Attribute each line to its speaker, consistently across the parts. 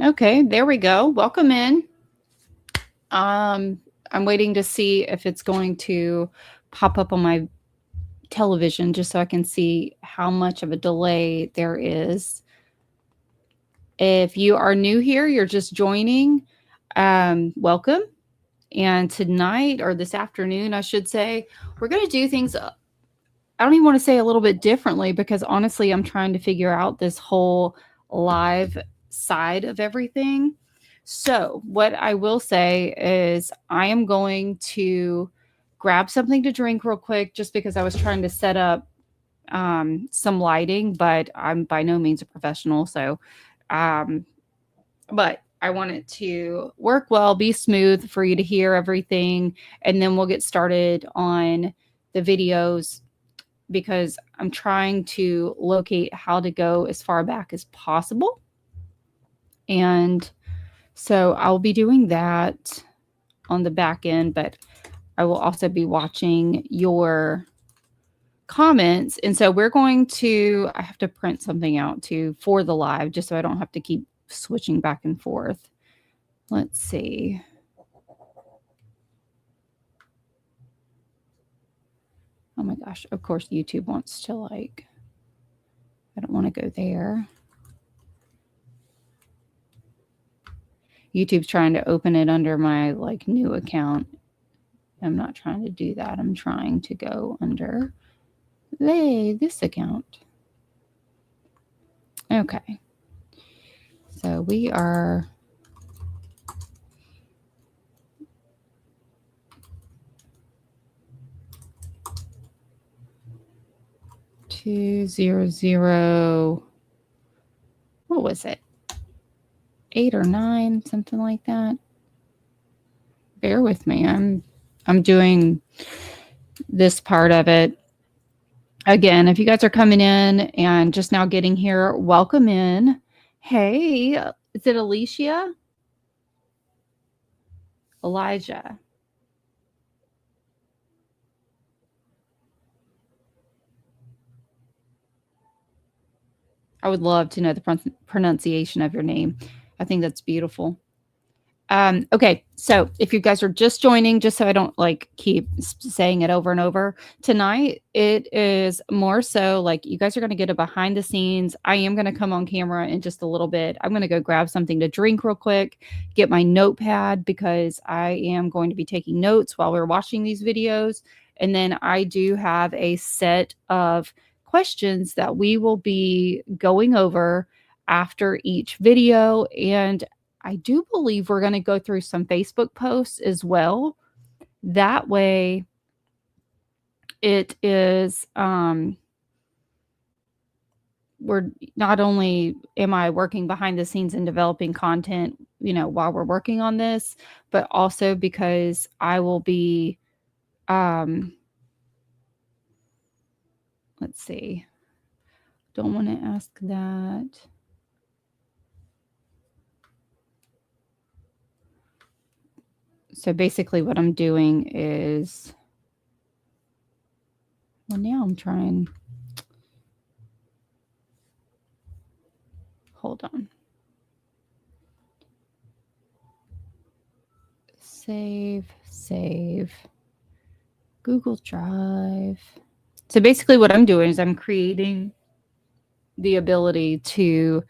Speaker 1: Okay, there we go. Welcome in. I'm waiting to see if it's going to pop up on my television just so I can see how much of a delay there is. If you are new here, you're just joining, welcome. And tonight, or this afternoon, I should say, we're going to do things. I don't even want to say a little bit differently because honestly, I'm trying to figure out this whole live side of everything. So, what I will say is, I am going to grab something to drink real quick just because I was trying to set up some lighting, but I'm by no means a professional. So, um, but I want it to work well, be smooth for you to hear everything. And then we'll get started on the videos because I'm trying to locate how to go as far back as possible. And so I'll be doing that on the back end, but I will also be watching your comments. And so I have to print something out too for the live just so I don't have to keep switching back and forth. Let's see. Oh my gosh, of course YouTube wants to I don't want to go there. YouTube's trying to open it under my new account. I'm not trying to do that. I'm trying to go under this account. Okay. So we are 200. What was it? 8 or 9, something like that. Bear with me. I'm doing this part of it. Again, if you guys are coming in and just now getting here, welcome in. Hey, is it Alicia? Elijah. I would love to know the pronunciation of your name. I think that's beautiful. Okay, so if you guys are just joining, just so I don't keep saying it over and over, tonight it is more so you guys are going to get a behind the scenes. I am going to come on camera in just a little bit. I'm going to go grab something to drink real quick, get my notepad because I am going to be taking notes while we're watching these videos. And then I do have a set of questions that we will be going over after each video. And I do believe we're going to go through some Facebook posts as well. That way it is, we're not only am I working behind the scenes and developing content, while we're working on this, but also because I will be, let's see, don't want to ask that. So basically what I'm doing is, well, now I'm trying, hold on. Save, Google Drive. So basically what I'm doing is I'm creating the ability to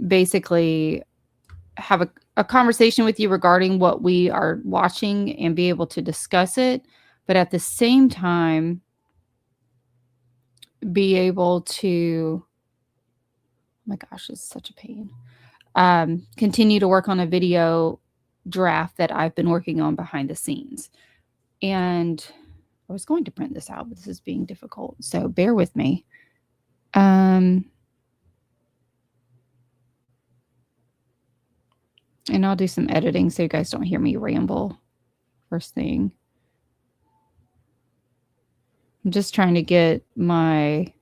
Speaker 1: basically have a conversation with you regarding what we are watching and be able to discuss it, but at the same time be able to, oh my gosh, it's such a pain, continue to work on a video draft that I've been working on behind the scenes. And I was going to print this out, but this is being difficult, so bear with me. And I'll do some editing so you guys don't hear me ramble first thing. I'm just trying to get I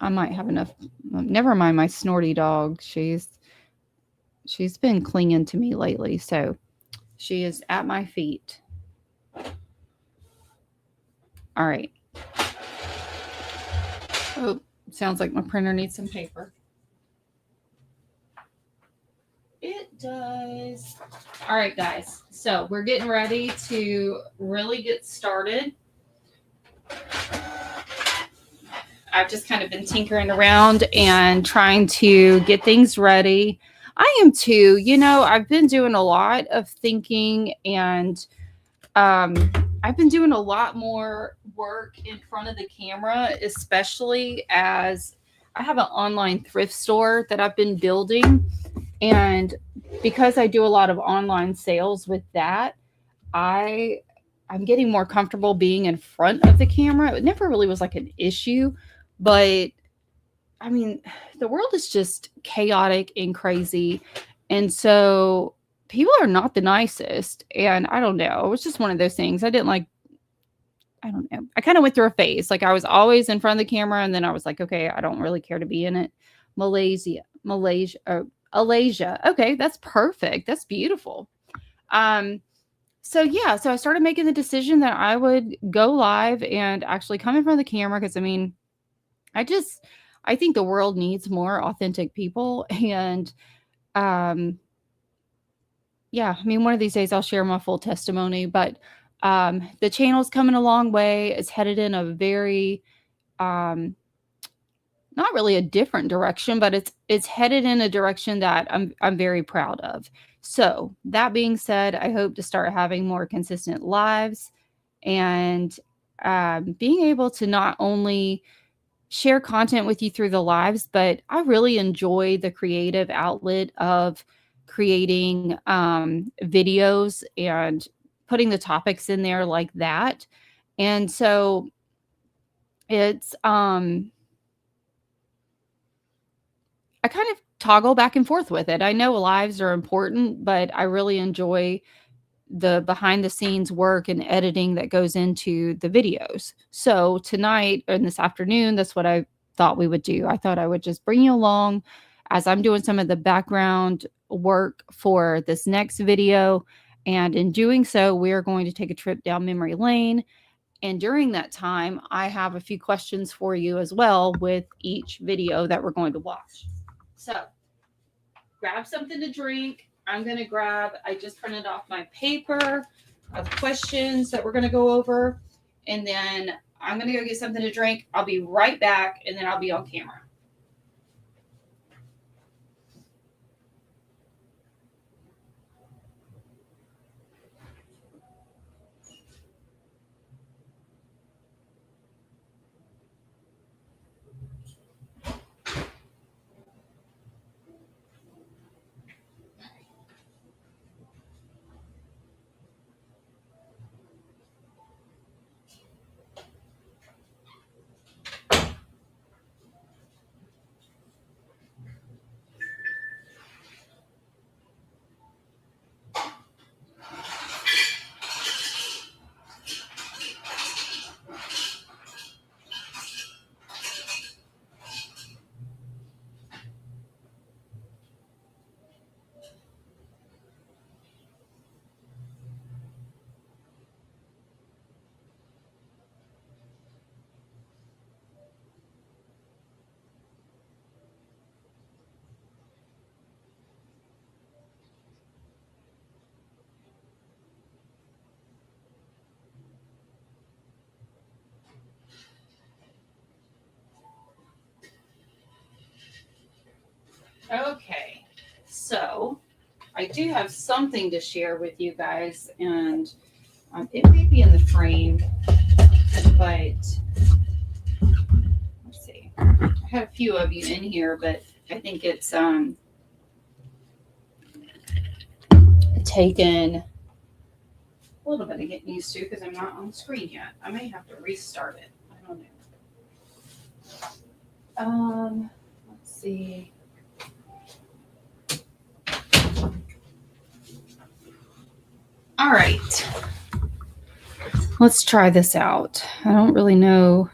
Speaker 1: might have enough. Never mind my snorty dog. She's been clinging to me lately, so she is at my feet. All right. Oh, sounds like my printer needs some paper. It does. All right, guys. So we're getting ready to really get started. I've just kind of been tinkering around and trying to get things ready. I am too. You know, I've been doing a lot of thinking, and I've been doing a lot more work in front of the camera, especially as I have an online thrift store that I've been building. And because I do a lot of online sales with that, I I'm getting more comfortable being in front of the camera. It never really was like an issue, but I mean, the world is just chaotic and crazy. And so people are not the nicest. And I don't know. It was just one of those things. I don't know. I kind of went through a phase. Like I was always in front of the camera, and then I was like, okay, I don't really care to be in it. Alasia. Okay, that's perfect. That's beautiful. Um, so yeah, so I started making the decision that I would go live and actually come in front of the camera because I mean, I just I think the world needs more authentic people and um yeah, I mean one of these days I'll share my full testimony, but the channel's coming a long way. It's headed in a very um not really a different direction, but it's headed in a direction that I'm very proud of. So, that being said, I hope to start having more consistent lives and being able to not only share content with you through the lives, but I really enjoy the creative outlet of creating videos and putting the topics in there like that. And so it's I kind of toggle back and forth with it. I know lives are important, but I really enjoy the behind the scenes work and editing that goes into the videos. So tonight and this afternoon, that's what I thought we would do. I thought I would just bring you along as I'm doing some of the background work for this next video. And in doing so, we are going to take a trip down memory lane. And during that time, I have a few questions for you as well with each video that we're going to watch. So grab something to drink. I just printed off my paper of questions that we're going to go over. And then I'm going to go get something to drink. I'll be right back, and then I'll be on camera. Okay, so I do have something to share with you guys, and it may be in the frame, but let's see. I had a few of you in here, but I think it's taken a little bit of getting used to because I'm not on the screen yet. I may have to restart it. I don't know. Let's see. All right. Let's try this out. I don't really know.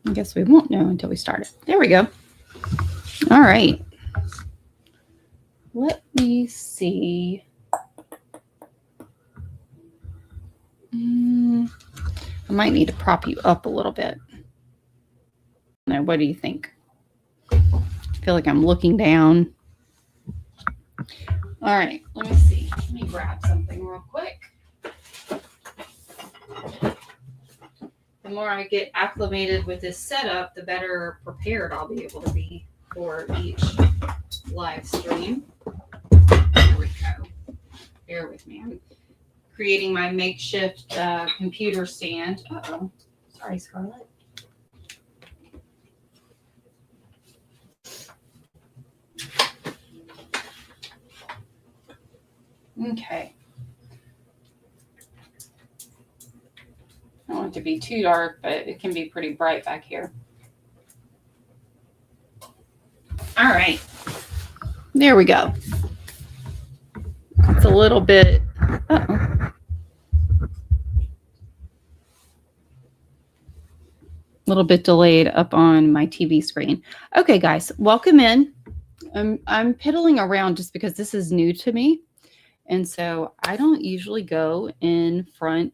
Speaker 1: I guess we won't know until we start it. There we go. All right. Let me see. I might need to prop you up a little bit. Now, what do you think? feel like I'm looking down. All right, let me see. Let me grab something real quick. The more I get acclimated with this setup, the better prepared I'll be able to be for each live stream. There we go. Bear with me. I'm creating my makeshift computer stand. Uh-oh. Sorry, Scarlett. Okay. I don't want it to be too dark, but it can be pretty bright back here. All right. There we go. It's a little bit... Uh-oh. A little bit delayed up on my TV screen. Okay, guys, welcome in. I'm piddling around just because this is new to me. And so I don't usually go in front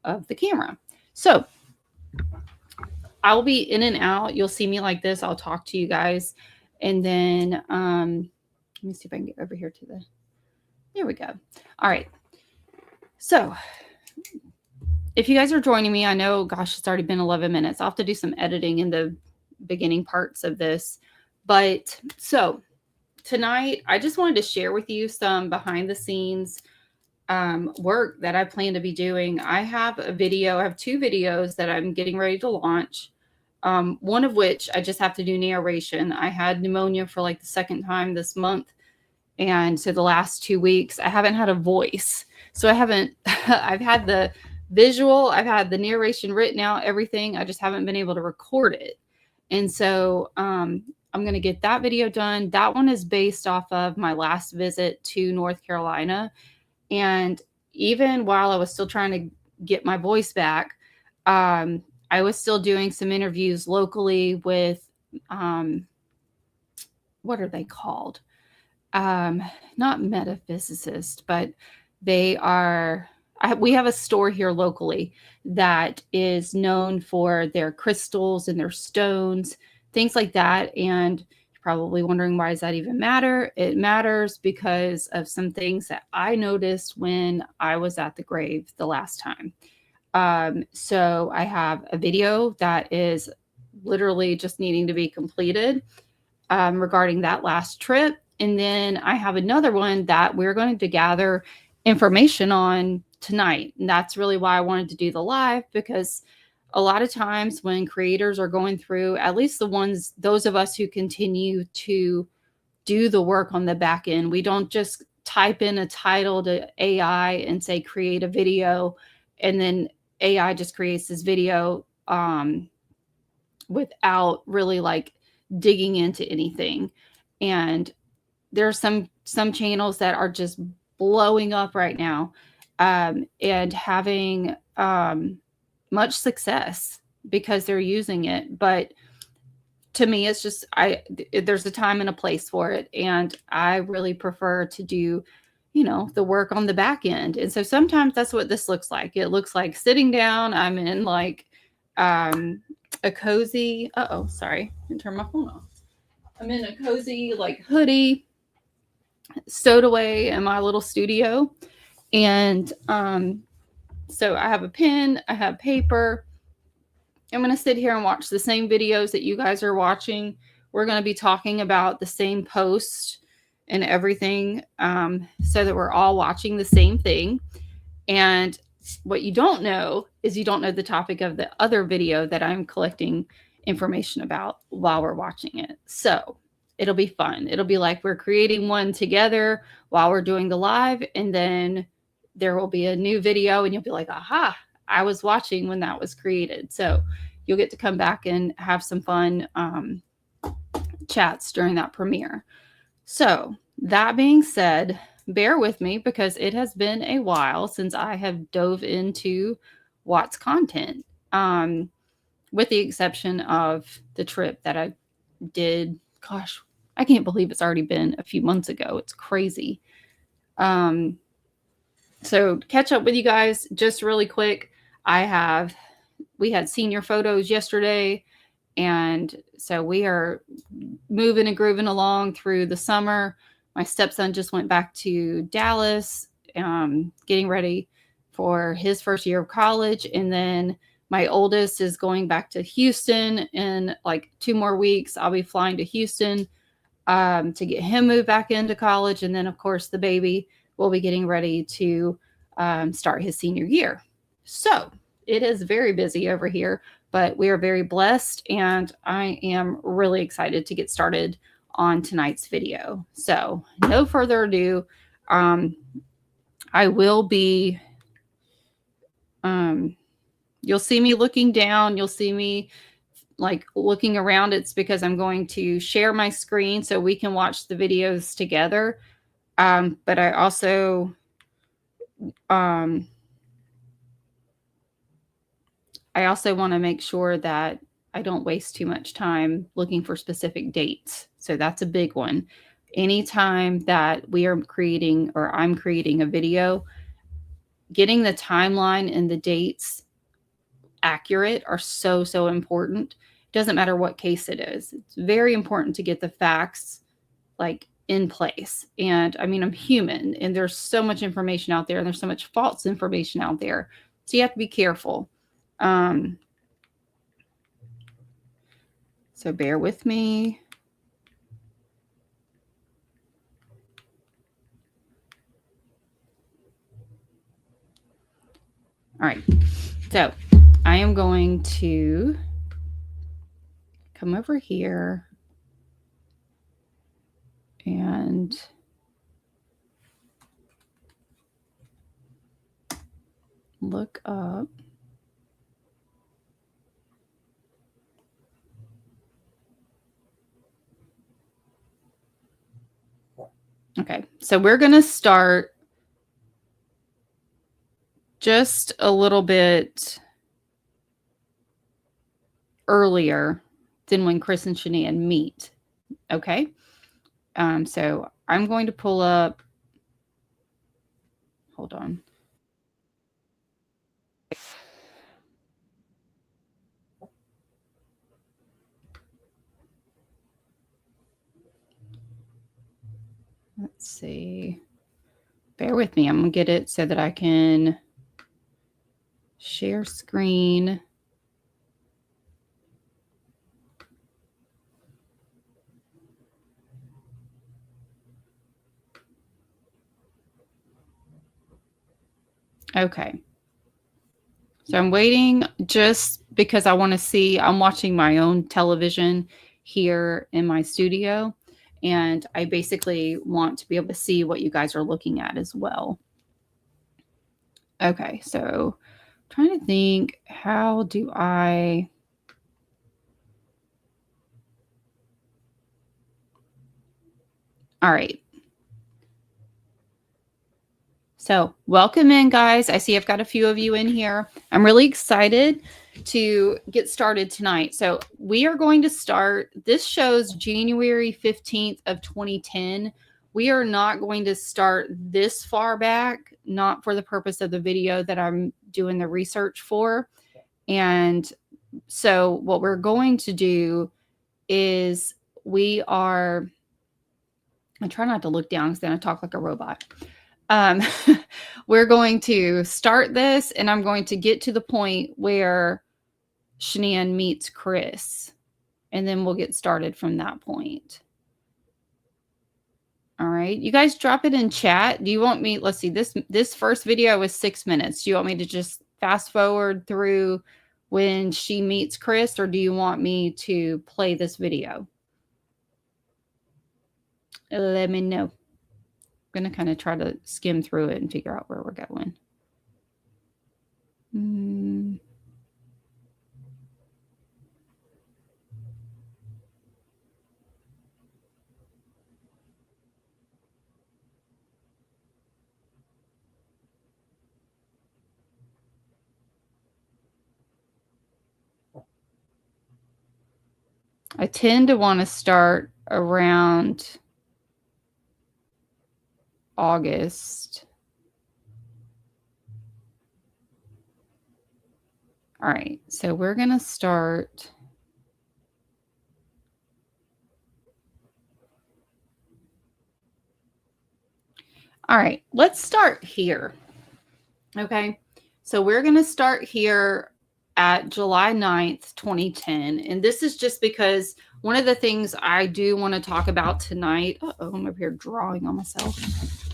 Speaker 1: of the camera. So I'll be in and out. You'll see me like this. I'll talk to you guys. And then let me see if I can get over here to the, there we go. All right. So if you guys are joining me, I know, gosh, it's already been 11 minutes. I'll have to do some editing in the beginning parts of this. But so tonight, I just wanted to share with you some behind the scenes work that I plan to be doing. I have a video, I have 2 videos that I'm getting ready to launch. One of which I just have to do narration. I had pneumonia for like the 2nd time this month. And so the last 2 weeks, I haven't had a voice. So I haven't, I've had the visual, I've had the narration written out, everything. I just haven't been able to record it. And so I'm going to get that video done. That one is based off of my last visit to North Carolina. And even while I was still trying to get my voice back, I was still doing some interviews locally with, what are they called? Not metaphysicists, but they are, we have a store here locally that is known for their crystals and their stones, things like that. And you're probably wondering, why does that even matter? It matters because of some things that I noticed when I was at the grave the last time. So I have a video that is literally just needing to be completed regarding that last trip. And then I have another one that we're going to gather information on tonight. And that's really why I wanted to do the live, because a lot of times when creators are going through, at least the ones, those of us who continue to do the work on the back end, we don't just type in a title to AI and say, create a video. And then AI just creates this video without really like digging into anything. And there are some channels that are just blowing up right now and having much success because they're using it. But to me, it's just, there's a time and a place for it. And I really prefer to do, you know, the work on the back end. And so sometimes that's what this looks like. It looks like sitting down. I'm in like a cozy, sorry, I can turn my phone off. I'm in a cozy like hoodie, stowed away in my little studio. And so I have a pen, I have paper. I'm going to sit here and watch the same videos that you guys are watching. We're going to be talking about the same post and everything so that we're all watching the same thing. And what you don't know is you don't know the topic of the other video that I'm collecting information about while we're watching it. So it'll be fun. It'll be like we're creating one together while we're doing the live, and then there will be a new video and you'll be like, aha, I was watching when that was created. So you'll get to come back and have some fun chats during that premiere. So that being said, bear with me because it has been a while since I have dove into Watt's content, with the exception of the trip that I did. Gosh, I can't believe it's already been a few months ago. It's crazy. So catch up with you guys just really quick. We had senior photos yesterday, And so we are moving and grooving along through the summer. My stepson just went back to Dallas, getting ready for his first year of college. And then my oldest is going back to Houston in like 2 more weeks. I'll be flying to Houston to get him moved back into college. And then, of course, the baby will be getting ready to start his senior year. So it is very busy over here, but we are very blessed, and I am really excited to get started on tonight's video. So no further ado, I will be, you'll see me looking down, you'll see me like looking around. It's because I'm going to share my screen so we can watch the videos together. But I also, want to make sure that I don't waste too much time looking for specific dates. So that's a big one. Anytime that we are creating or I'm creating a video, getting the timeline and the dates accurate are so, so important. It doesn't matter what case it is. It's very important to get the facts like in place. And I mean, I'm human, and there's so much information out there, and there's so much false information out there. So you have to be careful. So bear with me. All right. So I am going to come over here and look up. Okay, so we're going to start just a little bit earlier than when Chris and Shanann meet. Okay, so I'm going to pull up, hold on. Let's see. Bear with me. I'm going to get it so that I can share screen. Okay. So I'm waiting just because I want to see, I'm watching my own television here in my studio, and I basically want to be able to see what you guys are looking at as well. Okay, so I'm trying to think, how do I... All right. So welcome in, guys. I see I've got a few of you in here. I'm really excited to get started tonight. So we are going to start, this shows January 15th of 2010. We are not going to start this far back, not for the purpose of the video that I'm doing the research for. And so what we're going to do is I try not to look down because then I talk like a robot. We're going to start this, and I'm going to get to the point where Shanann meets Chris, and then we'll get started from that point. All right, you guys drop it in chat. Do you want me, let's see, this first video was 6 minutes. Do you want me to just fast forward through when she meets Chris, or do you want me to play this video? Let me know. I'm going to kind of try to skim through it and figure out where we're going. I tend to want to start around August. All right, so we're going to start All right, let's start here. Okay, so we're going to start here at July 9th, 2010. And this is just because one of the things I do want to talk about tonight. Uh-oh, I'm over here drawing on myself.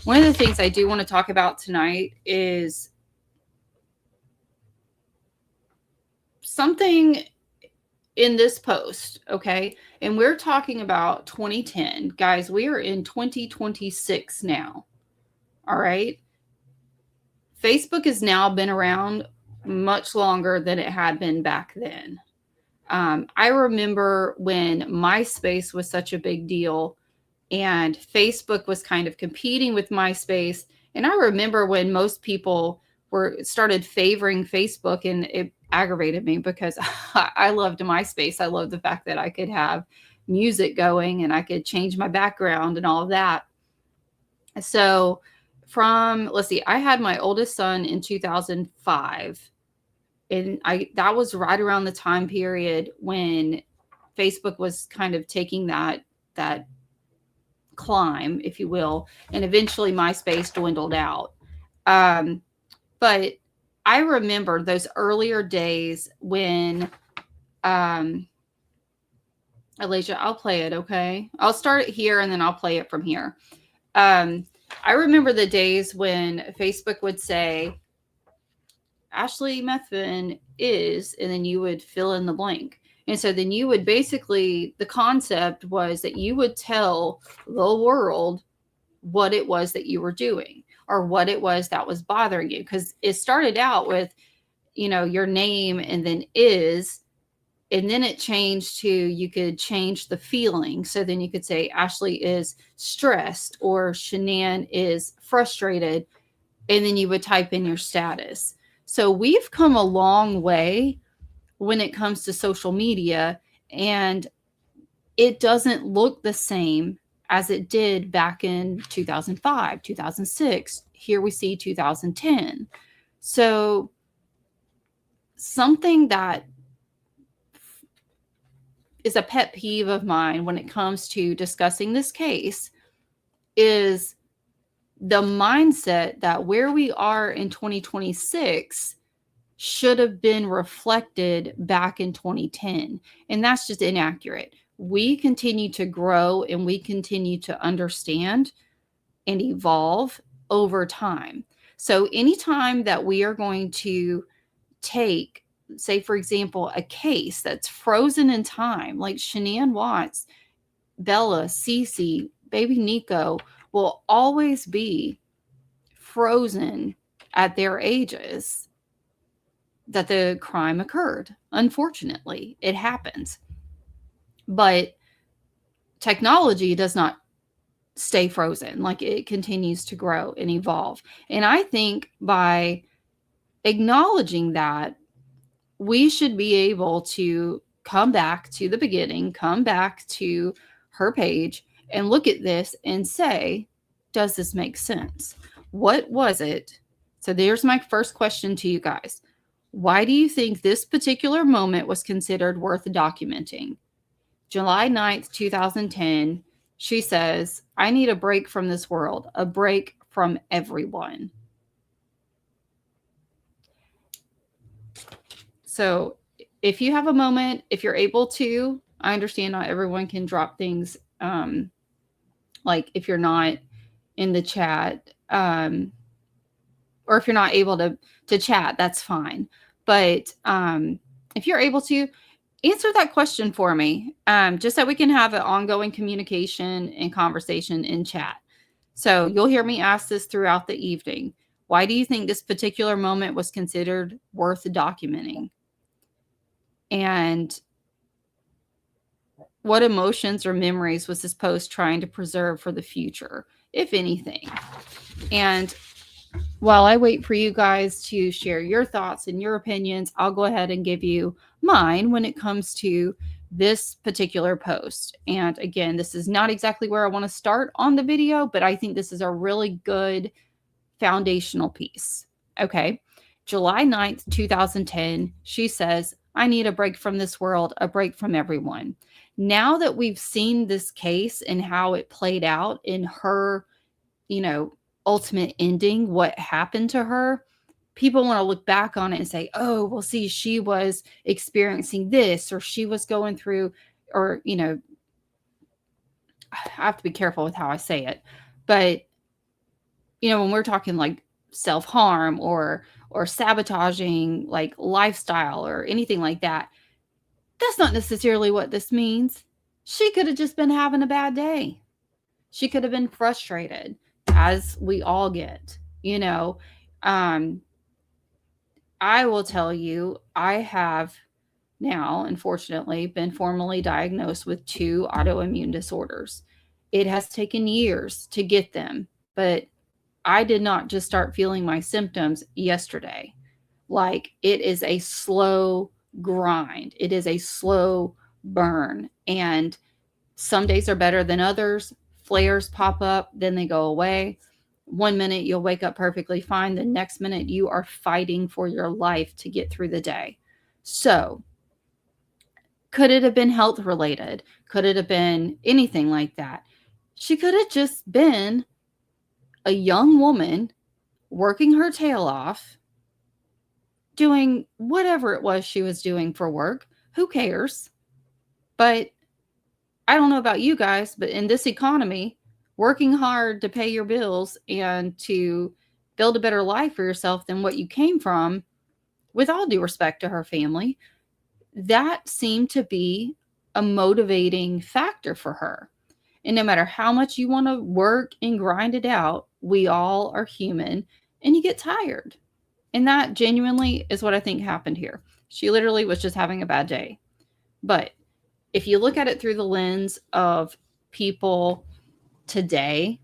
Speaker 1: One of the things I do want to talk about tonight is something in this post, okay? And we're talking about 2010. Guys, we are in 2026 now. All right? Facebook has now been around much longer than it had been back then. I remember when MySpace was such a big deal and Facebook was kind of competing with MySpace. And I remember when most people started favoring Facebook, and it aggravated me because I loved MySpace. I loved the fact that I could have music going and I could change my background and all of that. So let's see, I had my oldest son in 2005. And that was right around the time period when Facebook was kind of taking that climb, if you will, and eventually MySpace dwindled out. But I remember those earlier days when, Elijah, I'll play it, okay? I'll start it here and then I'll play it from here. I remember the days when Facebook would say, Ashley Methvin is, and then you would fill in the blank. And so then you would basically, the concept was that you would tell the world what it was that you were doing or what it was that was bothering you. Because it started out with, your name and then is, and then it changed to, you could change the feeling. So then you could say Ashley is stressed or Shanann is frustrated. And then you would type in your status. So we've come a long way when it comes to social media, and it doesn't look the same as it did back in 2005, 2006. Here we see 2010. So something that is a pet peeve of mine when it comes to discussing this case is the mindset that where we are in 2026 should have been reflected back in 2010. And that's just inaccurate. We continue to grow and we continue to understand and evolve over time. So anytime that we are going to take, say, for example, a case that's frozen in time, like Shanann Watts, Bella, Cece, baby Nico, will always be frozen at their ages that the crime occurred. Unfortunately, it happens. But technology does not stay frozen. Like, it continues to grow and evolve. And I think by acknowledging that, we should be able to come back to the beginning, come back to her page and look at this and say, does this make sense? What was it? So there's my first question to you guys. Why do you think this particular moment was considered worth documenting? July 9th, 2010, she says, I need a break from this world, a break from everyone. So if you have a moment, if you're able to, I understand not everyone can drop things, like if you're not in the chat, or if you're not able to chat, that's fine. But if you're able to, answer that question for me, just so we can have an ongoing communication and conversation in chat. So you'll hear me ask this throughout the evening. Why do you think this particular moment was considered worth documenting? And what emotions or memories was this post trying to preserve for the future, if anything? And while I wait for you guys to share your thoughts and your opinions, I'll go ahead and give you mine when it comes to this particular post. And again, this is not exactly where I want to start on the video, but I think this is a really good foundational piece. Okay. July 9th, 2010, she says, I need a break from this world, a break from everyone. Now that we've seen this case and how it played out in her, ultimate ending, what happened to her, people want to look back on it and say, oh, well, see, she was experiencing this, or she was going through, or, I have to be careful with how I say it. But, when we're talking like self-harm or sabotaging like lifestyle or anything like that, that's not necessarily what this means. She could have just been having a bad day. She could have been frustrated, as we all get, I will tell you, I have now, unfortunately, been formally diagnosed with 2 autoimmune disorders. It has taken years to get them, but I did not just start feeling my symptoms yesterday. Like, it is a slow grind. It is a slow burn. And some days are better than others. Flares pop up, then they go away. One minute you'll wake up perfectly fine. The next minute you are fighting for your life to get through the day. So, could it have been health related? Could it have been anything like that? She could have just been a young woman working her tail off, doing whatever it was she was doing for work. Who cares? But I don't know about you guys, but in this economy, working hard to pay your bills and to build a better life for yourself than what you came from, with all due respect to her family, that seemed to be a motivating factor for her. And no matter how much you want to work and grind it out, we all are human and you get tired. And that genuinely is what I think happened here. She literally was just having a bad day. But if you look at it through the lens of people today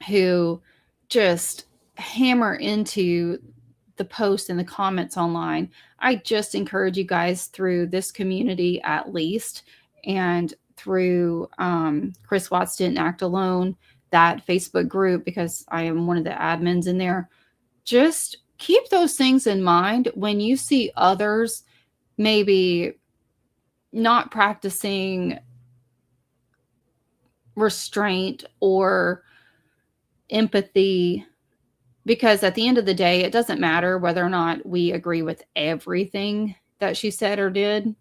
Speaker 1: who just hammer into the post and the comments online, I just encourage you guys through this community at least, and through Chris Watts Didn't Act Alone, that Facebook group, because I am one of the admins in there. Just keep those things in mind when you see others maybe not practicing restraint or empathy, because at the end of the day, it doesn't matter whether or not we agree with everything that she said or did,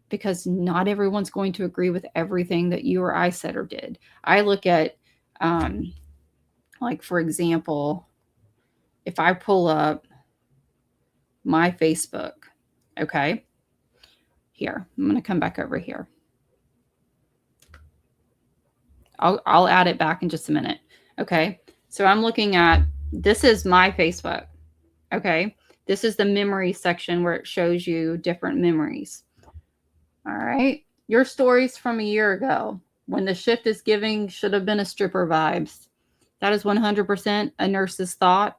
Speaker 1: because not everyone's going to agree with everything that you or I said or did. I look at, like, for example, if I pull up my Facebook, okay, here, I'm going to come back over here. I'll add it back in just a minute. Okay. So I'm looking at, this is my Facebook. Okay. This is the memory section where it shows you different memories. All right. Your stories from a year ago, when the shift is giving should have been a stripper vibes. That is 100% a nurse's thought,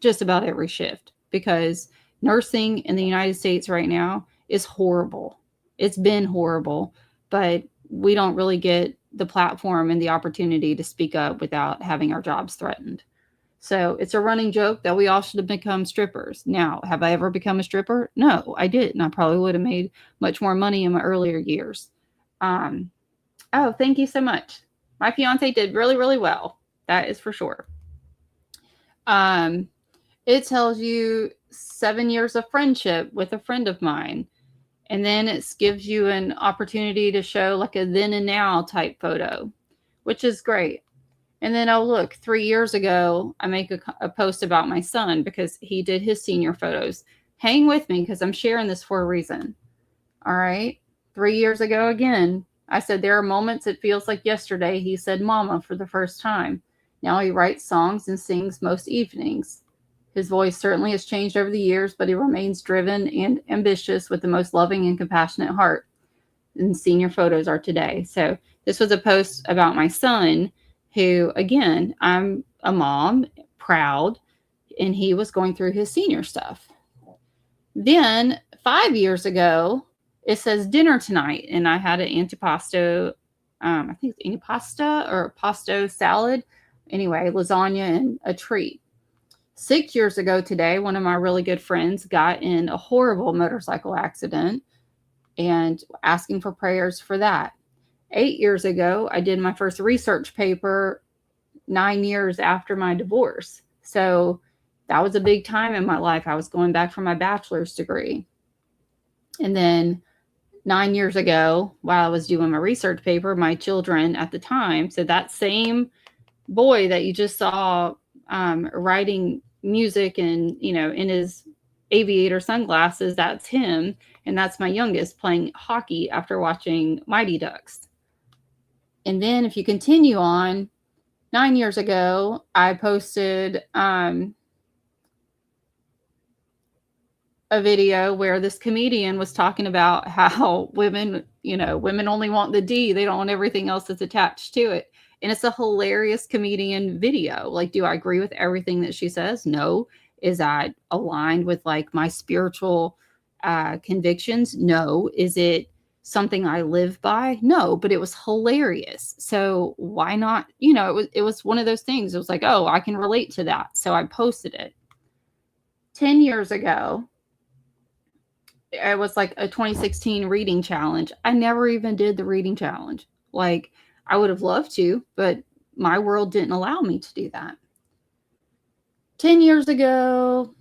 Speaker 1: just about every shift, because nursing in the United States right now is horrible. It's been horrible, but we don't really get the platform and the opportunity to speak up without having our jobs threatened. So it's a running joke that we all should have become strippers. Now, have I ever become a stripper? No, I didn't. I probably would have made much more money in my earlier years. Oh, thank you so much. My fiance did really, really well. That is for sure. It tells you 7 years of friendship with a friend of mine. And then it gives you an opportunity to show like a then and now type photo, which is great. And then, oh, look, 3 years ago, I make a post about my son because he did his senior photos. Hang with me because I'm sharing this for a reason. All right. 3 years ago, again, I said there are moments it feels like yesterday he said mama for the first time. Now he writes songs and sings most evenings. His voice certainly has changed over the years, but he remains driven and ambitious with the most loving and compassionate heart. And senior photos are today. So this was a post about my son, who, again, I'm a mom, proud, and he was going through his senior stuff. Then 5 years ago, it says dinner tonight, and I had an antipasto, I think it's antipasta or pasto salad. Anyway, lasagna and a treat. 6 years ago today, one of my really good friends got in a horrible motorcycle accident, and asking for prayers for that. 8 years ago, I did my first research paper 9 years after my divorce. So that was a big time in my life. I was going back for my bachelor's degree. And then 9 years ago, while I was doing my research paper, my children at the time, so that same boy that you just saw writing music and, in his aviator sunglasses, that's him. And that's my youngest playing hockey after watching Mighty Ducks. And then if you continue on, 9 years ago, I posted a video where this comedian was talking about how women only want the D. They don't want everything else that's attached to it. And it's a hilarious comedian video. Like, do I agree with everything that she says? No. Is that aligned with like my spiritual convictions? No. Is it something I live by? No, but it was hilarious. So why not? It was one of those things. It was like, oh, I can relate to that. So I posted it. 10 years ago, it was like a 2016 reading challenge. I never even did the reading challenge. Like, I would have loved to, but my world didn't allow me to do that. 10 years ago,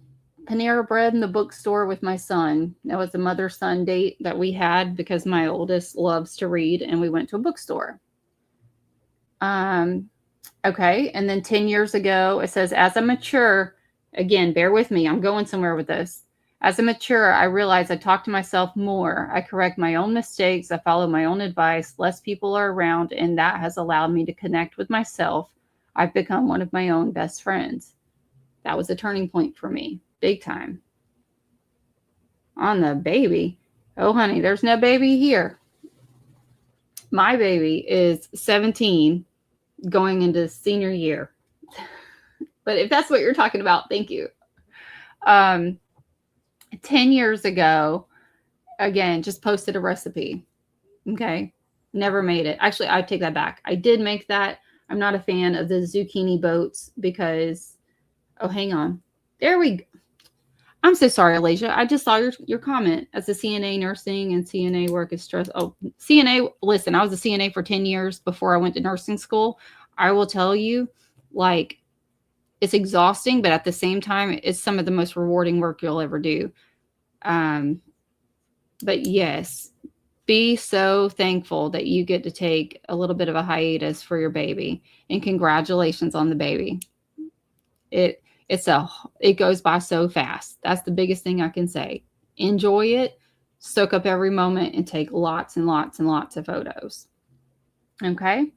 Speaker 1: Panera Bread in the bookstore with my son. That was a mother-son date that we had because my oldest loves to read, and we went to a bookstore. Okay, and then 10 years ago, it says, as I mature, again, bear with me, I'm going somewhere with this. As I mature, I realize I talk to myself more. I correct my own mistakes. I follow my own advice. Less people are around, and that has allowed me to connect with myself. I've become one of my own best friends. That was a turning point for me, big time. On the baby. Oh, honey, there's no baby here. My baby is 17, going into senior year. But if that's what you're talking about, thank you. 10 years ago, again, just posted a recipe. Okay. Never made it. Actually, I take that back. I did make that. I'm not a fan of the zucchini boats because, oh, hang on. There we go. I'm so sorry, Alasia. I just saw your comment. As a CNA, nursing and CNA work is stress. Oh, CNA, listen, I was a CNA for 10 years before I went to nursing school. I will tell you, like, it's exhausting, but at the same time, it's some of the most rewarding work you'll ever do. But yes, be so thankful that you get to take a little bit of a hiatus for your baby, and congratulations on the baby. It goes by so fast. That's the biggest thing I can say. Enjoy it, soak up every moment, and take lots and lots and lots of photos. Okay.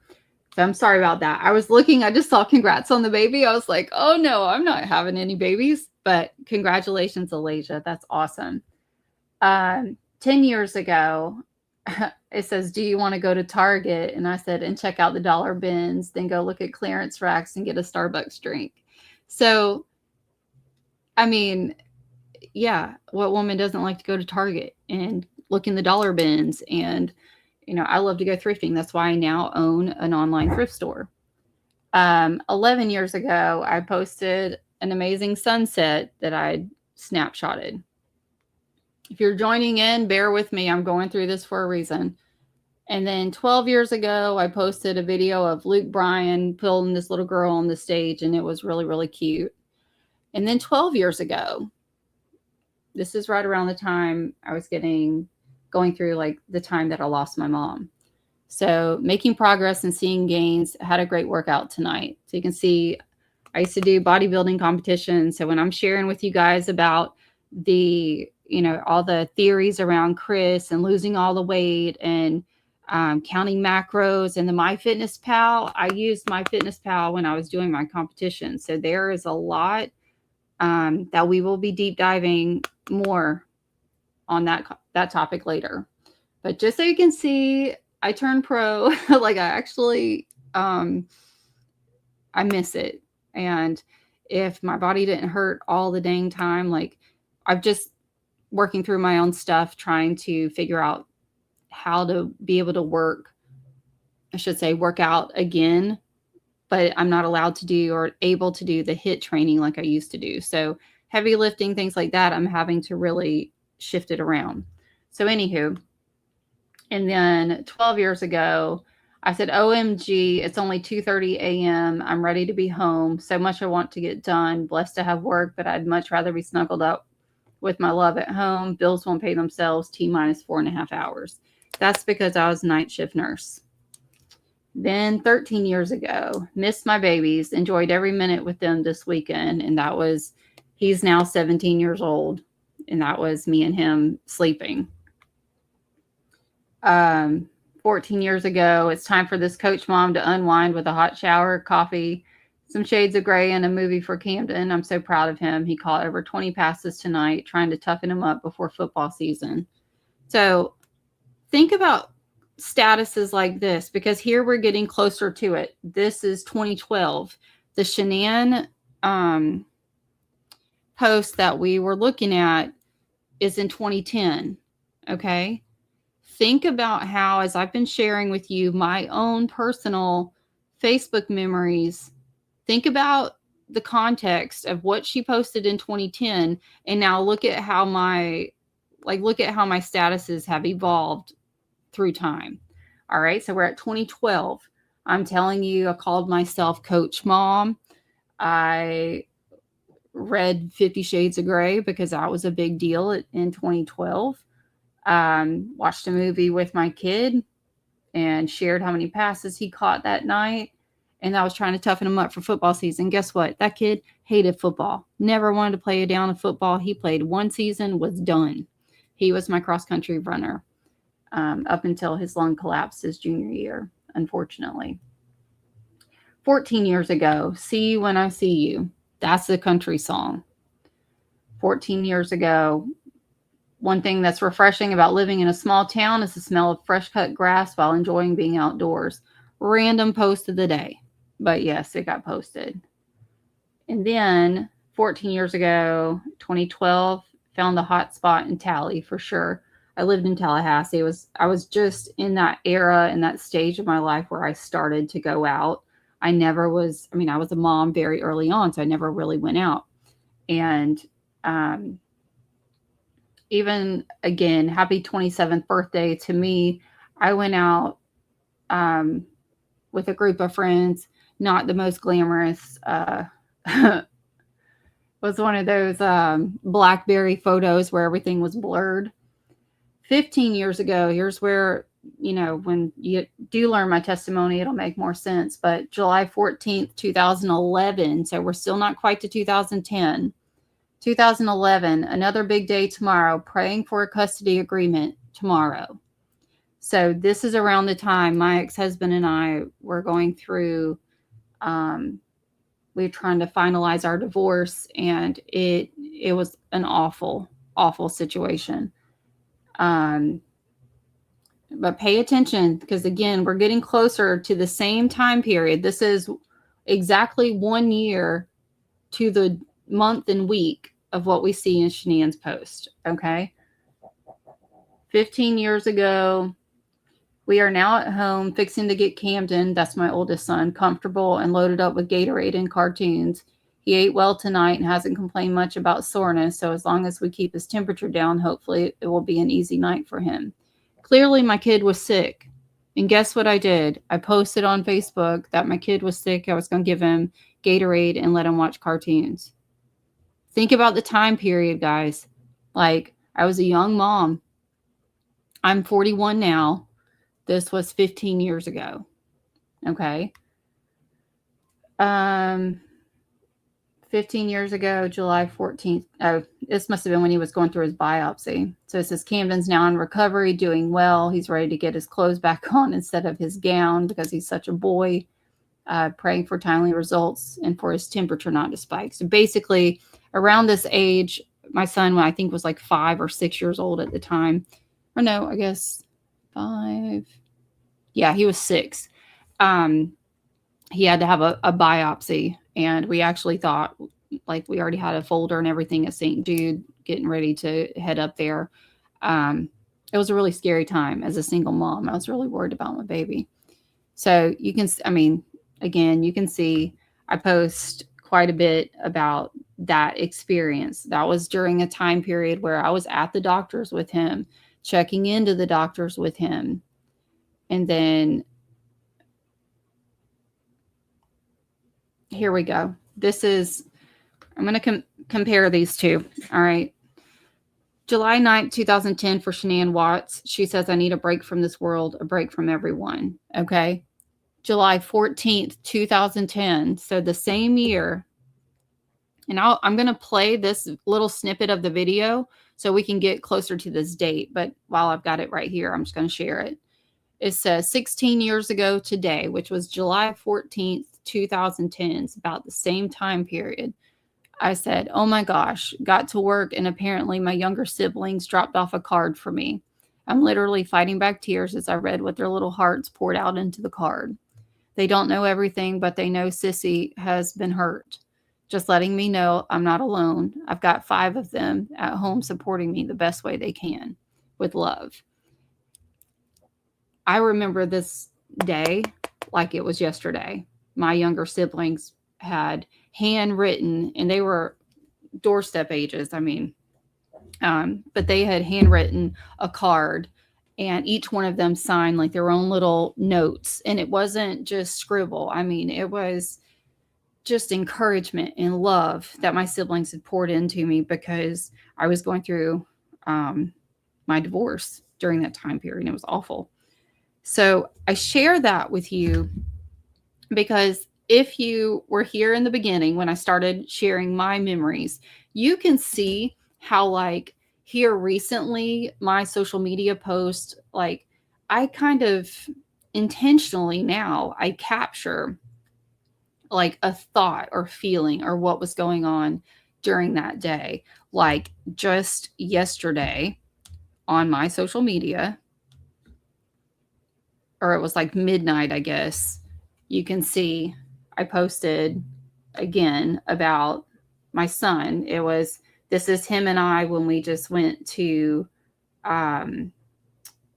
Speaker 1: So I'm sorry about that. I was looking, I just saw congrats on the baby. I was like, oh no, I'm not having any babies, but congratulations, Alasia. That's awesome. 10 years ago, it says, do you want to go to Target? And I said, and check out the dollar bins, then go look at clearance racks and get a Starbucks drink. So, I mean, yeah, what woman doesn't like to go to Target and look in the dollar bins? And, I love to go thrifting. That's why I now own an online thrift store. 11 years ago, I posted an amazing sunset that I snapshotted. If you're joining in, bear with me. I'm going through this for a reason. And then 12 years ago, I posted a video of Luke Bryan pulling this little girl on the stage, and it was really, really cute. And then 12 years ago, this is right around the time I was going through like the time that I lost my mom. So making progress and seeing gains. I had a great workout tonight. So you can see I used to do bodybuilding competitions. So when I'm sharing with you guys about the, all the theories around Chris and losing all the weight and counting macros and the MyFitnessPal, I used MyFitnessPal when I was doing my competition. So there is a lot that we will be deep diving more on that topic later. But just so you can see, I turned pro. Like, I actually, I miss it. And if my body didn't hurt all the dang time, like, I'm just working through my own stuff, trying to figure out how to be able to work out again, but I'm not allowed to do or able to do the HIIT training like I used to do. So heavy lifting, things like that, I'm having to really shift it around. So anywho, and then 12 years ago, I said, OMG, it's only 2:30 a.m. I'm ready to be home. So much I want to get done. Blessed to have work, but I'd much rather be snuggled up with my love at home. Bills won't pay themselves. T minus 4.5 hours. That's because I was a night shift nurse. Then 13 years ago, missed my babies, enjoyed every minute with them this weekend. And that was, he's now 17 years old. And that was me and him sleeping. 14 years ago, it's time for this coach mom to unwind with a hot shower, coffee, some shades of gray, and a movie for Camden. I'm so proud of him. He caught over 20 passes tonight, trying to toughen him up before football season. So think about statuses like this, because here we're getting closer to it. This is 2012. The Shanann post that we were looking at is in 2010. Okay. Think about how, as I've been sharing with you my own personal Facebook memories, think about the context of what she posted in 2010, and now look at how my statuses have evolved through time. All right, so we're at 2012. I'm telling you, I called myself Coach Mom. I read 50 Shades of Grey because that was a big deal in 2012. Watched a movie with my kid and shared how many passes he caught that night. And I was trying to toughen him up for football season. Guess what? That kid hated football. Never wanted to play a down of football. He played one season, was done. He was my cross-country runner up until his lung collapsed his junior year, unfortunately. 14 years ago, See You When I See You. That's the country song. 14 years ago, one thing that's refreshing about living in a small town is the smell of fresh cut grass while enjoying being outdoors. Random post of the day. But yes, it got posted. And then 14 years ago, 2012, found a hot spot in Tally for sure. I lived in Tallahassee. I was just in that era, in that stage of my life where I started to go out. I was a mom very early on, so I never really went out. And even again, happy 27th birthday to me. I went out with a group of friends, not the most glamorous. Was one of those BlackBerry photos where everything was blurred. 15 years ago, here's where, when you do learn my testimony, it'll make more sense. But July 14th, 2011, so we're still not quite to 2010. 2011, another big day tomorrow, praying for a custody agreement tomorrow. So this is around the time my ex-husband and I were going through, we were trying to finalize our divorce, and it was an awful, awful situation. But pay attention, because again, we're getting closer to the same time period. This is exactly 1 year to the month and week of what we see in Shanann's post. Okay. 15 years ago, we are now at home fixing to get Camden, that's my oldest son, comfortable and loaded up with Gatorade and cartoons. He ate well tonight and hasn't complained much about soreness. So as long as we keep his temperature down, hopefully it will be an easy night for him. Clearly my kid was sick. And guess what I did? I posted on Facebook that my kid was sick. I was going to give him Gatorade and let him watch cartoons. Think about the time period, guys. Like, I was a young mom. I'm 41 now. This was 15 years ago. Okay. 15 years ago, July 14th. Oh, this must have been when he was going through his biopsy. So it says Camden's now in recovery, doing well. He's ready to get his clothes back on instead of his gown because he's such a boy. Praying for timely results and for his temperature not to spike. So basically, around this age, my son, I think, was like 5 or 6 years old at the time. Or no, I guess 5. Yeah, he was 6. He had to have a biopsy, and we actually thought, like, we already had a folder and everything at St. Jude, getting ready to head up there. It was a really scary time as a single mom. I was really worried about my baby. So you can, again, you can see I post quite a bit about that experience. That was during a time period where I was at the doctors with him, checking into the doctors with him. And then here we go. I'm going to compare these two. All right. July 9th, 2010 for Shanann Watts. She says, I need a break from this world, a break from everyone. Okay. July 14th, 2010. So the same year. And I'm going to play this little snippet of the video so we can get closer to this date. But while I've got it right here, I'm just going to share it. It says 16 years ago today, which was July 14th, 2010. It's about the same time period. I said, oh my gosh, got to work and apparently my younger siblings dropped off a card for me. I'm literally fighting back tears as I read what their little hearts poured out into the card. They don't know everything, but they know Sissy has been hurt. Just letting me know I'm not alone. I've got 5 of them at home supporting me the best way they can. With love. I remember this day like it was yesterday. My younger siblings had handwritten, and they were doorstep ages. I mean, but they had handwritten a card, and each one of them signed like their own little notes. And it wasn't just scribble. I mean, it was just encouragement and love that my siblings had poured into me because I was going through my divorce during that time period. It was awful. So I share that with you because if you were here in the beginning when I started sharing my memories, you can see how, like, here recently, my social media post, like, I kind of intentionally now I capture like a thought or feeling or what was going on during that day. Like just yesterday on my social media, or it was like midnight, I guess, you can see I posted again about my son. It was, this is him and I when we just went to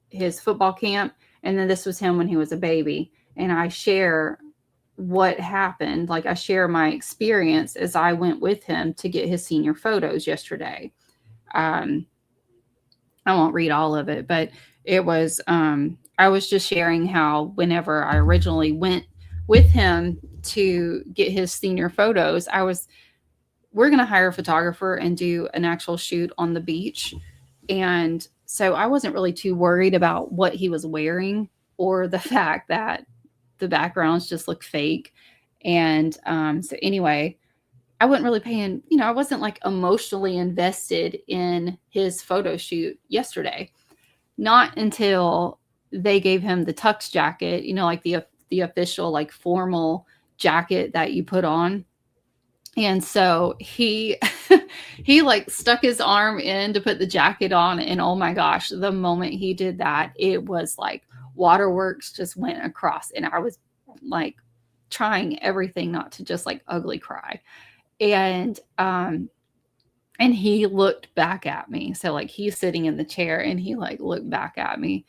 Speaker 1: his football camp. And then this was him when he was a baby. And I share what happened. Like I share my experience as I went with him to get his senior photos yesterday. I won't read all of it, but it was, I was just sharing how whenever I originally went with him to get his senior photos, we're going to hire a photographer and do an actual shoot on the beach. And so I wasn't really too worried about what he was wearing or the fact that the backgrounds just look fake. And so anyway, I wasn't really paying, I wasn't like emotionally invested in his photo shoot yesterday. Not until they gave him the tux jacket, like the official like formal jacket that you put on. And so he he like stuck his arm in to put the jacket on, and oh my gosh, the moment he did that, it was like waterworks just went across, and I was like trying everything not to just like ugly cry. And he looked back at me. So like he's sitting in the chair and he like looked back at me,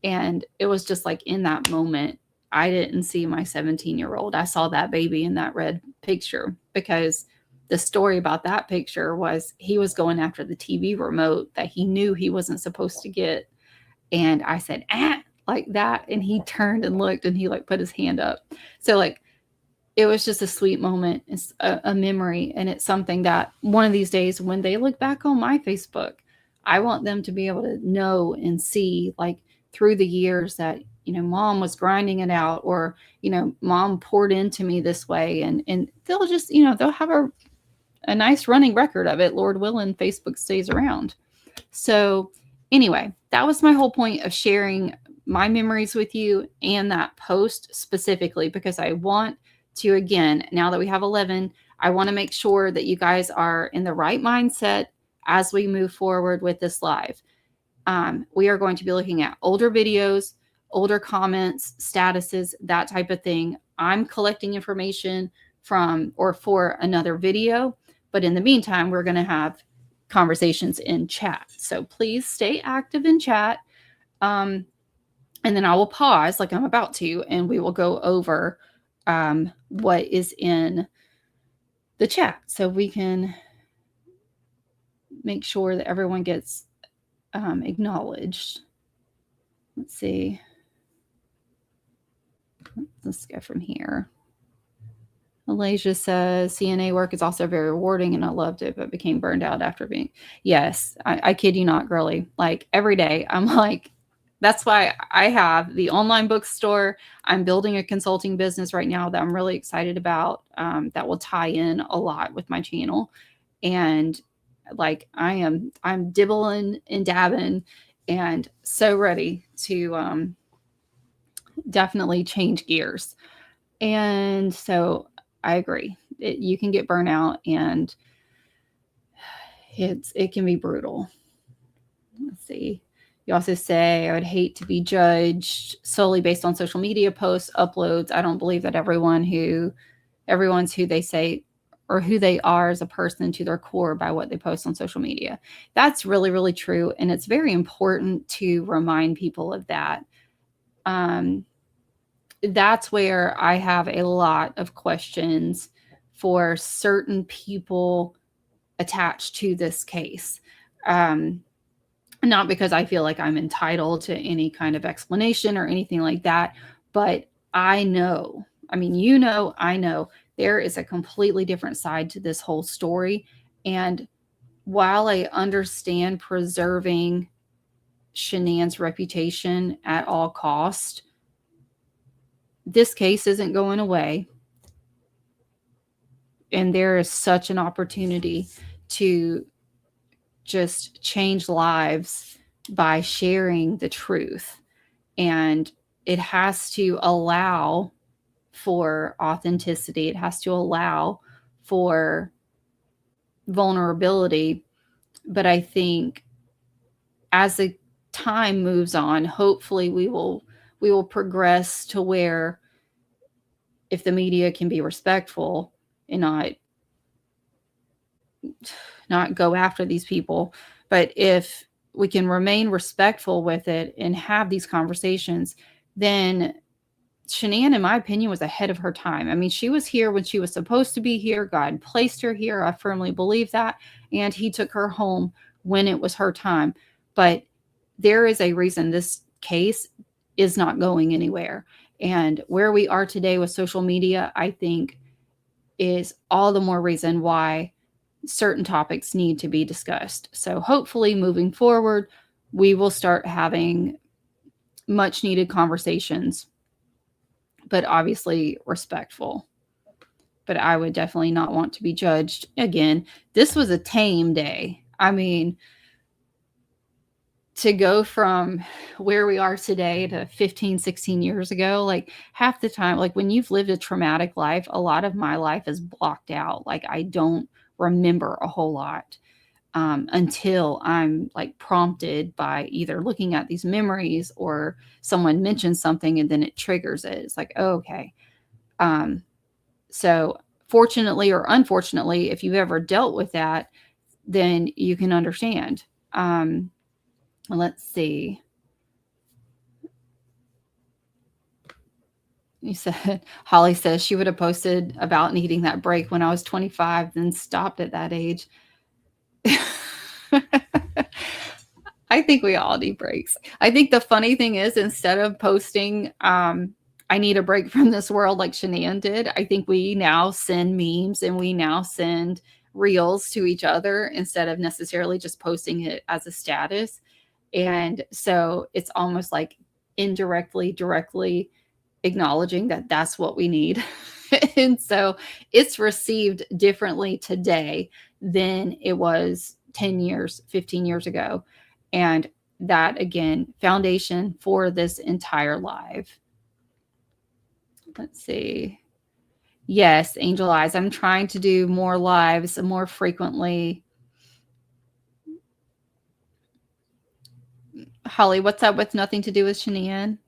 Speaker 1: and it was just like in that moment I didn't see my 17-year-old. I saw that baby in that red picture, because the story about that picture was he was going after the TV remote that he knew he wasn't supposed to get. And I said, like that. And he turned and looked and he like put his hand up. So like, it was just a sweet moment. It's a memory. And it's something that one of these days when they look back on my Facebook, I want them to be able to know and see like through the years that, mom was grinding it out, or, mom poured into me this way, and they'll just, they'll have a nice running record of it. Lord willing, Facebook stays around. So anyway, that was my whole point of sharing my memories with you and that post specifically, because I want to, again, now that we have 11, I want to make sure that you guys are in the right mindset as we move forward with this live. We are going to be looking at older videos, older comments, statuses, that type of thing. I'm collecting information for another video, but in the meantime, we're going to have conversations in chat. So please stay active in chat. And then I will pause like I'm about to, and we will go over what is in the chat so we can make sure that everyone gets acknowledged. Let's see. Let's go from here. Malaysia says CNA work is also very rewarding and I loved it, but became burned out after being. Yes, I kid you not, girly. Like every day, I'm like, that's why I have the online bookstore. I'm building a consulting business right now that I'm really excited about, that will tie in a lot with my channel. And like I'm dibbling and dabbing and so ready to definitely change gears. And so I agree. You can get burnout and it can be brutal. Let's see. You also say, I would hate to be judged solely based on social media posts, uploads. I don't believe that everyone's who they say or who they are as a person to their core by what they post on social media. That's really, really true. And it's very important to remind people of that. That's where I have a lot of questions for certain people attached to this case. Not because I feel like I'm entitled to any kind of explanation or anything like that, but I know, I mean, I know there is a completely different side to this whole story. And while I understand preserving Shanann's reputation at all cost, this case isn't going away. And there is such an opportunity to just change lives by sharing the truth. And it has to allow for authenticity. It has to allow for vulnerability. But I think as the time moves on, hopefully we will progress to where if the media can be respectful and not go after these people, but if we can remain respectful with it and have these conversations, then Shanann, in my opinion, was ahead of her time. I mean, she was here when she was supposed to be here. God placed her here. I firmly believe that. And he took her home when it was her time. But there is a reason this case is not going anywhere. And where we are today with social media, I think, is all the more reason why certain topics need to be discussed. So hopefully moving forward, we will start having much needed conversations, but obviously respectful. But I would definitely not want to be judged. Again, this was a tame day. I mean, to go from where we are today to 15, 16 years ago, like half the time, like when you've lived a traumatic life, a lot of my life is blocked out. Like I don't remember a whole lot until I'm like prompted by either looking at these memories or someone mentions something and then it triggers it. It's like, oh, okay. So fortunately or unfortunately, if you've ever dealt with that, then you can understand. Let's see. You said, Holly says she would have posted about needing that break when I was 25, then stopped at that age. I think we all need breaks. I think the funny thing is, instead of posting, I need a break from this world like Shanann did, I think we now send memes and we now send reels to each other instead of necessarily just posting it as a status. And so it's almost like indirectly, directly acknowledging that that's what we need. And so it's received differently today than it was 10 years, 15 years ago. And that, again, foundation for this entire live. Let's see. Yes, Angel Eyes. I'm trying to do more lives more frequently. Holly, what's up with nothing to do with Shanann?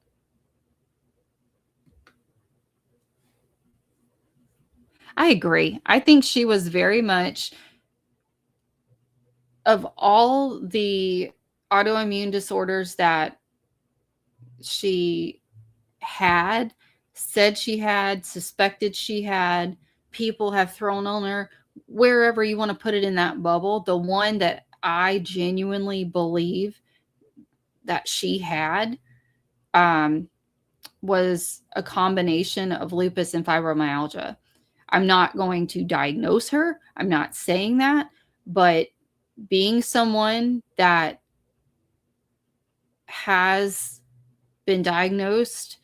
Speaker 1: I agree. I think she was very much, of all the autoimmune disorders that she had, said she had, suspected she had, people have thrown on her, wherever you want to put it in that bubble, the one that I genuinely believe that she had was a combination of lupus and fibromyalgia. I'm not going to diagnose her. I'm not saying that, but being someone that has been diagnosed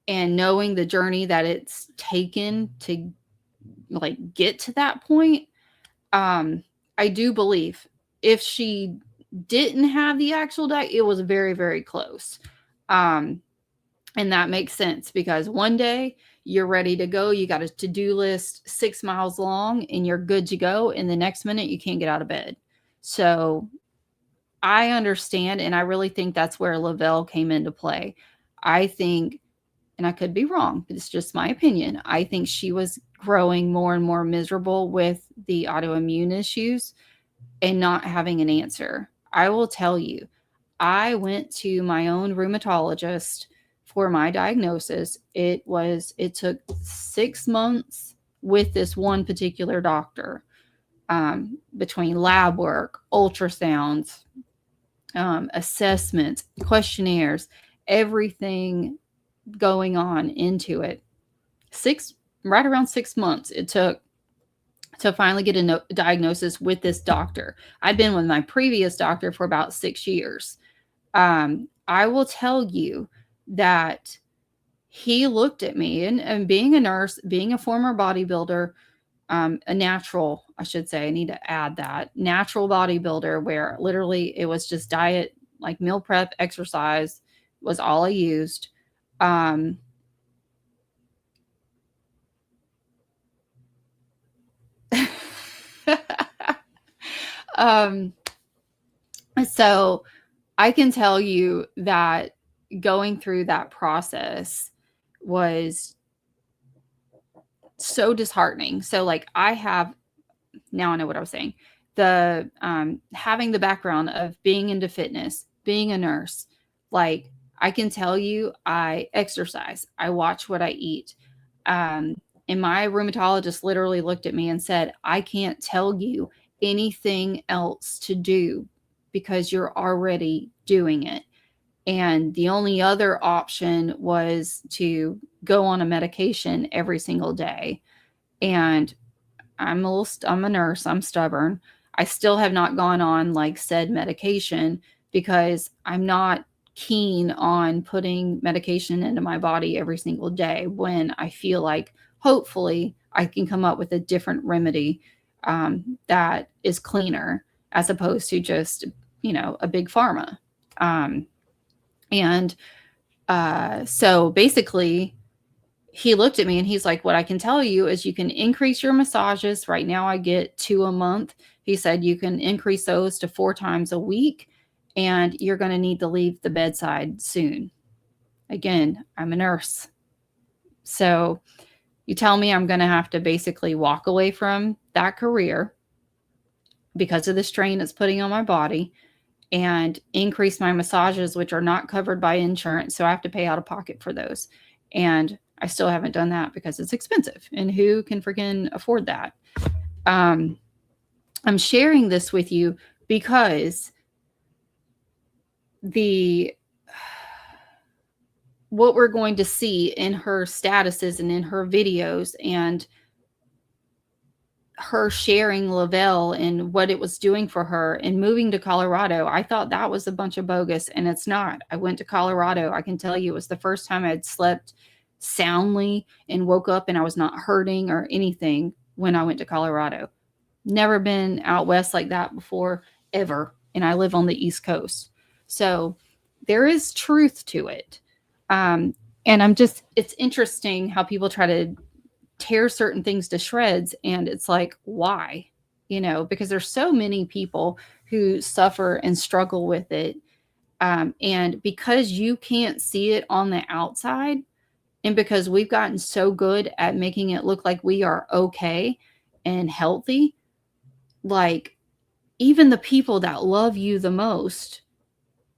Speaker 1: and knowing the journey that it's taken to like get to that point, I do believe if she didn't have the actual diet, it was very, very close. And that makes sense because one day you're ready to go. You got a to-do list 6 miles long and you're good to go. And the next minute you can't get out of bed. So I understand. And I really think that's where Lavelle came into play. I think, and I could be wrong, but it's just my opinion. I think she was growing more and more miserable with the autoimmune issues and not having an answer. I will tell you, I went to my own rheumatologist for my diagnosis. It took 6 months with this one particular doctor, between lab work, ultrasounds, assessments, questionnaires, everything going on into it. Right around 6 months it took to finally get a diagnosis with this doctor. I'd been with my previous doctor for about 6 years. I will tell you that he looked at me, and being a nurse, being a former bodybuilder, a natural, I should say, I need to add that, natural bodybuilder, where literally it was just diet, like meal prep, exercise was all I used. So I can tell you that going through that process was so disheartening. So like now I know what I was saying. The having the background of being into fitness, being a nurse, like I can tell you I exercise, I watch what I eat. And my rheumatologist literally looked at me and said, I can't tell you anything else to do because you're already doing it. And the only other option was to go on a medication every single day. And I'm a nurse, I'm stubborn. I still have not gone on like said medication because I'm not keen on putting medication into my body every single day when I feel like hopefully I can come up with a different remedy that is cleaner as opposed to just, a big pharma. And so basically, he looked at me and he's like, what I can tell you is you can increase your massages. Right now, I get 2 a month. He said you can increase those to 4 times a week, and you're going to need to leave the bedside soon. Again, I'm a nurse. So you tell me I'm going to have to basically walk away from that career because of the strain it's putting on my body, and increase my massages, which are not covered by insurance. So I have to pay out of pocket for those. And I still haven't done that because it's expensive. And who can freaking afford that? I'm sharing this with you because what we're going to see in her statuses and in her videos and her sharing Lavelle and what it was doing for her and moving to Colorado, I thought that was a bunch of bogus, and it's not. I went to Colorado. I can tell you it was the first time I'd slept soundly and woke up and I was not hurting or anything when I went to Colorado. Never been out west like that before, ever. And I live on the East Coast. So there is truth to it. And it's interesting how people try to tear certain things to shreds, and it's like, why? Because there's so many people who suffer and struggle with it, and because you can't see it on the outside, and because we've gotten so good at making it look like we are okay and healthy, like even the people that love you the most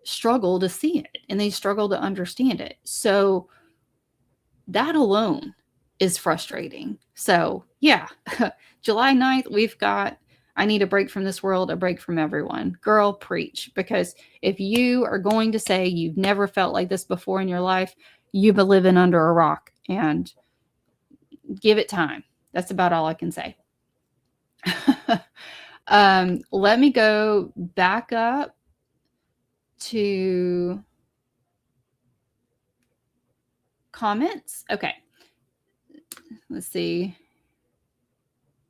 Speaker 1: struggle to see it and they struggle to understand it. So that alone is frustrating. So yeah, July 9th, I need a break from this world, a break from everyone. Girl, preach. Because if you are going to say you've never felt like this before in your life, you've been living under a rock, and give it time. That's about all I can say. Let me go back up to comments. Okay. Let's see.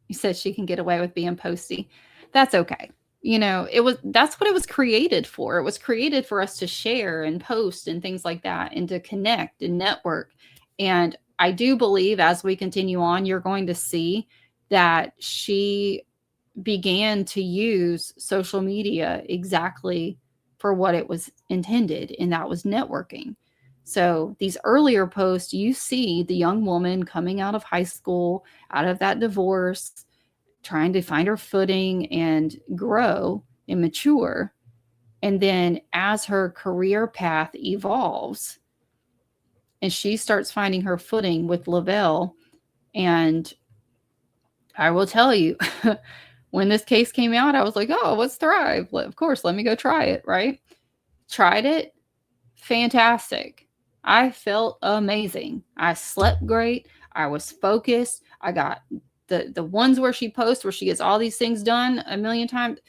Speaker 1: You said she can get away with being posty. That's okay. That's what it was created for. It was created for us to share and post and things like that, and to connect and network. And I do believe as we continue on, you're going to see that she began to use social media exactly for what it was intended, and that was networking. So these earlier posts, you see the young woman coming out of high school, out of that divorce, trying to find her footing and grow and mature. And then as her career path evolves and she starts finding her footing with Lavelle, and I will tell you, when this case came out, I was like, oh, what's Thrive? Of course, let me go try it, right? Tried it. Fantastic. I felt amazing. I slept great. I was focused. I got the ones where she posts, where she gets all these things done a million times.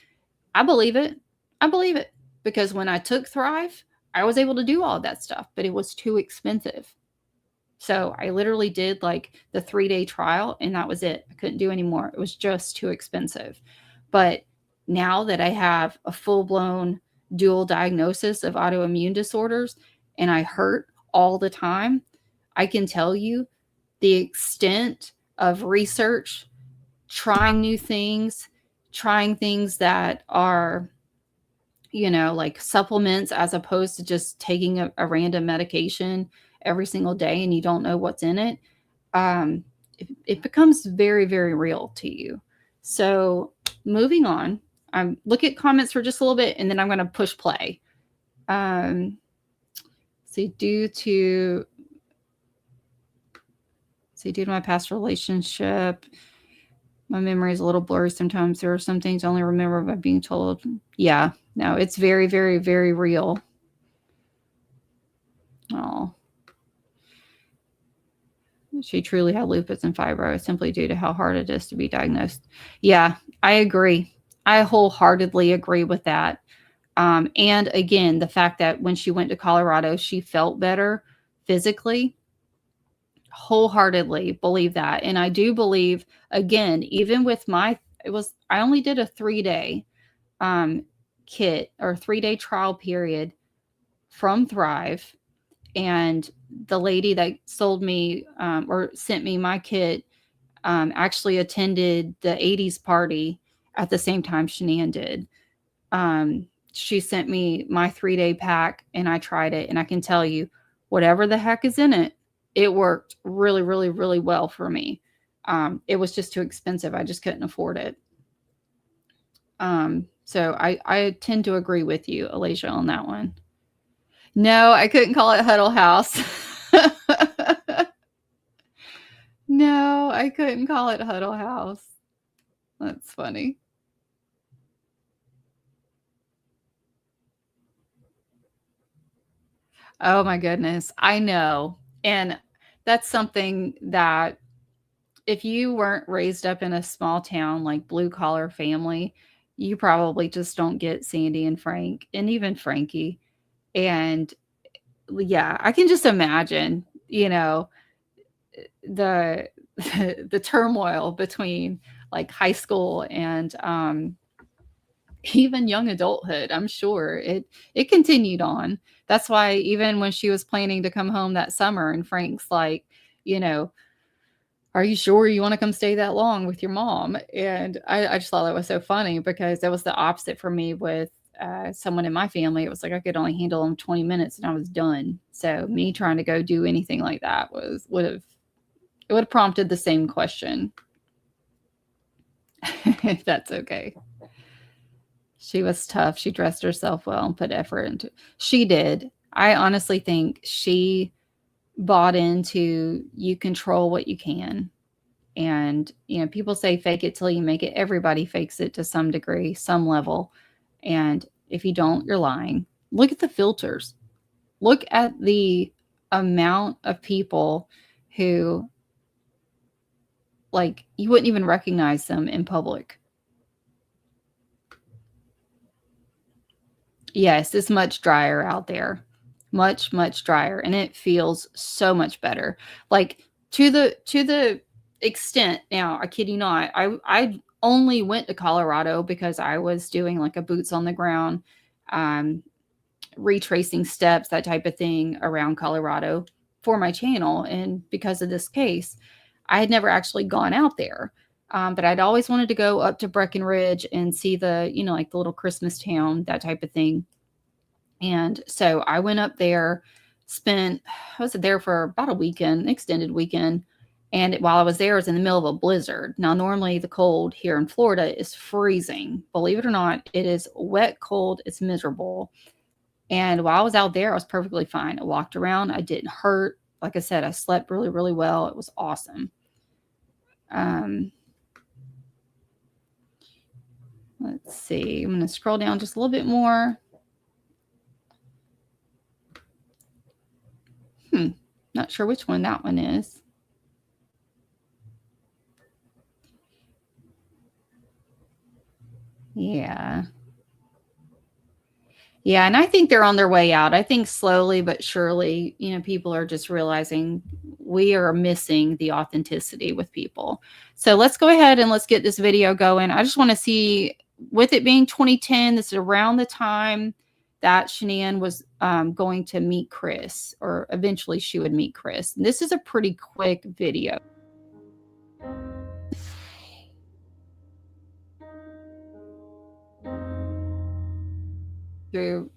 Speaker 1: I believe it. I believe it. Because when I took Thrive, I was able to do all of that stuff, but it was too expensive. So I literally did like the 3-day trial, and that was it. I couldn't do any more. It was just too expensive. But now that I have a full-blown dual diagnosis of autoimmune disorders and I hurt all the time, I can tell you the extent of research, trying new things, trying things that are, like supplements, as opposed to just taking a random medication every single day and you don't know what's in it. It becomes very, very real to you. So moving on, look at comments for just a little bit, and then I'm going to push play. Due to my past relationship, my memory is a little blurry sometimes. There are some things I only remember by being told. Yeah, no, it's very, very, very real. Oh. She truly had lupus and fibro simply due to how hard it is to be diagnosed. Yeah, I agree. I wholeheartedly agree with that. And again, the fact that when she went to Colorado, she felt better physically, wholeheartedly believe that. And I do believe, again, even with I only did a 3-day kit or 3-day trial period from Thrive. And the lady that sold me or sent me my kit actually attended the 80s party at the same time Shanann did. She sent me my 3-day pack, and I tried it. And I can tell you, whatever the heck is in it, it worked really, really, really well for me. It was just too expensive. I just couldn't afford it. So I tend to agree with you, Alasia, on that one. No, I couldn't call it Huddle House. No, I couldn't call it Huddle House. That's funny. Oh my goodness. I know. And that's something that if you weren't raised up in a small town, like blue collar family, you probably just don't get Sandy and Frank, and even Frankie. And yeah, I can just imagine, the the turmoil between like high school and even young adulthood. I'm sure it continued on. That's why even when she was planning to come home that summer, and Frank's like, are you sure you want to come stay that long with your mom? And I just thought that was so funny, because that was the opposite for me with someone in my family. It was like I could only handle them 20 minutes and I was done. So me trying to go do anything like that would have prompted the same question. If that's okay. She was tough. She dressed herself well and put effort into it. She did. I honestly think she bought into you control what you can. And, people say fake it till you make it. Everybody fakes it to some degree, some level. And if you don't, you're lying. Look at the filters. Look at the amount of people who like you wouldn't even recognize them in public. Yes, it's much drier out there. Much, much drier, and it feels so much better. Like, to the extent now, I kid you not, I only went to Colorado because I was doing, like, a boots on the ground, um, retracing steps, that type of thing around Colorado for my channel, and because of this case, I had never actually gone out there, but I'd always wanted to go up to Breckenridge and see the, like, the little Christmas town, that type of thing. And so I went up there, I was there for about a weekend, extended weekend. And while I was there, I was in the middle of a blizzard. Now, normally the cold here in Florida is freezing. Believe it or not, it is wet, cold, it's miserable. And while I was out there, I was perfectly fine. I walked around, I didn't hurt. Like I said, I slept really, really well. It was awesome. Let's see. I'm going to scroll down just a little bit more. Not sure which one that one is. Yeah. Yeah, and I think they're on their way out. I think slowly but surely, people are just realizing we are missing the authenticity with people. So let's go ahead and let's get this video going. I just want to see, with it being 2010, this is around the time that Shanann was going to meet Chris, or eventually she would meet Chris. And this is a pretty quick video. Through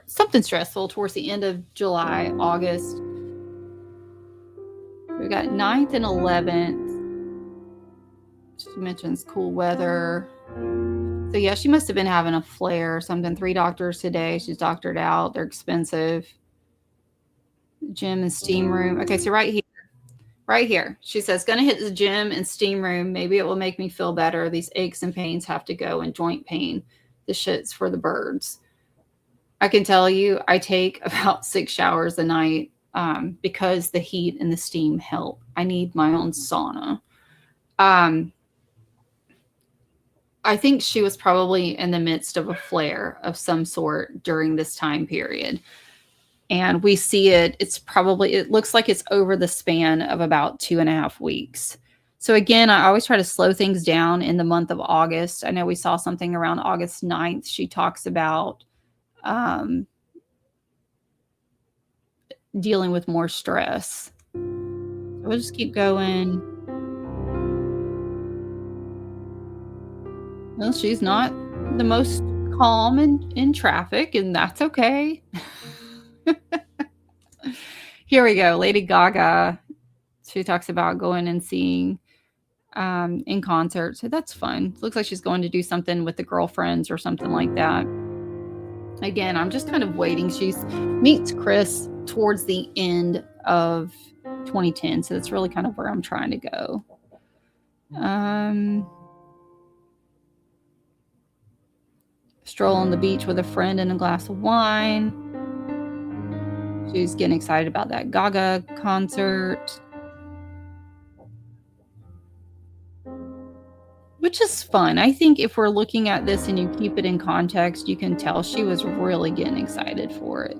Speaker 1: something stressful towards the end of July, August. We got 9th and 11th. She mentions cool weather. So yeah, she must have been having a flare or something. 3 doctors today. She's doctored out. They're expensive. Gym and steam room. Okay, so right here, she says, gonna hit the gym and steam room. Maybe it will make me feel better. These aches and pains have to go, and joint pain. The shit's for the birds. I can tell you, I take about 6 showers a night because the heat and the steam help. I need my own sauna. I think she was probably in the midst of a flare of some sort during this time period. And we see it, it looks like it's over the span of about 2.5 weeks. So again, I always try to slow things down in the month of August. I know we saw something around August 9th. She talks about dealing with more stress. We'll just keep going. Well, she's not the most calm in traffic, and that's okay. Here we go. Lady Gaga. She talks about going and seeing in concert. So that's fun. Looks like she's going to do something with the girlfriends or something like that. Again, I'm just kind of waiting. She meets Chris towards the end of 2010. So that's really kind of where I'm trying to go. Stroll on the beach with a friend and a glass of wine. She's getting excited about that Gaga concert, which is fun. I think if we're looking at this and you keep it in context, you can tell she was really getting excited for it.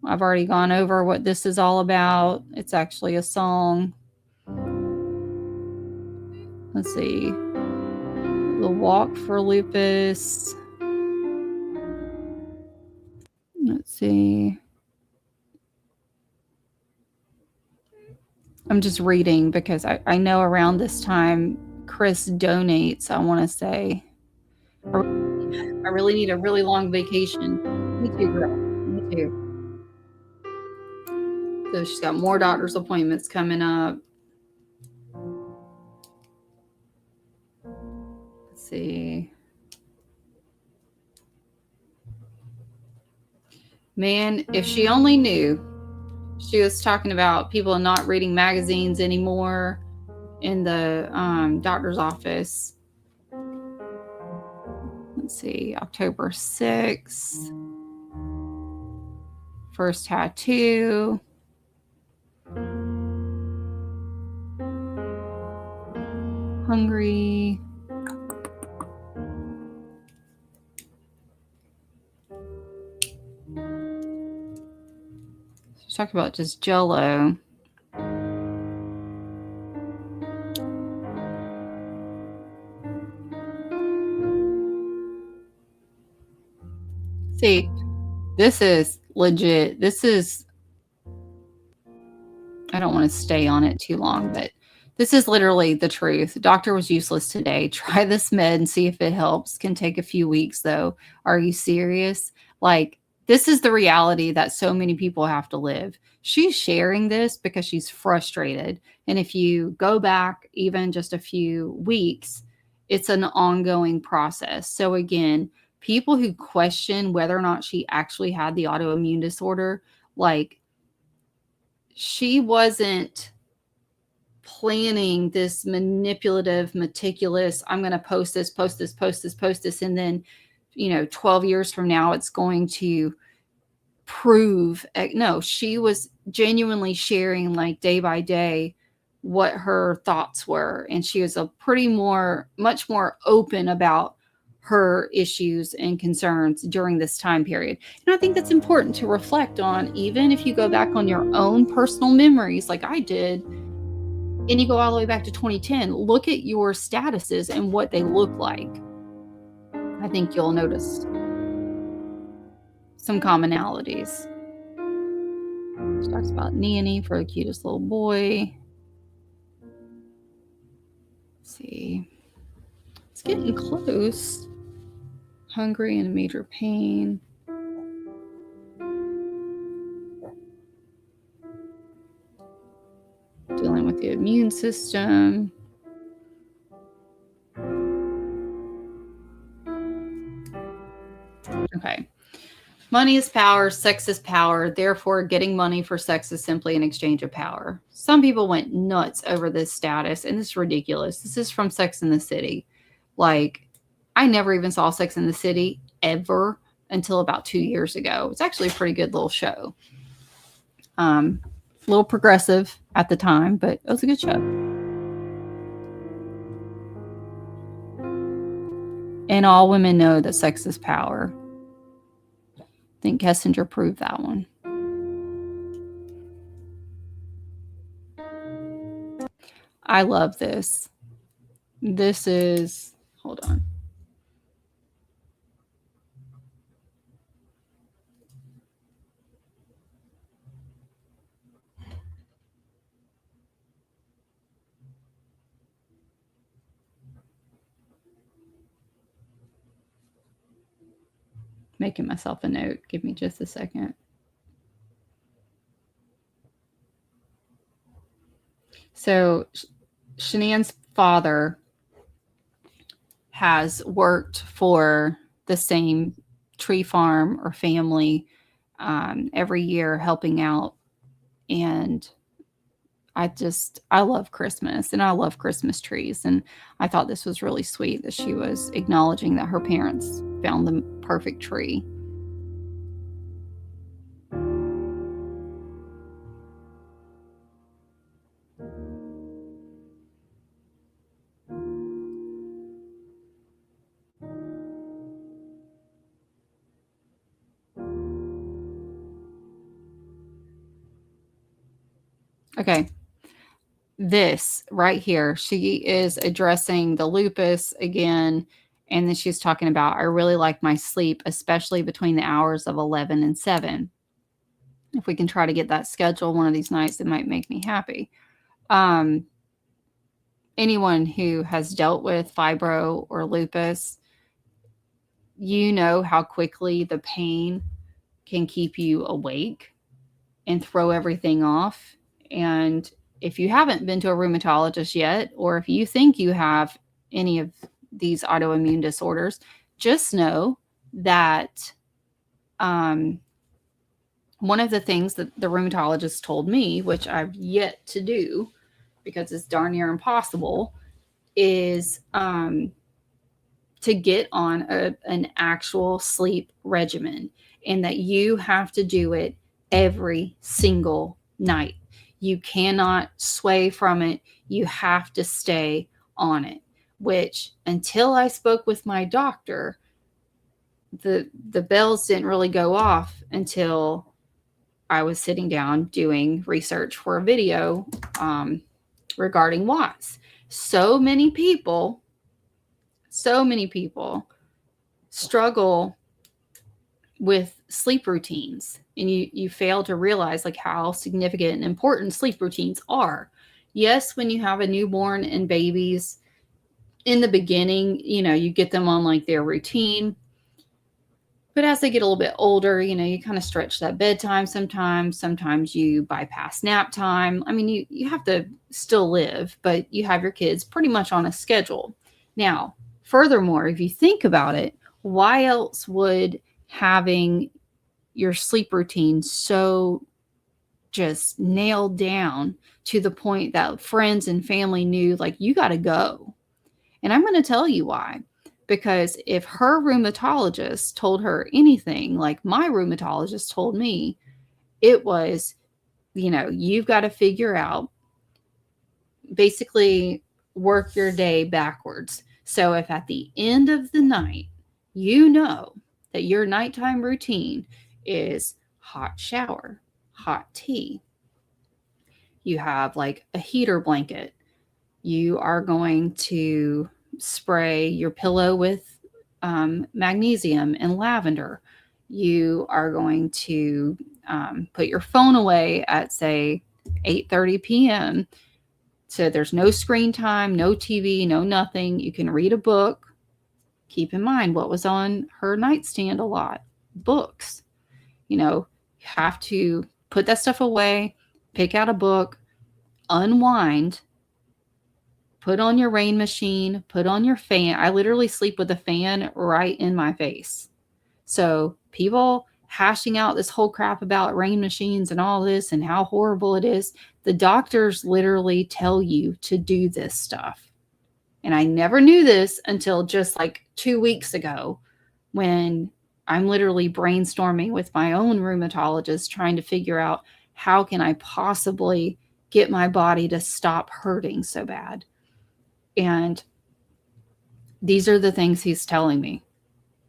Speaker 1: I've already gone over what this is all about. It's actually a song. Let's see. The Walk for Lupus. Let's see. I'm just reading because I know around this time Chris donates, I want to say. I really need a really long vacation. Me too, girl. Me too. So she's got more doctor's appointments coming up. Let's see. Man, if she only knew. She was talking about people not reading magazines anymore in the doctor's office. Let's see, October 6th. First tattoo. hungry. Let's talk about just Jell-O. See, this is legit. This is, I don't want to stay on it too long, but this is literally the truth. Doctor was useless today. Try this med and see if it helps. Can take a few weeks though. Are you serious? Like, this is the reality that so many people have to live. She's sharing this because she's frustrated. And if you go back even just a few weeks, it's an ongoing process. So again, people who question whether or not she actually had the autoimmune disorder, like, she wasn't planning this manipulative, meticulous, I'm going to post this, post this, post this, post this. And then, 12 years from now, it's going to prove. No, she was genuinely sharing, like, day by day what her thoughts were. And she was much more open about her issues and concerns during this time period. And I think that's important to reflect on, even if you go back on your own personal memories, like I did, and you go all the way back to 2010, look at your statuses and what they look like. I think you'll notice some commonalities. She talks about nanny for the cutest little boy. Let's see. It's getting close. Hungry and major pain. Dealing with the immune system. Okay. Money is power, sex is power. Therefore, getting money for sex is simply an exchange of power. Some people went nuts over this status, and this is ridiculous. This is from Sex and the City. Like, I never even saw Sex and the City ever until about 2 years ago. It's actually a pretty good little show. A little progressive at the time, but it was a good show. And all women know that sex is power. I think Kessinger proved that one. I love this. This is, hold on. Making myself a note. Give me just a second. So Shanann's father has worked for the same tree farm or family every year, helping out. And I love Christmas, and I love Christmas trees. And I thought this was really sweet that she was acknowledging that her parents found the perfect tree. Okay. This right here, she is addressing the lupus again. And then she's talking about, I really like my sleep, especially between the hours of 11 and 7. If we can try to get that scheduled one of these nights, it might make me happy. Anyone who has dealt with fibro or lupus, you know how quickly the pain can keep you awake and throw everything off. And if you haven't been to a rheumatologist yet, or if you think you have any of these autoimmune disorders, just know that one of the things that the rheumatologist told me, which I've yet to do because it's darn near impossible, is to get on an actual sleep regimen, and that you have to do it every single night. You cannot sway from it. You have to stay on it. which until I spoke with my doctor, the bells didn't really go off until I was sitting down doing research for a video regarding Watts. So many people struggle with sleep routines, and you fail to realize like how significant and important sleep routines are. Yes, when you have a newborn and babies in the beginning, you get them on like their routine. But as they get a little bit older, you kind of stretch that bedtime sometimes. Sometimes you bypass nap time. I mean, you have to still live, but you have your kids pretty much on a schedule. Now, furthermore, if you think about it, why else would having your sleep routine so just nailed down to the point that friends and family knew, like, you got to go? And I'm going to tell you why. Because if her rheumatologist told her anything, like my rheumatologist told me, it was, you've got to figure out, basically work your day backwards. So if at the end of the night, that your nighttime routine is hot shower, hot tea, you have like a heater blanket, you are going to spray your pillow with magnesium and lavender. You are going to put your phone away at, say, 8:30 p.m. So there's no screen time, no TV, no nothing. You can read a book. Keep in mind what was on her nightstand a lot: books. You have to put that stuff away, pick out a book, unwind, put on your rain machine, put on your fan. I literally sleep with the fan right in my face. So people hashing out this whole crap about rain machines and all this and how horrible it is, the doctors literally tell you to do this stuff. And I never knew this until just like 2 weeks ago, when I'm literally brainstorming with my own rheumatologist trying to figure out how can I possibly get my body to stop hurting so bad. And these are the things he's telling me.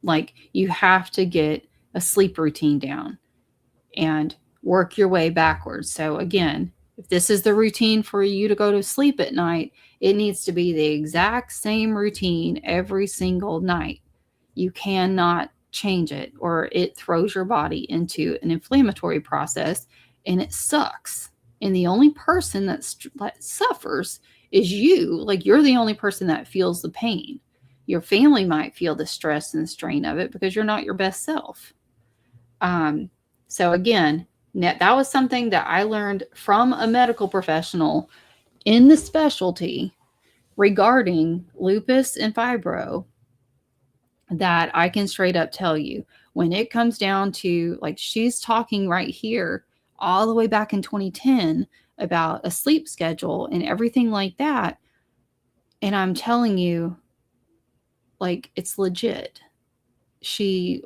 Speaker 1: Like, you have to get a sleep routine down and work your way backwards. So again, if this is the routine for you to go to sleep at night, it needs to be the exact same routine every single night. You cannot change it, or it throws your body into an inflammatory process, and it sucks. And the only person that suffers is you. Like, you're the only person that feels the pain. Your family might feel the stress and strain of it because you're not your best self. So again, that was something that I learned from a medical professional in the specialty regarding lupus and fibro, that I can straight up tell you, when it comes down to, like, she's talking right here all the way back in 2010 about a sleep schedule and everything like that. And I'm telling you, like, it's legit. She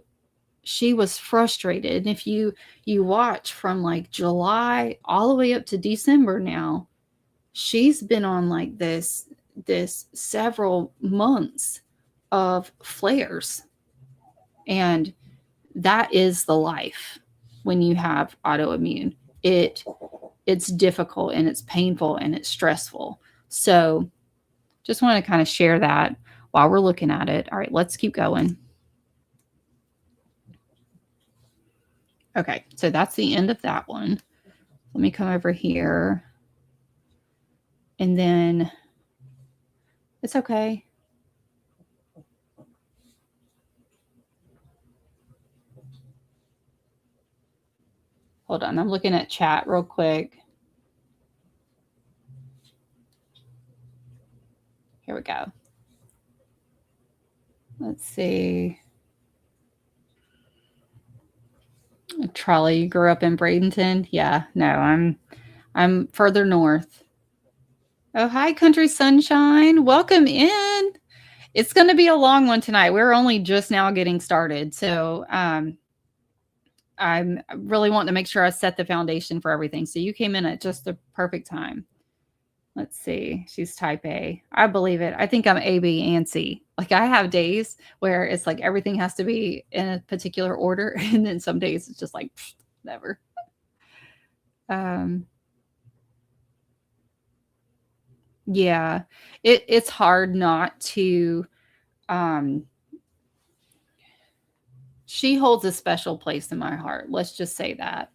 Speaker 1: was frustrated. And if you watch from like July all the way up to December now, she's been on like this several months of flares. And that is the life when you have autoimmune. It's difficult and it's painful and it's stressful. So just want to kind of share that while we're looking at it. All right, let's keep going. Okay, so that's the end of that one. Let me come over here. And then it's okay. Hold on, I'm looking at chat real quick. Here we go. Let's see. Trolley, you grew up in Bradenton? Yeah, no, I'm further north. Oh, hi, Country Sunshine. Welcome in. It's going to be a long one tonight. We're only just now getting started. So I'm really wanting to make sure I set the foundation for everything. So you came in at just the perfect time. Let's see. She's type A. I believe it. I think I'm A, B, and C. Like I have days where it's like everything has to be in a particular order, and then some days it's just like never. Um, yeah, it's hard not to. Um, she holds a special place in my heart. Let's just say that.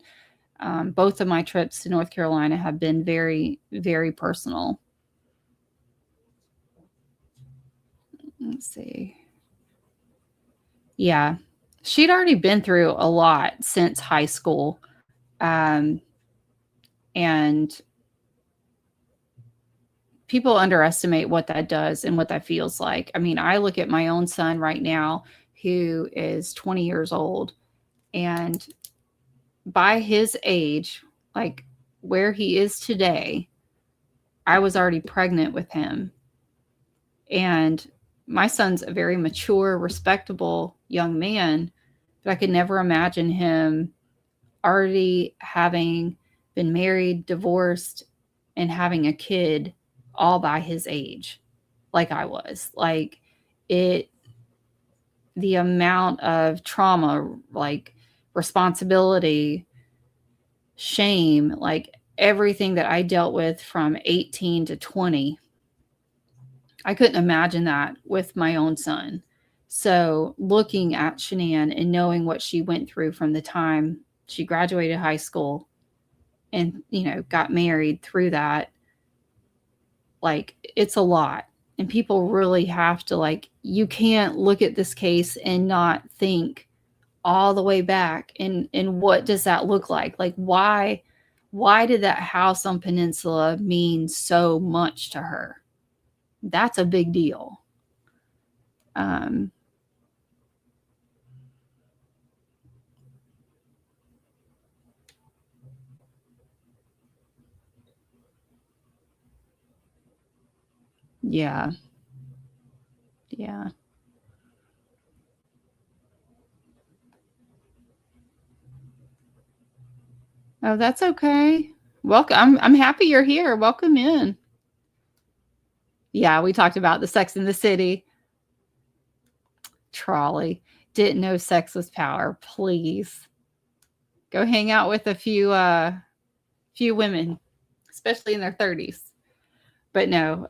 Speaker 1: Both of my trips to North Carolina have been very, very personal. Let's see. Yeah. She'd already been through a lot since high school. Um, and people underestimate what that does and what that feels like. I mean, I look at my own son right now, who is 20 years old, and by his age, like where he is today, I was already pregnant with him. And my son's a very mature, respectable young man, but I could never imagine him already having been married, divorced, and having a kid all by his age, like I was. Like it, the amount of trauma, like responsibility, shame, like everything that I dealt with from 18 to 20, I couldn't imagine that with my own son. So looking at Shanann and knowing what she went through from the time she graduated high school and, got married through that, like it's a lot. And people really have to, like, you can't look at this case and not think all the way back and what does that look like? Like why did that house on Peninsula mean so much to her? That's a big deal. Um, yeah. Yeah. Oh, that's okay. Welcome. I'm happy you're here. Welcome in. Yeah, we talked about the Sex in the City. Trolley. Didn't know sex was power. Please go hang out with a few women, especially in their 30s. But no,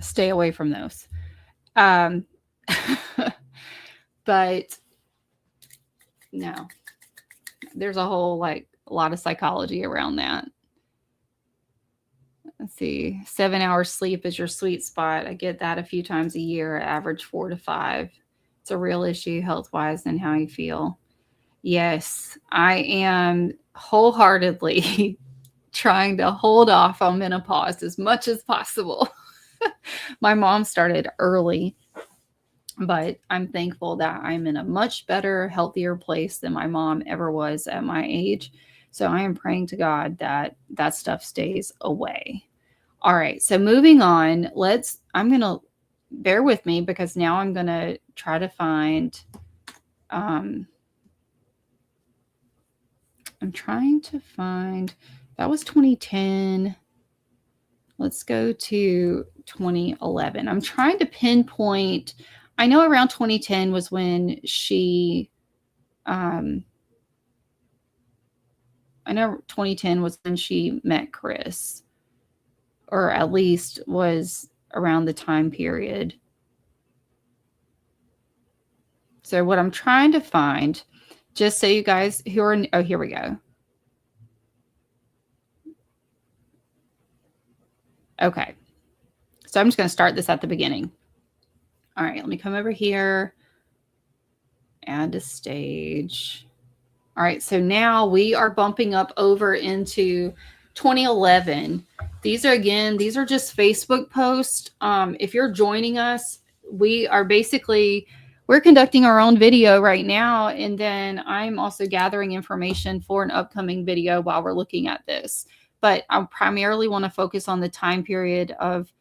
Speaker 1: stay away from those. Um, but no, there's a whole like a lot of psychology around that. Let's see. 7 hours sleep is your sweet spot. I get that a few times a year, average 4 to 5. It's a real issue health wise and how you feel. Yes, I am wholeheartedly trying to hold off on menopause as much as possible. My mom started early, but I'm thankful that I'm in a much better, healthier place than my mom ever was at my age. So I am praying to God that that stuff stays away. All right. So moving on, I'm going to bear with me because now I'm going to try to find, I'm trying to find, that was 2010. Let's go to 2011. I'm trying to pinpoint, I know around 2010 was when she, I know 2010 was when she met Chris, or at least was around the time period. So what I'm trying to find, just so you guys who are, oh, here we go. Okay. So I'm just going to start this at the beginning. All right, let me come over here, add a stage. All right, so now we are bumping up over into 2011. These are just Facebook posts. If you're joining us, we're conducting our own video right now, and then I'm also gathering information for an upcoming video while we're looking at this. But I primarily want to focus on the time period of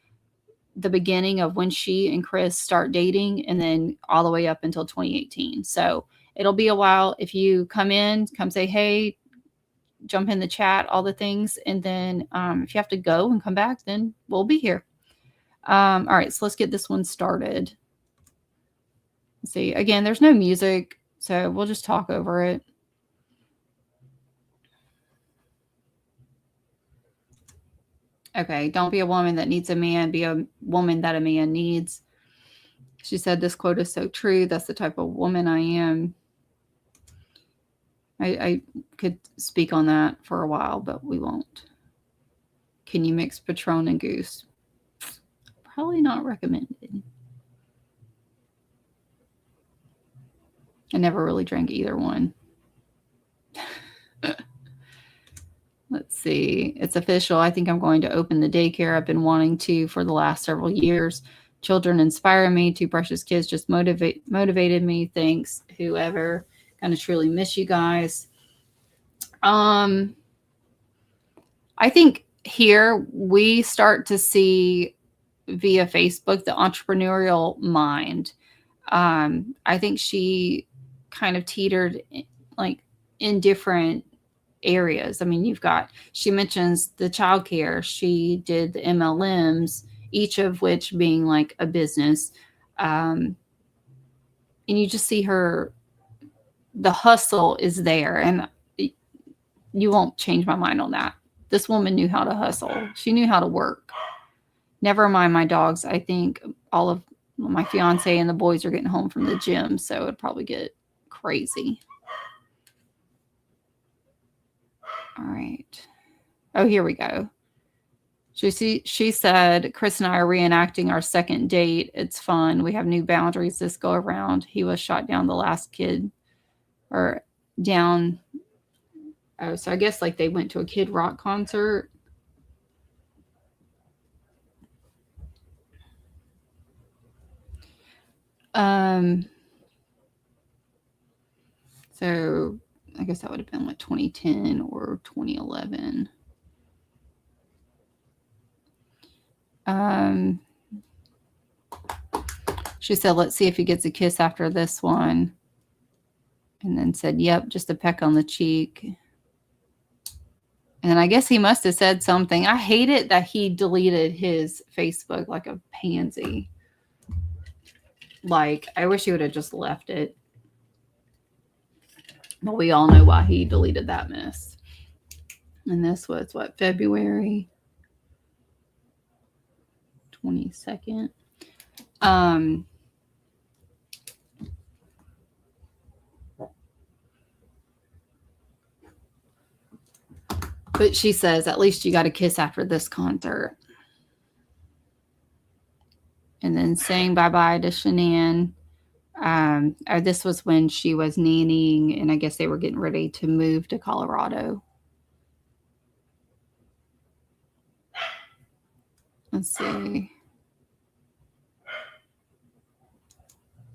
Speaker 1: the beginning of when she and Chris start dating, and then all the way up until 2018. So it'll be a while. If you come say, hey, jump in the chat, all the things. And then if you have to go and come back, then we'll be here. All right, so let's get this one started. Let's see, again, there's no music, so we'll just talk over it. Okay, don't be a woman that needs a man, be a woman that a man needs. She said this quote is so true. That's the type of woman I am. I could speak on that for a while, but we won't. Can you mix Patron and Goose? Probably not recommended. I never really drank either one. Let's see. It's official. I think I'm going to open the daycare. I've been wanting to for the last several years. Children inspire me. Two precious kids just motivated me. Thanks, whoever. Kind of truly miss you guys. I think here we start to see via Facebook the entrepreneurial mind. I think she kind of teetered like in different areas. I mean, she mentions the childcare, she did the MLMs, each of which being like a business. And you just see the hustle is there. And you won't change my mind on that. This woman knew how to hustle. She knew how to work. Never mind my dogs. I think all of my fiance and the boys are getting home from the gym, so it'd probably get crazy. All right. Oh, here we go. She said, Chris and I are reenacting our second date. It's fun. We have new boundaries this go around. He was shot down the last kid or down. Oh, so I guess like they went to a Kid Rock concert. So I guess that would have been like 2010 or 2011. She said, let's see if he gets a kiss after this one. And then said, yep, just a peck on the cheek. And I guess he must have said something. I hate it that he deleted his Facebook like a pansy. Like, I wish he would have just left it. But we all know why he deleted that mess. And this was what, February 22nd. But she says, at least you got a kiss after this concert. And then saying bye-bye to Shanann. This was when she was nannying, and I guess they were getting ready to move to Colorado. Let's see.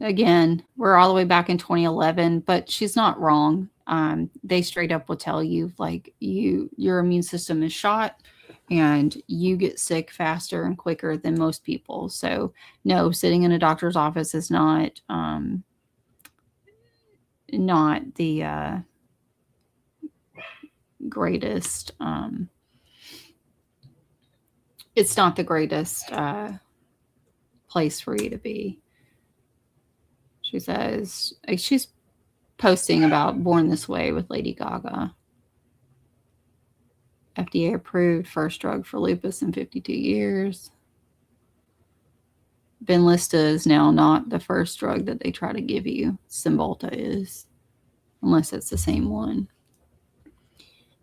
Speaker 1: Again, we're all the way back in 2011, but she's not wrong. They straight up will tell you, like, your immune system is shot and you get sick faster and quicker than most people. So no, sitting in a doctor's office is not the greatest. It's not the greatest place for you to be. She says, she's posting about Born This Way with Lady Gaga. FDA approved, first drug for lupus in 52 years. Benlysta is now not the first drug that they try to give you. Cymbalta is, unless it's the same one.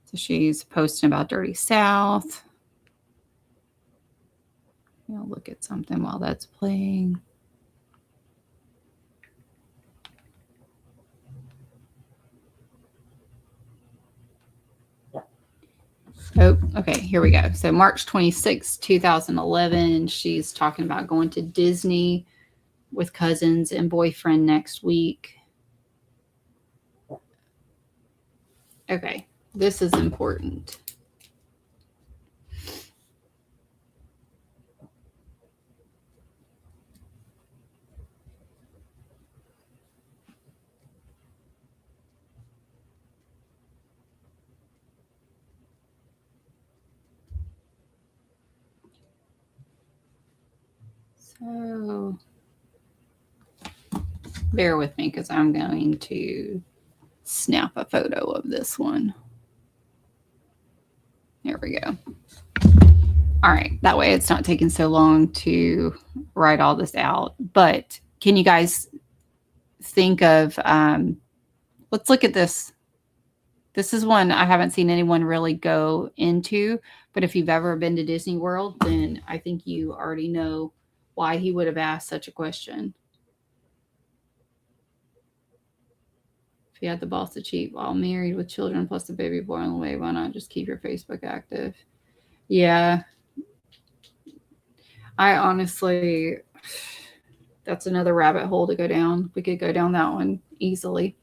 Speaker 1: So she's posting about Dirty South. I'll look at something while that's playing. Oh, okay, here we go. So March 26, 2011, she's talking about going to Disney with cousins and boyfriend next week. Okay, this is important. So bear with me because I'm going to snap a photo of this one. There we go. All right, that way it's not taking so long to write all this out. But can you guys think of, let's look at this. This is one I haven't seen anyone really go into, but if you've ever been to Disney World, then I think you already know why he would have asked such a question. If you had the balls to cheat while married with children plus a baby boy on the way, why not just keep your Facebook active? Yeah. I honestly, that's another rabbit hole to go down. We could go down that one easily.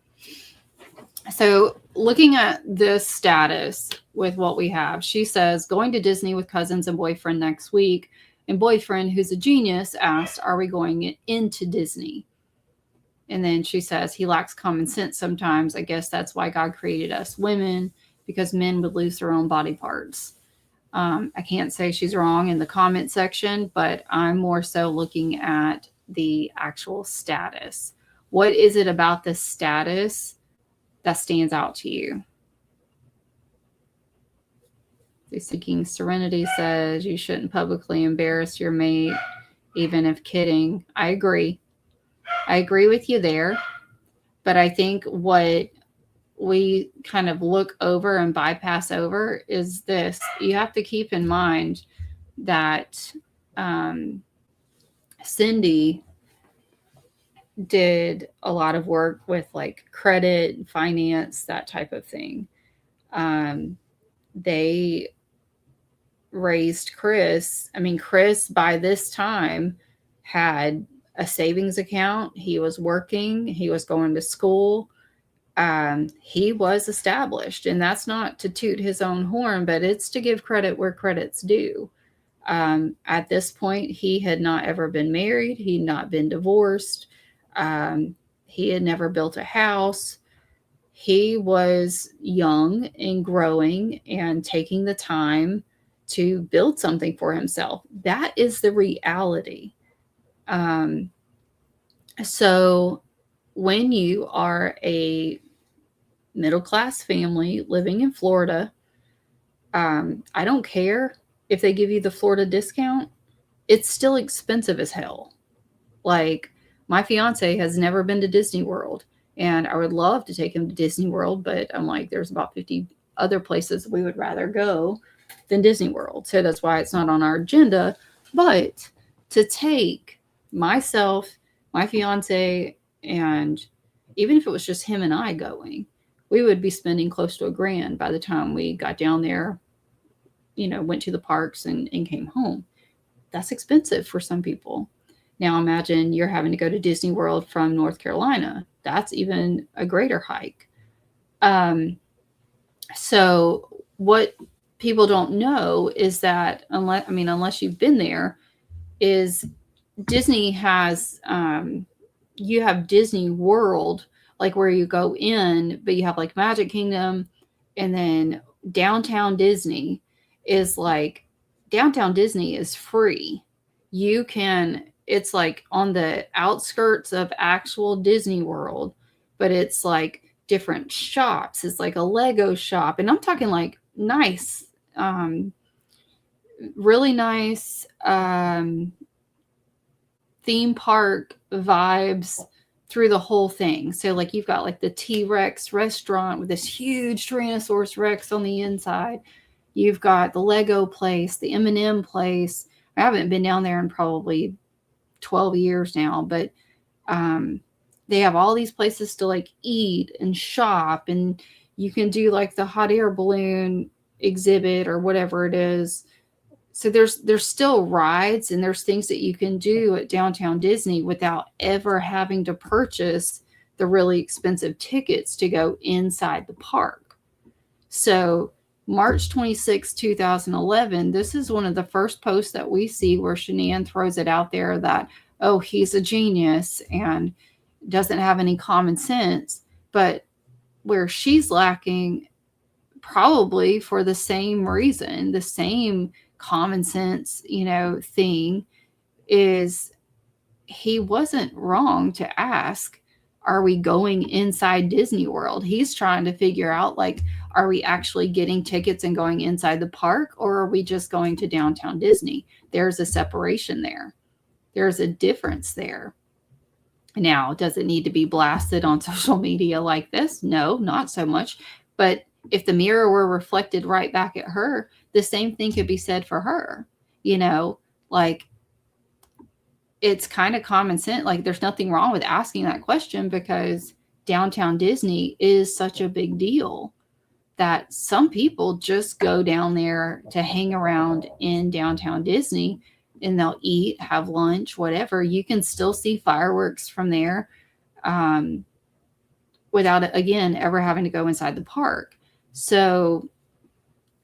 Speaker 1: So looking at this status with what we have, she says, going to Disney with cousins and boyfriend next week. And boyfriend, who's a genius, asked, are we going into Disney? And then she says, he lacks common sense sometimes. I guess that's why God created us women, because men would lose their own body parts. I can't say she's wrong in the comment section, but I'm more so looking at the actual status. What is it about the status that stands out to you? The Seeking Serenity says you shouldn't publicly embarrass your mate, even if kidding. I agree. I agree with you there. But I think what we kind of look over and bypass over is this. You have to keep in mind that Cindy did a lot of work with like credit, finance, that type of thing. They raised Chris. I mean, Chris by this time had a savings account. He was working. He was going to school. He was established, and that's not to toot his own horn, but it's to give credit where credit's due. At this point, he had not ever been married. He'd not been divorced. He had never built a house. He was young and growing and taking the time to build something for himself. That is the reality. So when you are a middle-class family living in Florida, I don't care if they give you the Florida discount. It's still expensive as hell. Like, my fiance has never been to Disney World, and I would love to take him to Disney World, but I'm like, there's about 50 other places we would rather go than Disney World. So that's why it's not on our agenda. But to take myself, my fiance, and even if it was just him and I going, we would be spending close to $1,000 by the time we got down there, went to the parks and came home. That's expensive for some people. Now imagine you're having to go to Disney World from North Carolina. That's even a greater hike. So what people don't know is that unless you've been there, is Disney has, you have Disney World, like where you go in, but you have like Magic Kingdom, and then Downtown Disney is free. It's like on the outskirts of actual Disney World, but it's like different shops. It's like a Lego shop. And I'm talking like nice, really nice theme park vibes through the whole thing. So like you've got like the T-Rex restaurant with this huge Tyrannosaurus Rex on the inside. You've got the Lego place, the M&M place. I haven't been down there in probably 12 years now, but they have all these places to like eat and shop, and you can do like the hot air balloon exhibit or whatever it is. So there's still rides, and there's things that you can do at Downtown Disney without ever having to purchase the really expensive tickets to go inside the park. So March 26, 2011, this is one of the first posts that we see where Shanann throws it out there that, oh, he's a genius and doesn't have any common sense. But where she's lacking, probably for the same reason, the same common sense, thing, is he wasn't wrong to ask, are we going inside Disney World? He's trying to figure out, like, are we actually getting tickets and going inside the park, or are we just going to downtown Disney? There's a separation there. There's a difference there. Now, does it need to be blasted on social media like this? No, not so much. But if the mirror were reflected right back at her, the same thing could be said for her. You know, like, it's kind of common sense. Like, there's nothing wrong with asking that question, because downtown Disney is such a big deal that some people just go down there to hang around in downtown Disney, and they'll eat, have lunch, whatever. You can still see fireworks from there, um, without, again, ever having to go inside the park. So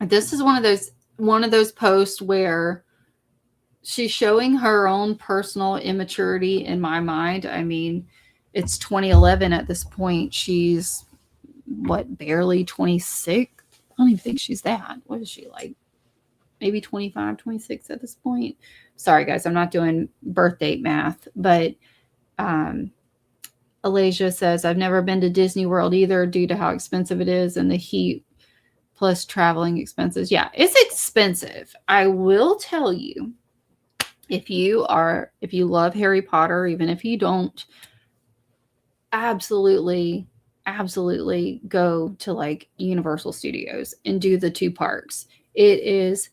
Speaker 1: this is one of those posts where she's showing her own personal immaturity in my mind. I mean, it's 2011 at this point. She's what, barely 26? I don't even think she's that. What is she, like, maybe 25, 26 at this point? Sorry, guys, I'm not doing birth date math, but Alasia says, I've never been to Disney World either due to how expensive it is and the heat plus traveling expenses. Yeah, it's expensive. I will tell you, if you love Harry Potter, even if you don't, absolutely go to, like, Universal Studios and do the 2 parks. It is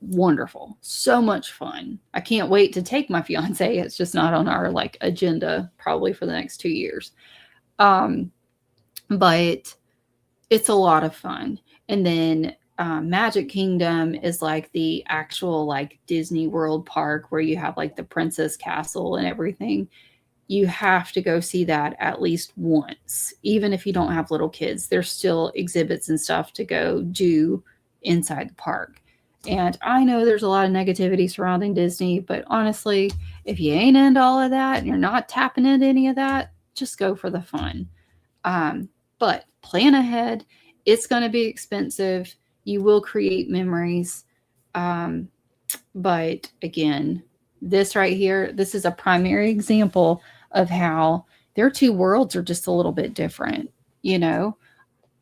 Speaker 1: wonderful. So much fun. I can't wait to take my fiance. It's just not on our, like, agenda probably for the next 2 years. But it's a lot of fun. And then Magic Kingdom is like the actual, like, Disney World park where you have, like, the Princess Castle and everything. You have to go see that at least once. Even if you don't have little kids, there's still exhibits and stuff to go do inside the park. And I know there's a lot of negativity surrounding Disney, but honestly, if you ain't into all of that and you're not tapping into any of that, just go for the fun. But plan ahead. It's going to be expensive. You will create memories. But again, this right here, this is a primary example of how their 2 worlds are just a little bit different. You know,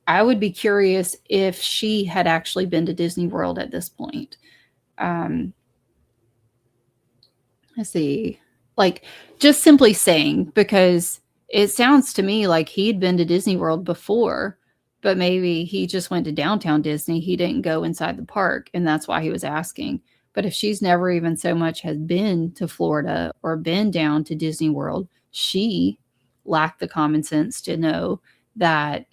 Speaker 1: I would be curious if she had actually been to Disney World at this point. Let's see, like, just simply saying, because it sounds to me like he'd been to Disney World before, but maybe he just went to downtown Disney. He didn't go inside the park, and that's why he was asking. But if she's never even so much has been to Florida or been down to Disney World, she lacked the common sense to know that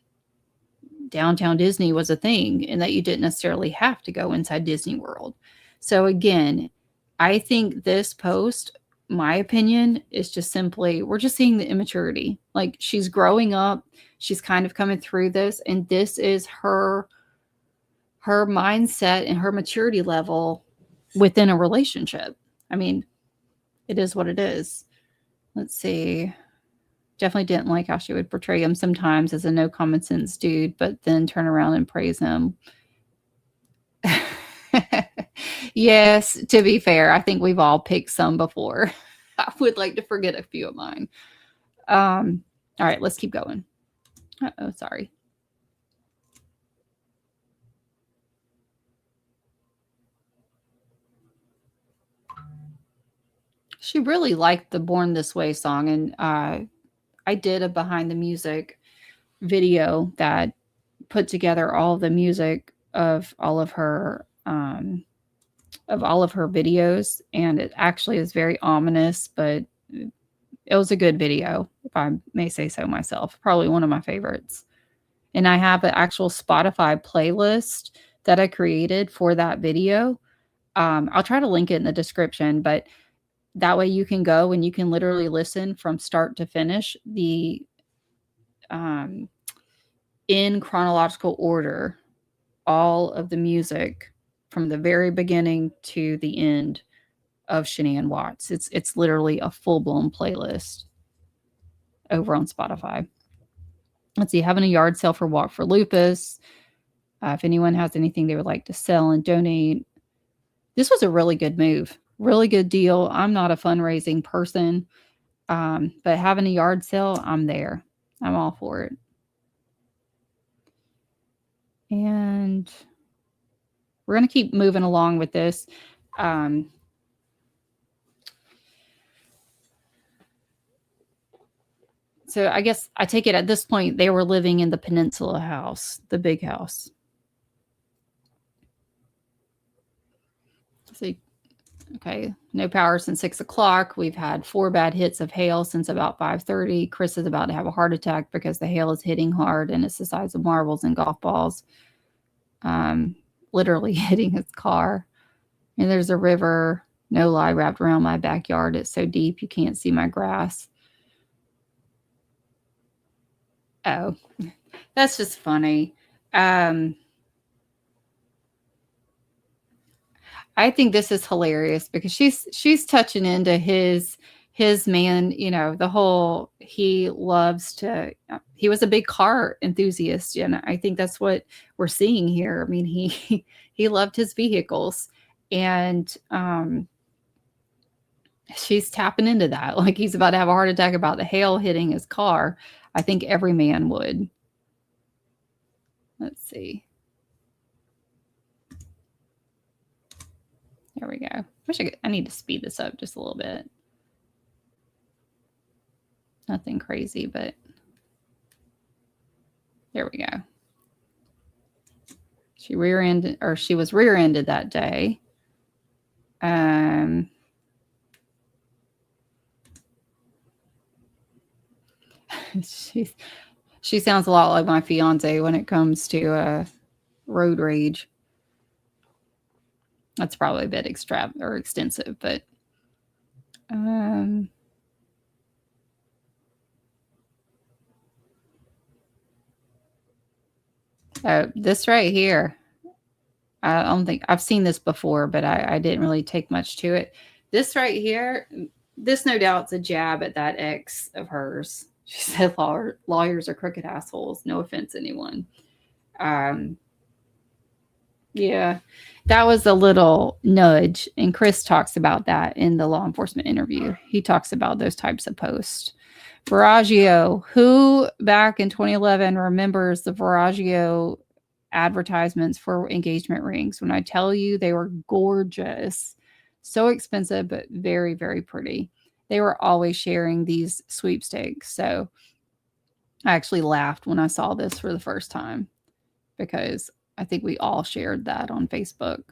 Speaker 1: downtown Disney was a thing and that you didn't necessarily have to go inside Disney World. So again, I think this post, my opinion, is just simply, we're just seeing the immaturity. Like, she's growing up, she's kind of coming through this, and this is her mindset and her maturity level within a relationship. I mean, it is what it is. Let's see. Definitely didn't like how she would portray him sometimes as a no common sense dude, but then turn around and praise him. Yes, to be fair, I think we've all picked some before. I would like to forget a few of mine. All right, let's keep going. Uh-oh, sorry. She really liked the Born This Way song, and I did a behind the music video that put together all the music of all of her videos, and it actually is very ominous, but it was a good video, if I may say so myself. Probably one of my favorites. And I have an actual Spotify playlist that I created for that video. I'll try to link it in the description, but that way you can go and you can literally listen from start to finish, in chronological order, all of the music from the very beginning to the end of Shanann Watts. It's literally a full-blown playlist over on Spotify. Let's see, having a yard sale for Walk for Lupus. If anyone has anything they would like to sell and donate. This was a really good move. really good deal. I'm not a fundraising person, but having a yard sale, I'm there. I'm all for it. And we're going to keep moving along with this. So I guess I take it at this point they were living in the Peninsula house, the big house. So, okay, no power since 6 o'clock. We've had 4 bad hits of hail since about 5:30. Chris is about to have a heart attack because the hail is hitting hard and it's the size of marbles and golf balls. Literally hitting his car. And there's a river, no lie, wrapped around my backyard. It's so deep you can't see my grass. Oh, that's just funny. I think this is hilarious because she's touching into his man, you know, the whole he loves to he was a big car enthusiast, and I think that's what we're seeing here. I mean, he loved his vehicles, and she's tapping into that. Like he's about to have a heart attack about the hail hitting his car. I think every man would. Let's see. There we go. I need to speed this up just a little bit. Nothing crazy, but there we go. She was rear-ended that day. She sounds a lot like my fiance when it comes to road rage. That's probably a bit extensive, but this right here, I don't think I've seen this before, but I didn't really take much to it. This right here, this no doubt's a jab at that ex of hers. She said lawyers are crooked assholes. No offense, anyone. Yeah, that was a little nudge. And Chris talks about that in the law enforcement interview. He talks about those types of posts. Viraggio, who back in 2011 remembers the Viraggio advertisements for engagement rings? When I tell you they were gorgeous, so expensive, but very, very pretty. They were always sharing these sweepstakes. So I actually laughed when I saw this for the first time because I think we all shared that on Facebook.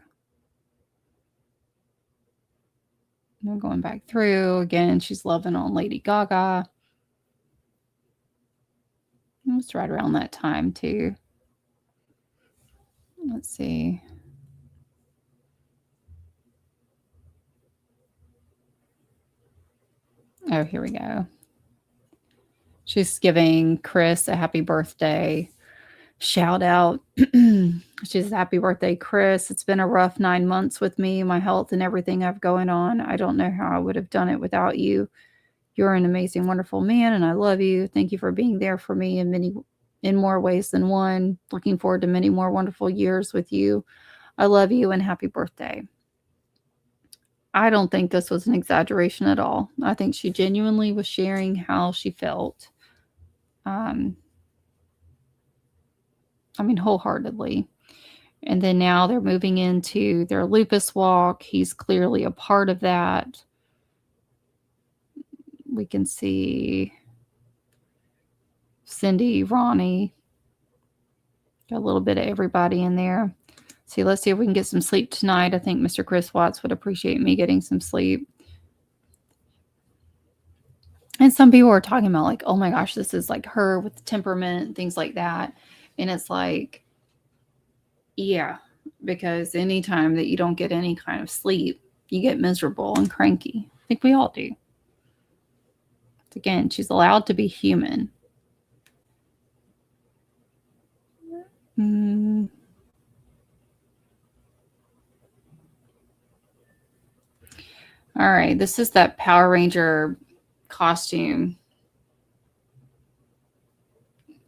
Speaker 1: I'm going back through again. She's loving on Lady Gaga. It was right around that time too. Let's see. Oh, here we go. She's giving Chris a happy birthday shout out. She's happy birthday, Chris. It's been a rough 9 months with me, my health, and everything I've going on. I don't know how I would have done it without you. You're an amazing, wonderful man, and I love you. Thank you for being there for me in more ways than one. Looking forward to many more wonderful years with you. I love you and happy birthday. I don't think this was an exaggeration at all. I think she genuinely was sharing how she felt. I mean, wholeheartedly. And then now they're moving into their lupus walk. He's clearly a part of that. We can see Cindy, Ronnie, got a little bit of everybody in there. See, let's see if we can get some sleep tonight. I think Mr. Chris Watts would appreciate me getting some sleep. And some people are talking about like, oh my gosh, this is like her with temperament, things like that. And it's like, yeah, because anytime that you don't get any kind of sleep, you get miserable and cranky. I think we all do. Again, she's allowed to be human. All right, this is that Power Ranger costume.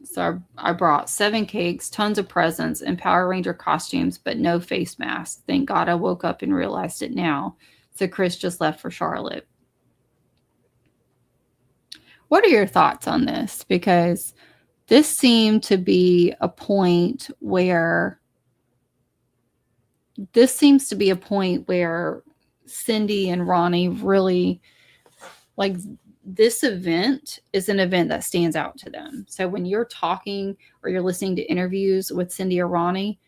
Speaker 1: So I brought 7 cakes, tons of presents, and Power Ranger costumes, but no face mask. Thank God I woke up and realized it now. So Chris just left for Charlotte. What are your thoughts on this? Because this seemed to be a point where Cindy and Ronnie really, like, this event is an event that stands out to them. So when you're talking or you're listening to interviews with Cindy or Ronnie,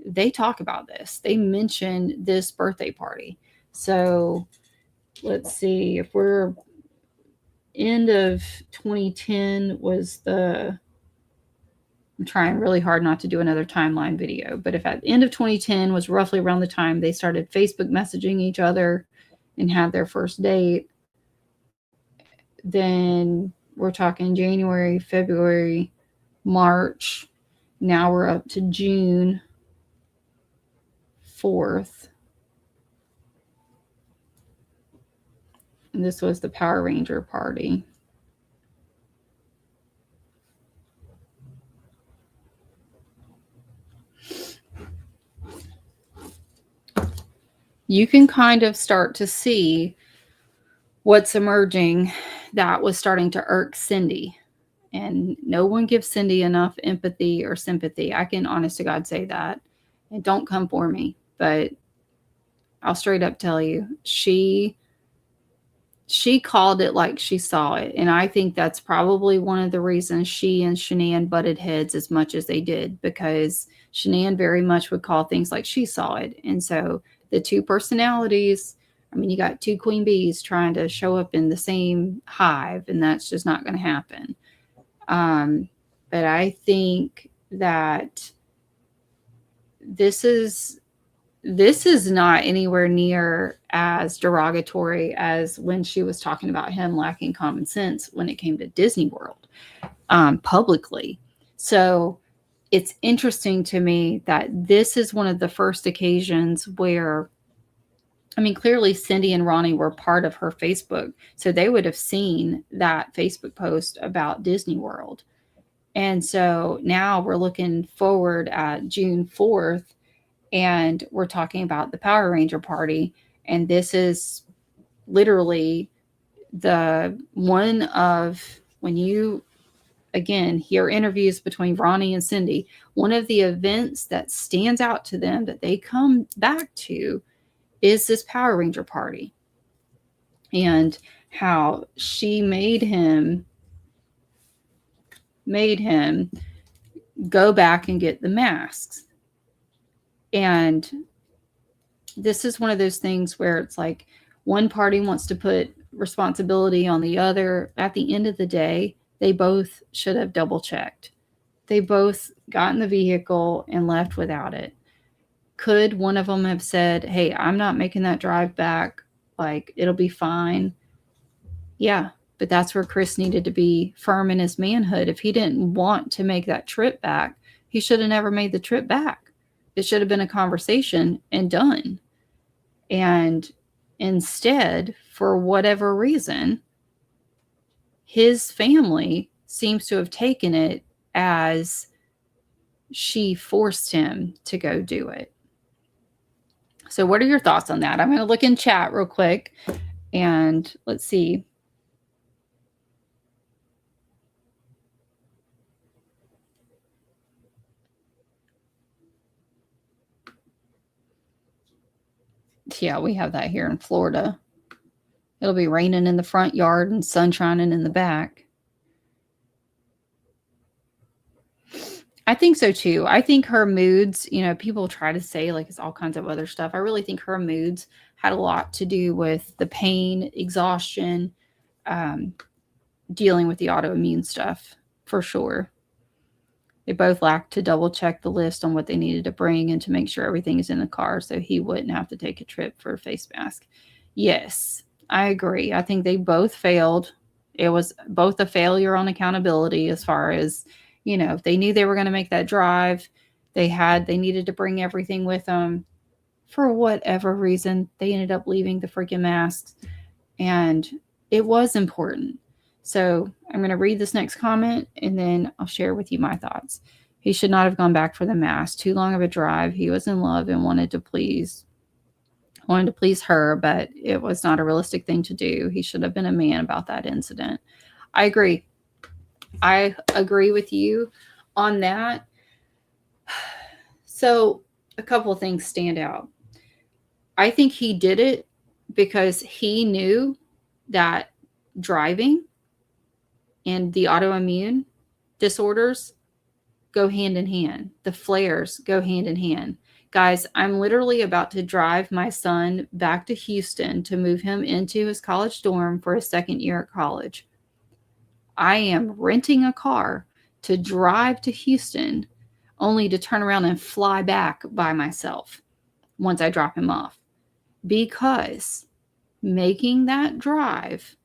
Speaker 1: they talk about this. They mention this birthday party. So let's see, if we're end of 2010 was the, I'm trying really hard not to do another timeline video, but if at the end of 2010 was roughly around the time they started Facebook messaging each other and had their first date, then we're talking January, February, March. Now we're up to June 4th. And this was the Power Ranger party. You can kind of start to see what's emerging that was starting to irk Cindy. And no one gives Cindy enough empathy or sympathy. I can honest to God say that. And don't come for me, but I'll straight up tell you, she called it like she saw it. And I think that's probably one of the reasons she and Shanann butted heads as much as they did, because Shanann very much would call things like she saw it. And so the two personalities, I mean, you got two queen bees trying to show up in the same hive, and that's just not going to happen. But I think that this is not anywhere near as derogatory as when she was talking about him lacking common sense when it came to Disney World, publicly. So it's interesting to me that this is one of the first occasions where, I mean, clearly Cindy and Ronnie were part of her Facebook, so they would have seen that Facebook post about Disney World. And so now we're looking forward at June 4th, and we're talking about the Power Ranger party. And this is literally the one of, when you, again, hear interviews between Ronnie and Cindy, one of the events that stands out to them that they come back to is this Power Ranger party, and how she made him go back and get the masks. And this is one of those things where it's like one party wants to put responsibility on the other. At the end of the day, they both should have double checked. They both got in the vehicle and left without it. Could one of them have said, hey, I'm not making that drive back, like, it'll be fine? Yeah, but that's where Chris needed to be firm in his manhood. If he didn't want to make that trip back, he should have never made the trip back. It should have been a conversation and done. And instead, for whatever reason, his family seems to have taken it as she forced him to go do it. So what are your thoughts on that? I'm going to look in chat real quick, and let's see. Yeah, we have that here in Florida. It'll be raining in the front yard and sun shining in the back. I think so too. I think her moods, you know, people try to say like it's all kinds of other stuff. I really think her moods had a lot to do with the pain, exhaustion, dealing with the autoimmune stuff, for sure. They both lacked to double check the list on what they needed to bring and to make sure everything is in the car so he wouldn't have to take a trip for a face mask. Yes, I agree. I think they both failed. It was both a failure on accountability, as far as, you know, if they knew they were going to make that drive, they needed to bring everything with them. For whatever reason, they ended up leaving the freaking masks, and it was important. So I'm going to read this next comment, and then I'll share with you my thoughts. He should not have gone back for the mask. Too long of a drive. He was in love and wanted to please. Wanted to please her, but it was not a realistic thing to do. He should have been a man about that incident. I agree. I agree with you on that. So a couple of things stand out. I think he did it because he knew that driving and the autoimmune disorders go hand in hand. The flares go hand in hand. Guys, I'm literally about to drive my son back to Houston to move him into his college dorm for his second year at college. I am renting a car to drive to Houston only to turn around and fly back by myself once I drop him off. Because making that drive,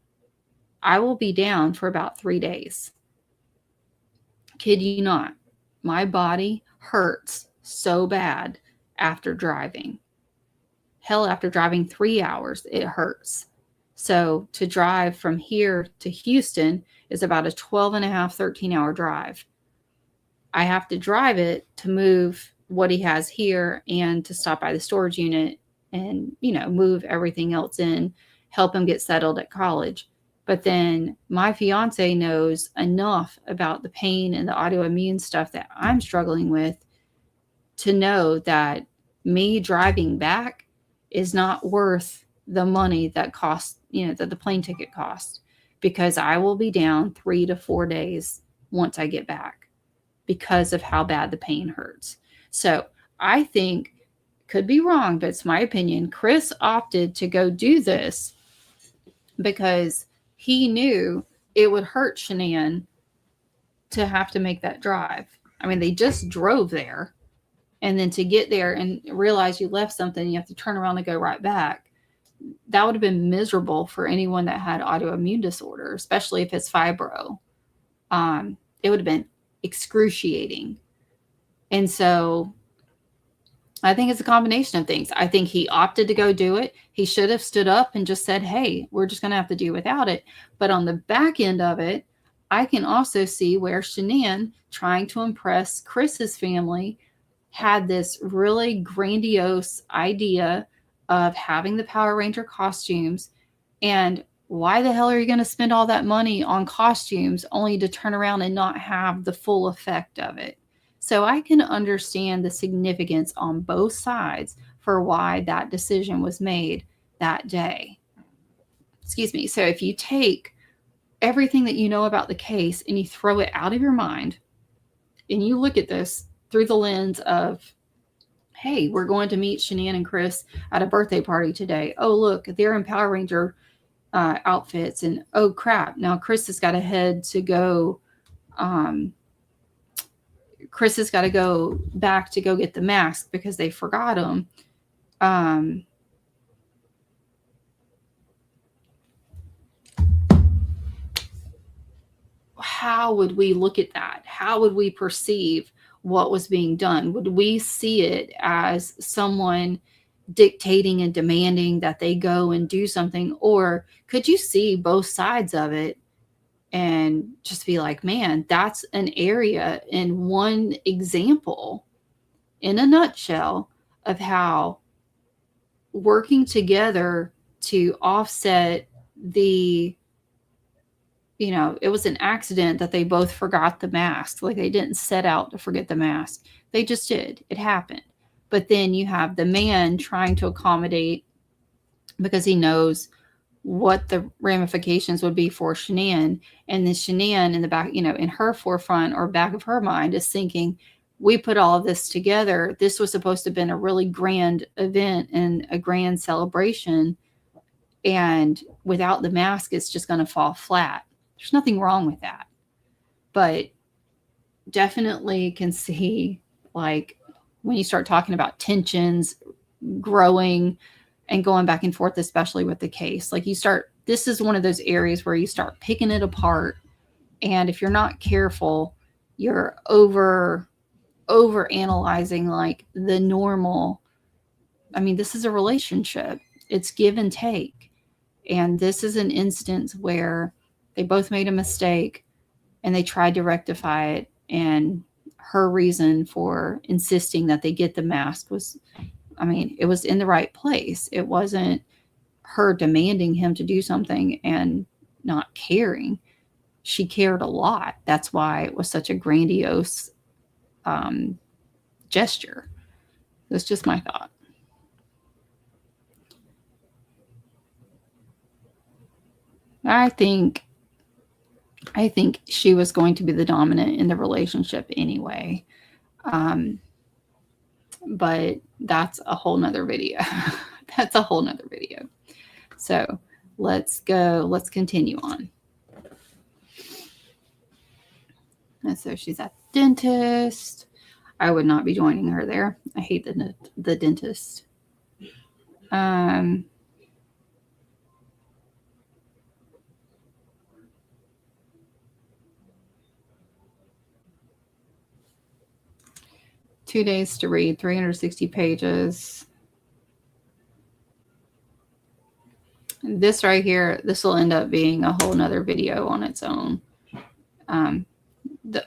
Speaker 1: I will be down for about 3 days. Kid you not. My body hurts so bad after driving. Hell, after driving 3 hours, it hurts. So to drive from here to Houston is about a 12 and a half, 13-hour drive. I have to drive it to move what he has here and to stop by the storage unit and, move everything else in, help him get settled at college. But then my fiance knows enough about the pain and the autoimmune stuff that I'm struggling with to know that me driving back is not worth the money that costs, that the plane ticket costs, because I will be down 3 to 4 days once I get back because of how bad the pain hurts. So I think, could be wrong, but it's my opinion, Chris opted to go do this because he knew it would hurt Shanann to have to make that drive. I mean, they just drove there, and then to get there and realize you left something, you have to turn around and go right back. That would have been miserable for anyone that had autoimmune disorder, especially if it's fibro. It would have been excruciating. And so I think it's a combination of things. I think he opted to go do it. He should have stood up and just said, hey, we're just going to have to do without it. But on the back end of it, I can also see where Shanann, trying to impress Chris's family, had this really grandiose idea of having the Power Ranger costumes. And why the hell are you going to spend all that money on costumes only to turn around and not have the full effect of it? So I can understand the significance on both sides for why that decision was made that day. Excuse me. So if you take everything that you know about the case and you throw it out of your mind and you look at this through the lens of, hey, we're going to meet Shanann and Chris at a birthday party today. Oh, look, they're in Power Ranger outfits. And oh, crap. Now Chris has got to head to go. Chris has got to go back to go get the mask because they forgot him. How would we look at that? How would we perceive what was being done? Would we see it as someone dictating and demanding that they go and do something? Or could you see both sides of it and just be like, man, that's an area and one example in a nutshell of how working together to offset the, it was an accident that they both forgot the mask. Like, they didn't set out to forget the mask. They just did. It happened. But then you have the man trying to accommodate because he knows what the ramifications would be for Shanann. And then Shanann in the back, in her forefront or back of her mind is thinking, we put all of this together. This was supposed to have been a really grand event and a grand celebration. And without the mask, it's just going to fall flat. There's nothing wrong with that. But definitely can see, like, when you start talking about tensions growing and going back and forth, especially with the case, like this is one of those areas where you start picking it apart. And if you're not careful, you're over analyzing like the normal. I mean, this is a relationship. It's give and take. And this is an instance where they both made a mistake and they tried to rectify it. And her reason for insisting that they get the mask was I mean, it was in the right place. It wasn't her demanding him to do something and not caring. She cared a lot. That's why it was such a grandiose gesture. That's just my thought. I think she was going to be the dominant in the relationship anyway. But that's a whole nother video. That's a whole nother video. So let's continue on. And so she's at the dentist. I would not be joining her there. I hate the dentist. 2 days to read, 360 pages. And this right here, this will end up being a whole nother video on its own.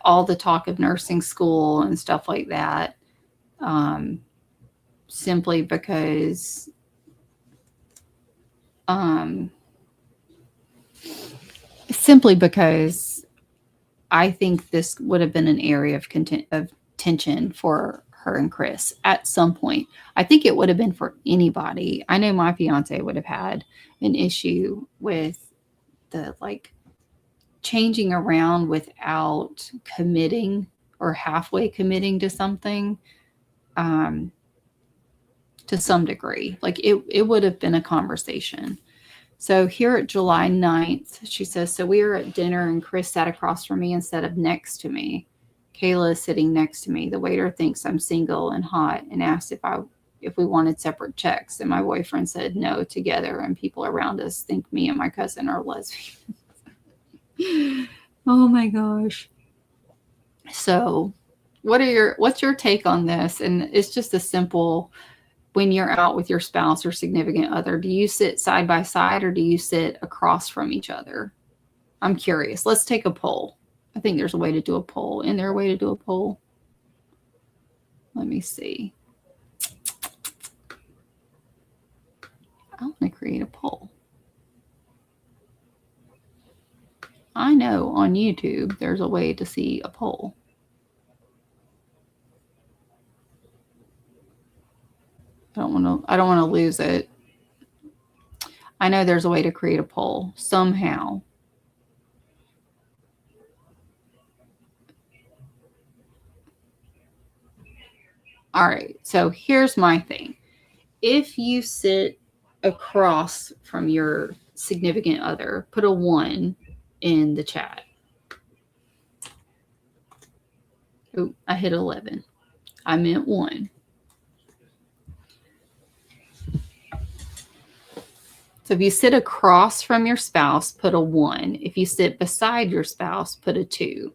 Speaker 1: All the talk of nursing school and stuff like that, simply because I think this would have been an area of tension for her and Chris at some point. I think it would have been for anybody. I know my fiance would have had an issue with the changing around without committing or halfway committing to something, to some degree. It would have been a conversation. So here at July 9th, she says, so we were at dinner and Chris sat across from me instead of next to me. Kayla is sitting next to me. The waiter thinks I'm single and hot and asked if we wanted separate checks. And my boyfriend said no together. And people around us think me and my cousin are lesbians. Oh my gosh. So what's your take on this? And it's just a simple, when you're out with your spouse or significant other, do you sit side by side or do you sit across from each other? I'm curious. Let's take a poll. I think there's a way to do a poll. Isn't there a way to do a poll? Let me see. I want to create a poll. I know on YouTube there's a way to see a poll. I don't want to lose it. I know there's a way to create a poll somehow. All right, so here's my thing. If you sit across from your significant other, put a 1 in the chat. Oh, I hit 11. I meant 1. So if you sit across from your spouse, put a 1. If you sit beside your spouse, put a 2.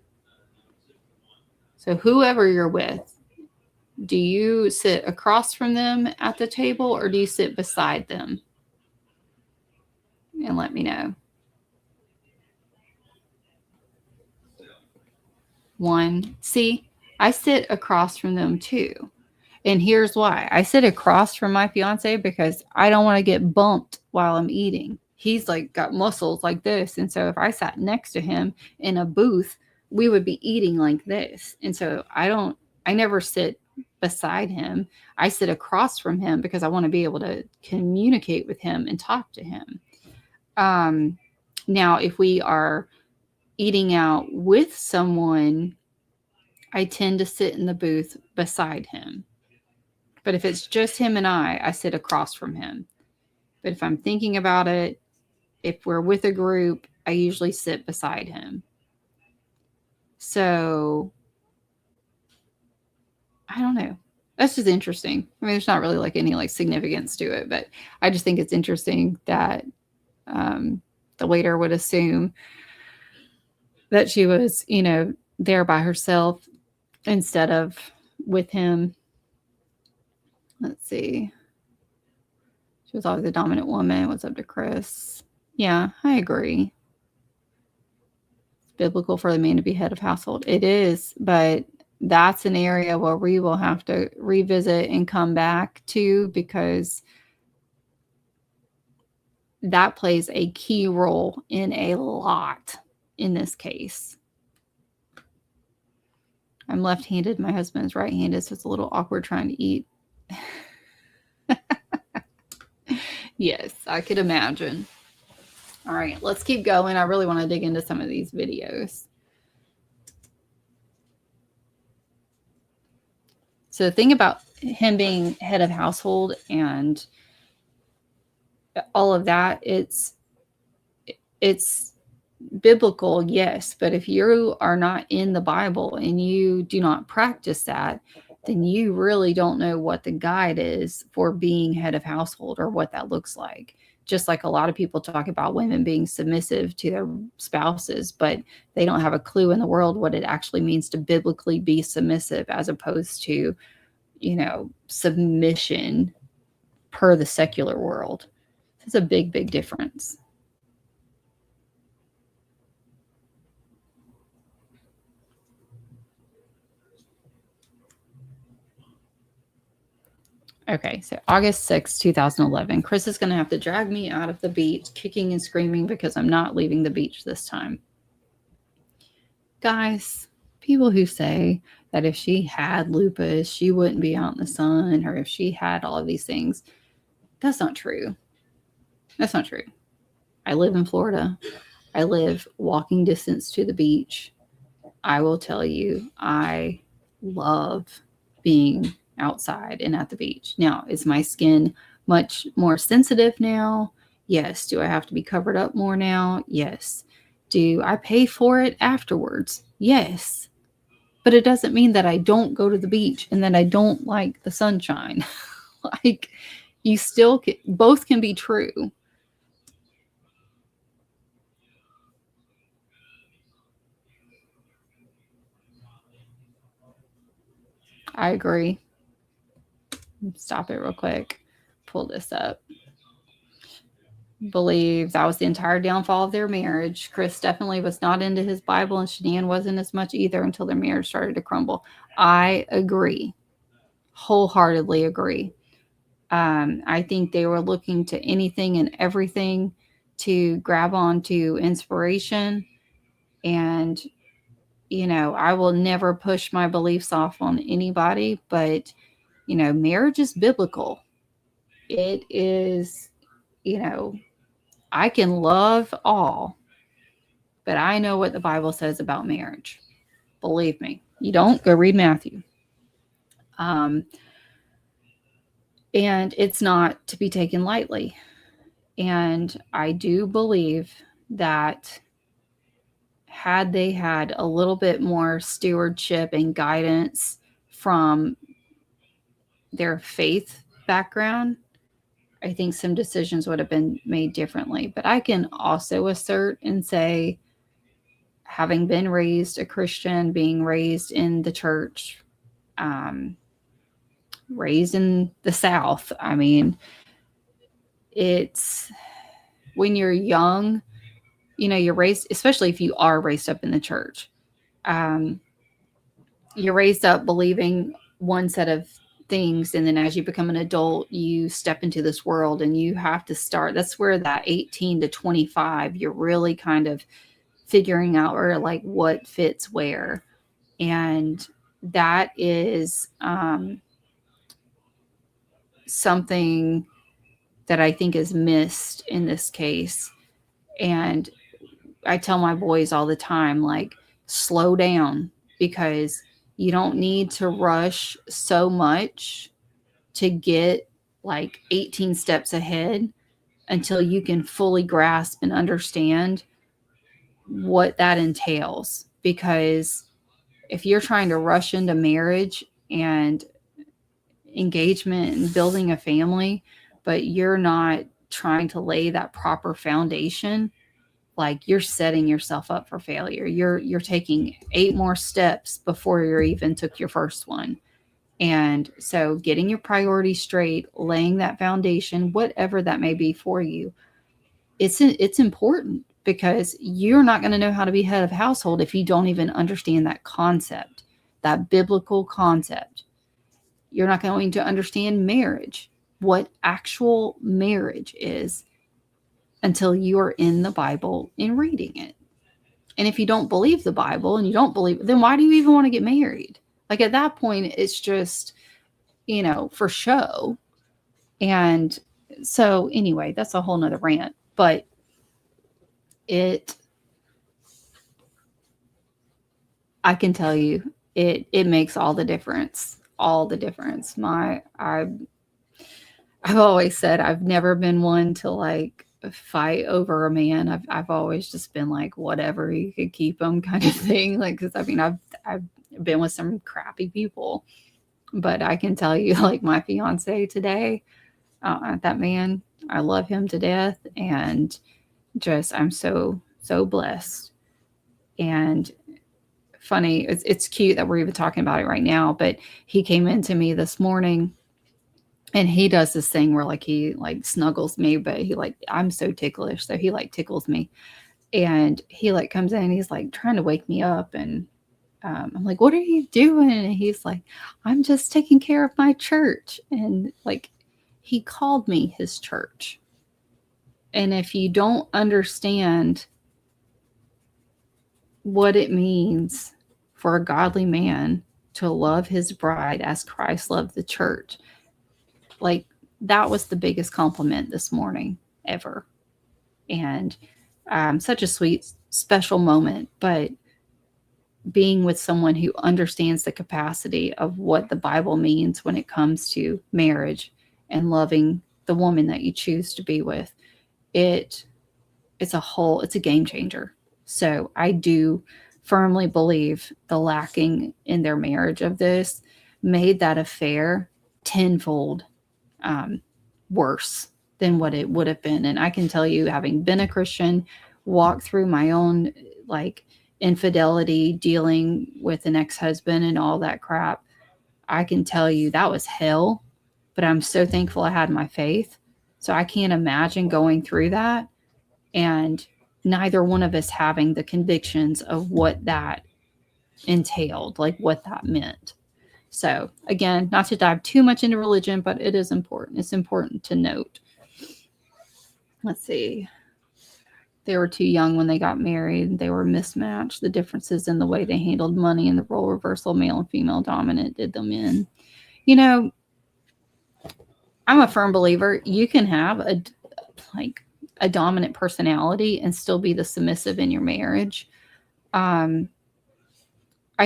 Speaker 1: So whoever you're with, do you sit across from them at the table or do you sit beside them? And let me know. 1. See, I sit across from them too. And here's why. I sit across from my fiance because I don't want to get bumped while I'm eating. He's got muscles like this. And so if I sat next to him in a booth, we would be eating like this. And so I never sit beside him. I sit across from him because I want to be able to communicate with him and talk to him. Now, if we are eating out with someone, I tend to sit in the booth beside him. But if it's just him and I sit across from him. But if I'm thinking about it, if we're with a group, I usually sit beside him. So I don't know. That's just interesting. I mean, there's not really any significance to it, but I just think it's interesting that the waiter would assume that she was, there by herself instead of with him. Let's see. She was always the dominant woman. What's up to Chris? Yeah, I agree. It's biblical for the man to be head of household. It is, but that's an area where we will have to revisit and come back to, because that plays a key role in a lot in this case. I'm left-handed. My husband's right-handed, so it's a little awkward trying to eat. Yes, I could imagine. All right, let's keep going. I really want to dig into some of these videos. So the thing about him being head of household and all of that, it's biblical, yes, but if you are not in the Bible and you do not practice that, then you really don't know what the guide is for being head of household or what that looks like. Just like a lot of people talk about women being submissive to their spouses, but they don't have a clue in the world what it actually means to biblically be submissive, as opposed to, submission per the secular world. It's a big, big difference. Okay, so August 6, 2011. Chris is going to have to drag me out of the beach, kicking and screaming, because I'm not leaving the beach this time. Guys, people who say that if she had lupus, she wouldn't be out in the sun, or if she had all of these things, that's not true. That's not true. I live in Florida. I live walking distance to the beach. I will tell you, I love being outside and at the beach. Now, is my skin much more sensitive now? Yes. Do I have to be covered up more now? Yes. Do I pay for it afterwards? Yes. But it doesn't mean that I don't go to the beach and that I don't like the sunshine. Like, you still can, both can be true. I agree. Stop it real quick. Pull this up. Believe that was the entire downfall of their marriage. Chris definitely was not into his Bible, and Shanann wasn't as much either until their marriage started to crumble. I agree. Wholeheartedly agree. I think they were looking to anything and everything to grab onto inspiration. And, I will never push my beliefs off on anybody, but, marriage is biblical. It is, I can love all, but I know what the Bible says about marriage. Believe me. You don't, go read Matthew. And it's not to be taken lightly. And I do believe that had they had a little bit more stewardship and guidance from their faith background, I think some decisions would have been made differently. But I can also assert and say, having been raised a Christian, being raised in the church, raised in the South, I mean, it's when you're young, you're raised, especially if you are raised up in the church, you're raised up believing one set of things, and then as you become an adult, you step into this world and you have to start. That's where that 18 to 25, you're really kind of figuring out, or like, what fits where. And that is something that I think is missed in this case. And I tell my boys all the time, like, slow down, because you don't need to rush so much to get like 18 steps ahead until you can fully grasp and understand what that entails. Because if you're trying to rush into marriage and engagement and building a family, but you're not trying to lay that proper foundation, like, you're setting yourself up for failure. You're taking 8 more steps before you even took your first one. And so getting your priorities straight, laying that foundation, whatever that may be for you, it's important, because you're not going to know how to be head of household if you don't even understand that concept. that biblical concept. You're not going to understand marriage, what actual marriage is, until you are in the Bible and reading it. And if you don't believe the Bible and you don't believe it, then why do you even want to get married? Like at that point, it's just, for show. And so anyway, that's a whole nother rant, but I can tell you, it makes all the difference. All the difference. I've always said I've never been one to like fight over a man. I've always just been like, whatever, you could keep him kind of thing. Like, cause I mean, I've been with some crappy people, but I can tell you, like my fiance today, that man, I love him to death, and just I'm so blessed. And funny, it's cute that we're even talking about it right now, but he came into me this morning and he does this thing where like he like snuggles me, but he like, I'm so ticklish, so he like tickles me, and he like comes in and he's like trying to wake me up, and I'm like, what are you doing? And he's like, I'm just taking care of my church. And like, he called me his church. And if you don't understand what it means for a godly man to love his bride as Christ loved the church, like that was the biggest compliment this morning ever. And such a sweet, special moment, but being with someone who understands the capacity of what the Bible means when it comes to marriage and loving the woman that you choose to be with, it's a game changer. So I do firmly believe the lacking in their marriage of this made that affair tenfold worse than what it would have been. And I can tell you, having been a Christian, walked through my own like infidelity, dealing with an ex-husband and all that crap, I can tell you that was hell. But I'm so thankful I had my faith. So I can't imagine going through that and neither one of us having the convictions of what that entailed, like what that meant. So again, not to dive too much into religion, but it is important. It's important to note. Let's see. They were too young when they got married. They were mismatched. The differences in the way they handled money and the role reversal, male and female dominant, did them in. I'm a firm believer you can have a dominant personality and still be the submissive in your marriage. I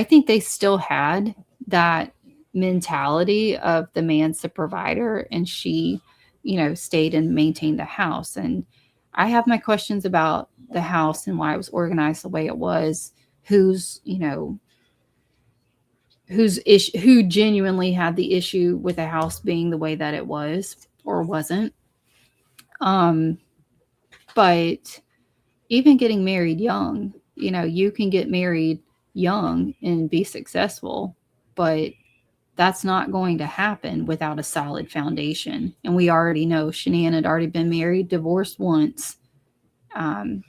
Speaker 1: think they still had that mentality of the man's the provider and she, stayed and maintained the house. And I have my questions about the house and why it was organized the way it was, who genuinely had the issue with the house being the way that it was or wasn't. But even getting married young, you can get married young and be successful, but that's not going to happen without a solid foundation. And we already know Shanann had already been married, divorced once. And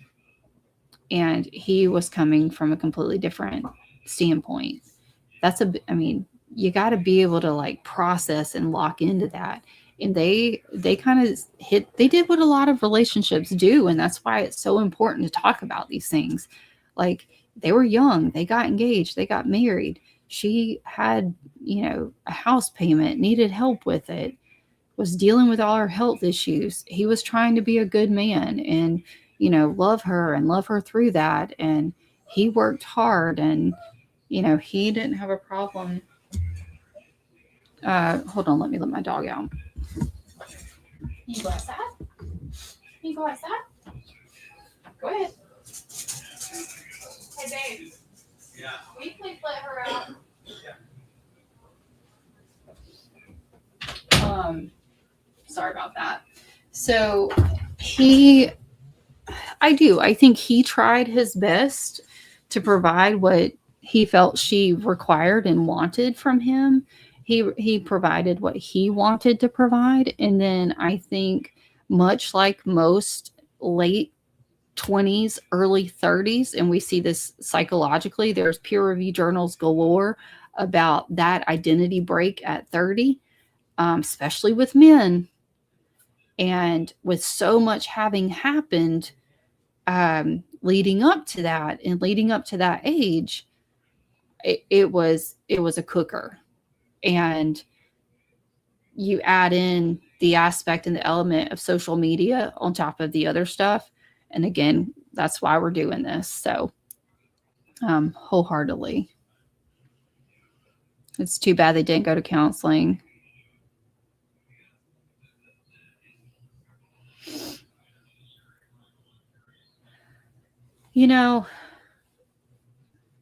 Speaker 1: he was coming from a completely different standpoint. You got to be able to like process and lock into that. And they kind of they did what a lot of relationships do. And that's why it's so important to talk about these things. Like they were young, they got engaged, they got married. She had, a house payment, needed help with it, was dealing with all her health issues. He was trying to be a good man and, love her through that. And he worked hard and, he didn't have a problem. Hold on, let me let my dog out. You go outside? You go outside? Go ahead. Hey, babe. Yeah. Will you please let her out? Yeah. Sorry about that. So I think he tried his best to provide what he felt she required and wanted from him. He provided what he wanted to provide. And then I think much like most late 20s, early 30s, and we see this psychologically, there's peer review journals galore about that identity break at 30, especially with men. And with so much having happened leading up to that and leading up to that age, it was a cooker. And you add in the aspect and the element of social media on top of the other stuff. And again, that's why we're doing this. So wholeheartedly. It's too bad they didn't go to counseling. You know,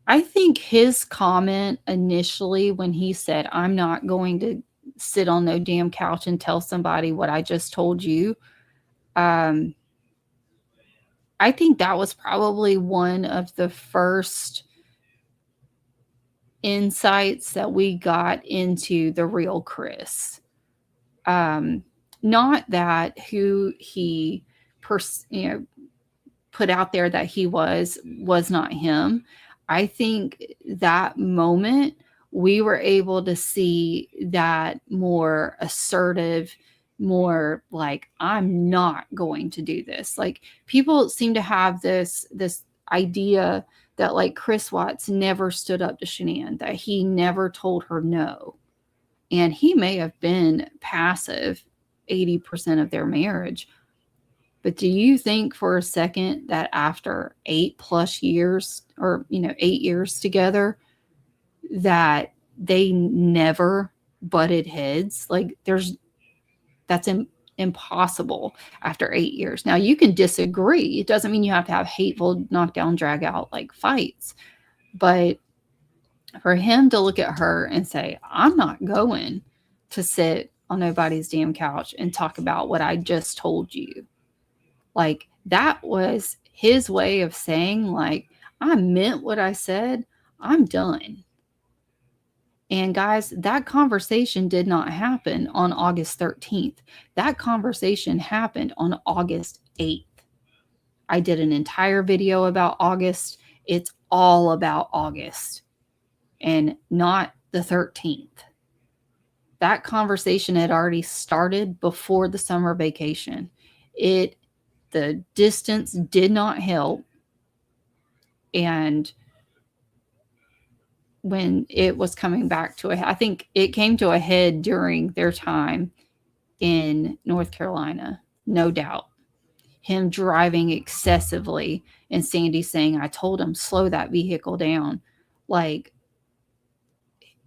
Speaker 1: I think his comment initially when he said, I'm not going to sit on no damn couch and tell somebody what I just told you. I think that was probably one of the first insights that we got into the real Chris. Not that who he put out there that he was not him. I think that moment we were able to see that more assertive, more like, I'm not going to do this. Like, people seem to have this idea that like Chris Watts never stood up to Shanann, that he never told her no. And he may have been passive 80% of their marriage. But do you think for a second that after 8+ years, or 8 years together, that they never butted heads? Like, that's impossible after 8 years. Now, you can disagree. It doesn't mean you have to have hateful, knockdown, drag out like fights. But for him to look at her and say, I'm not going to sit on nobody's damn couch and talk about what I just told you. Like, that was his way of saying, like, I meant what I said. I'm done. And guys, that conversation did not happen on August 13th. That conversation happened on August 8th. I did an entire video about August. It's all about August and not the 13th. That conversation had already started before the summer vacation. The distance did not help. And when it was coming back to I think it came to a head during their time in North Carolina, no doubt. Him driving excessively and Sandy saying, I told him, slow that vehicle down. Like,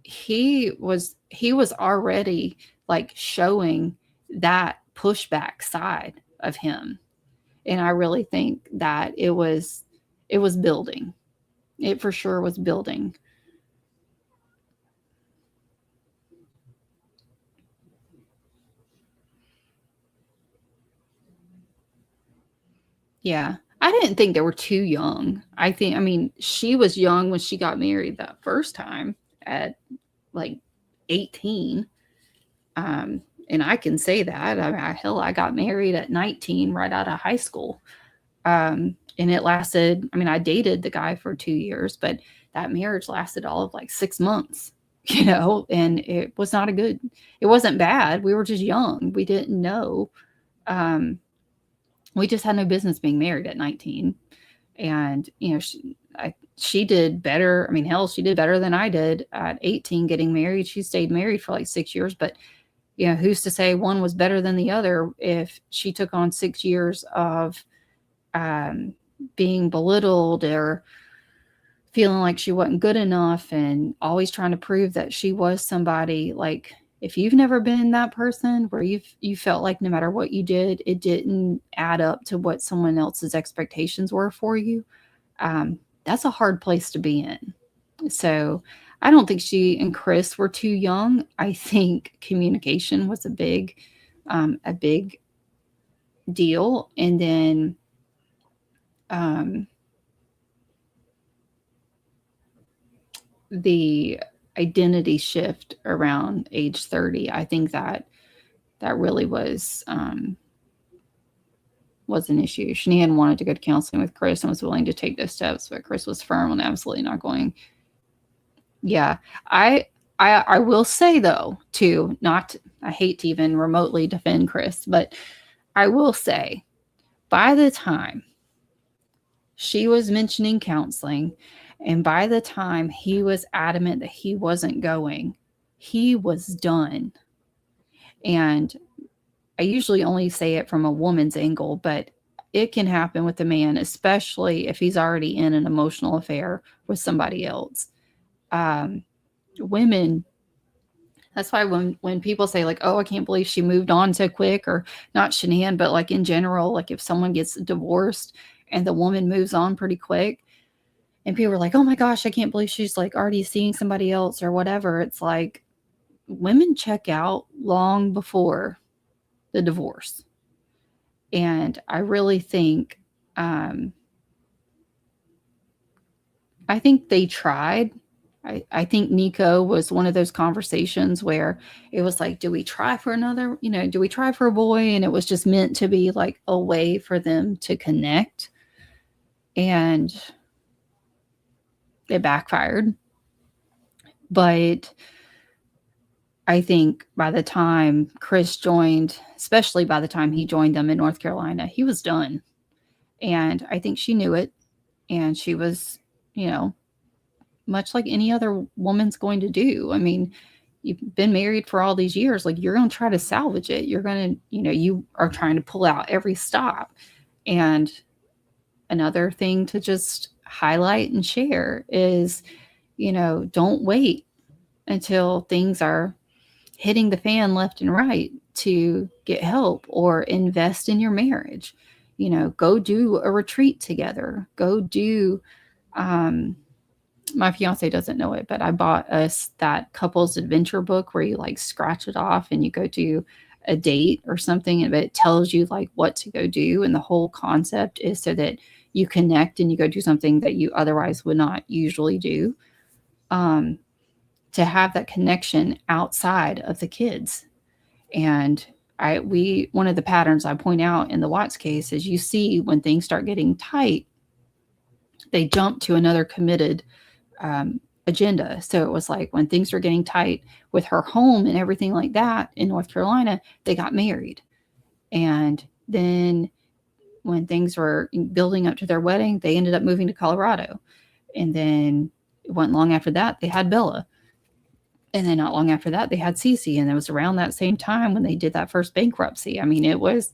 Speaker 1: he was already like showing that pushback side of him. And I really think that it was building. It for sure was building. Yeah. I didn't think they were too young. I mean, she was young when she got married that first time at like 18. And I can say that. I mean, I got married at 19 right out of high school. And it lasted, I mean, I dated the guy for 2 years, but that marriage lasted all of like 6 months, and it was not it wasn't bad. We were just young. We didn't know. We just had no business being married at 19. And, she did better. I mean, hell, she did better than I did at 18 getting married. She stayed married for like 6 years, but who's to say one was better than the other if she took on 6 years of being belittled or feeling like she wasn't good enough and always trying to prove that she was somebody. Like, if you've never been that person where you felt like no matter what you did, it didn't add up to what someone else's expectations were for you, that's a hard place to be in. So I don't think she and Chris were too young. I think communication was a big deal. And then the identity shift around age 30, I think that really was an issue. Shanann wanted to go to counseling with Chris and was willing to take those steps, but Chris was firm on absolutely not going. Yeah. I will say though, too, not I hate to even remotely defend Chris, but I will say by the time she was mentioning counseling, and by the time he was adamant that he wasn't going, he was done. And I usually only say it from a woman's angle, but it can happen with a man, especially if he's already in an emotional affair with somebody else. Um, Women, that's why when people say like, "Oh, I can't believe she moved on so quick," or not Shanann, but like in general, like if someone gets divorced and the woman moves on pretty quick, and people are like, "Oh my gosh, I can't believe she's like already seeing somebody else or whatever." It's like women check out long before the divorce. And I really think, um, I think they tried. I think Nico was one of those conversations where it was like, do we try for another, do we try for a boy? And it was just meant to be like a way for them to connect. And it backfired. But I think by the time Chris joined, especially by the time he joined them in North Carolina, he was done. And I think she knew it. And she was, you know, much like any other woman's going to do. I mean, you've been married for all these years, like you're going to try to salvage it. You're going to, you are trying to pull out every stop. And another thing to just highlight and share is, don't wait until things are hitting the fan left and right to get help or invest in your marriage. Go do a retreat together. Go do, my fiance doesn't know it, but I bought us that couples adventure book where you like scratch it off and you go do a date or something, and it tells you like what to go do. And the whole concept is so that you connect and you go do something that you otherwise would not usually do. Um, to have that connection outside of the kids. And one of the patterns I point out in the Watts case is you see when things start getting tight, they jump to another committed agenda. So it was like when things were getting tight with her home and everything like that in North Carolina, they got married. And then when things were building up to their wedding, they ended up moving to Colorado. And then it wasn't long after that, they had Bella. And then not long after that, they had Cece. And it was around that same time when they did that first bankruptcy. I mean, it was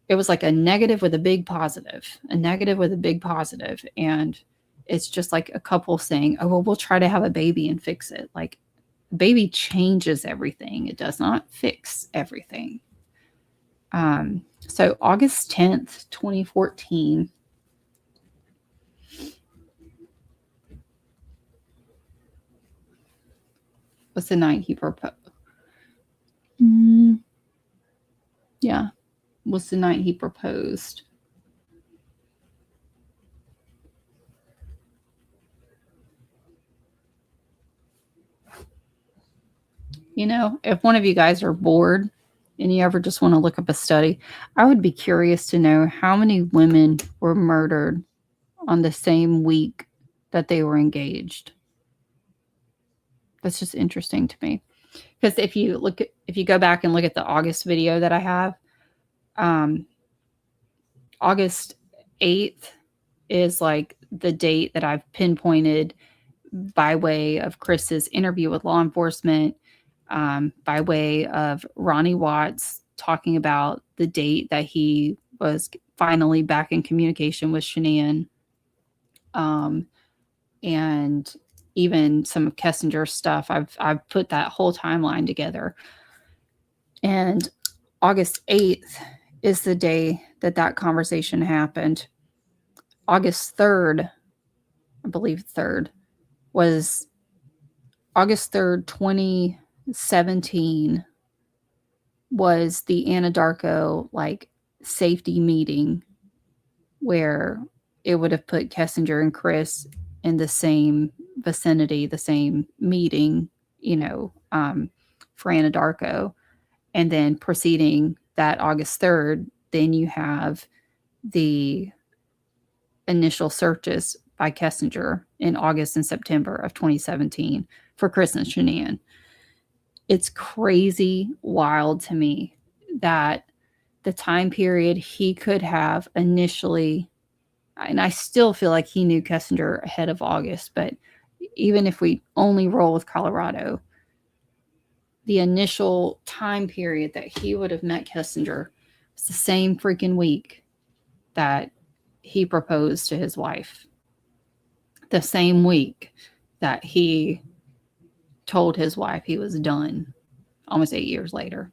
Speaker 1: like a negative with a big positive, a negative with a big positive. And it's just like a couple saying, oh, well, we'll try to have a baby and fix it. Like, baby changes everything. It does not fix everything. So August 10th, 2014. Was the night he proposed. Yeah, was the night he proposed. If one of you guys are bored and you ever just want to look up a study, I would be curious to know how many women were murdered on the same week that they were engaged. That's just interesting to me. Because if you go back and look at the August video that I have, August 8th is like the date that I've pinpointed by way of Chris's interview with law enforcement, by way of Ronnie Watts talking about the date that he was finally back in communication with Shanann, and even some of Kessinger's stuff. I've put that whole timeline together. And August 8th is the day that conversation happened. August 3rd, I believe 3rd, was August 3rd, 2017 was the Anadarko like safety meeting where it would have put Kessinger and Chris in the same vicinity, the same meeting, for Anadarko. And then preceding that August 3rd, then you have the initial searches by Kessinger in August and September of 2017 for Chris and Shanann. It's crazy wild to me that the time period he could have initially, and I still feel like he knew Kessinger ahead of August, but even if we only roll with Colorado, the initial time period that he would have met Kessinger was the same freaking week that he proposed to his wife. The same week that he told his wife he was done, almost 8 years later.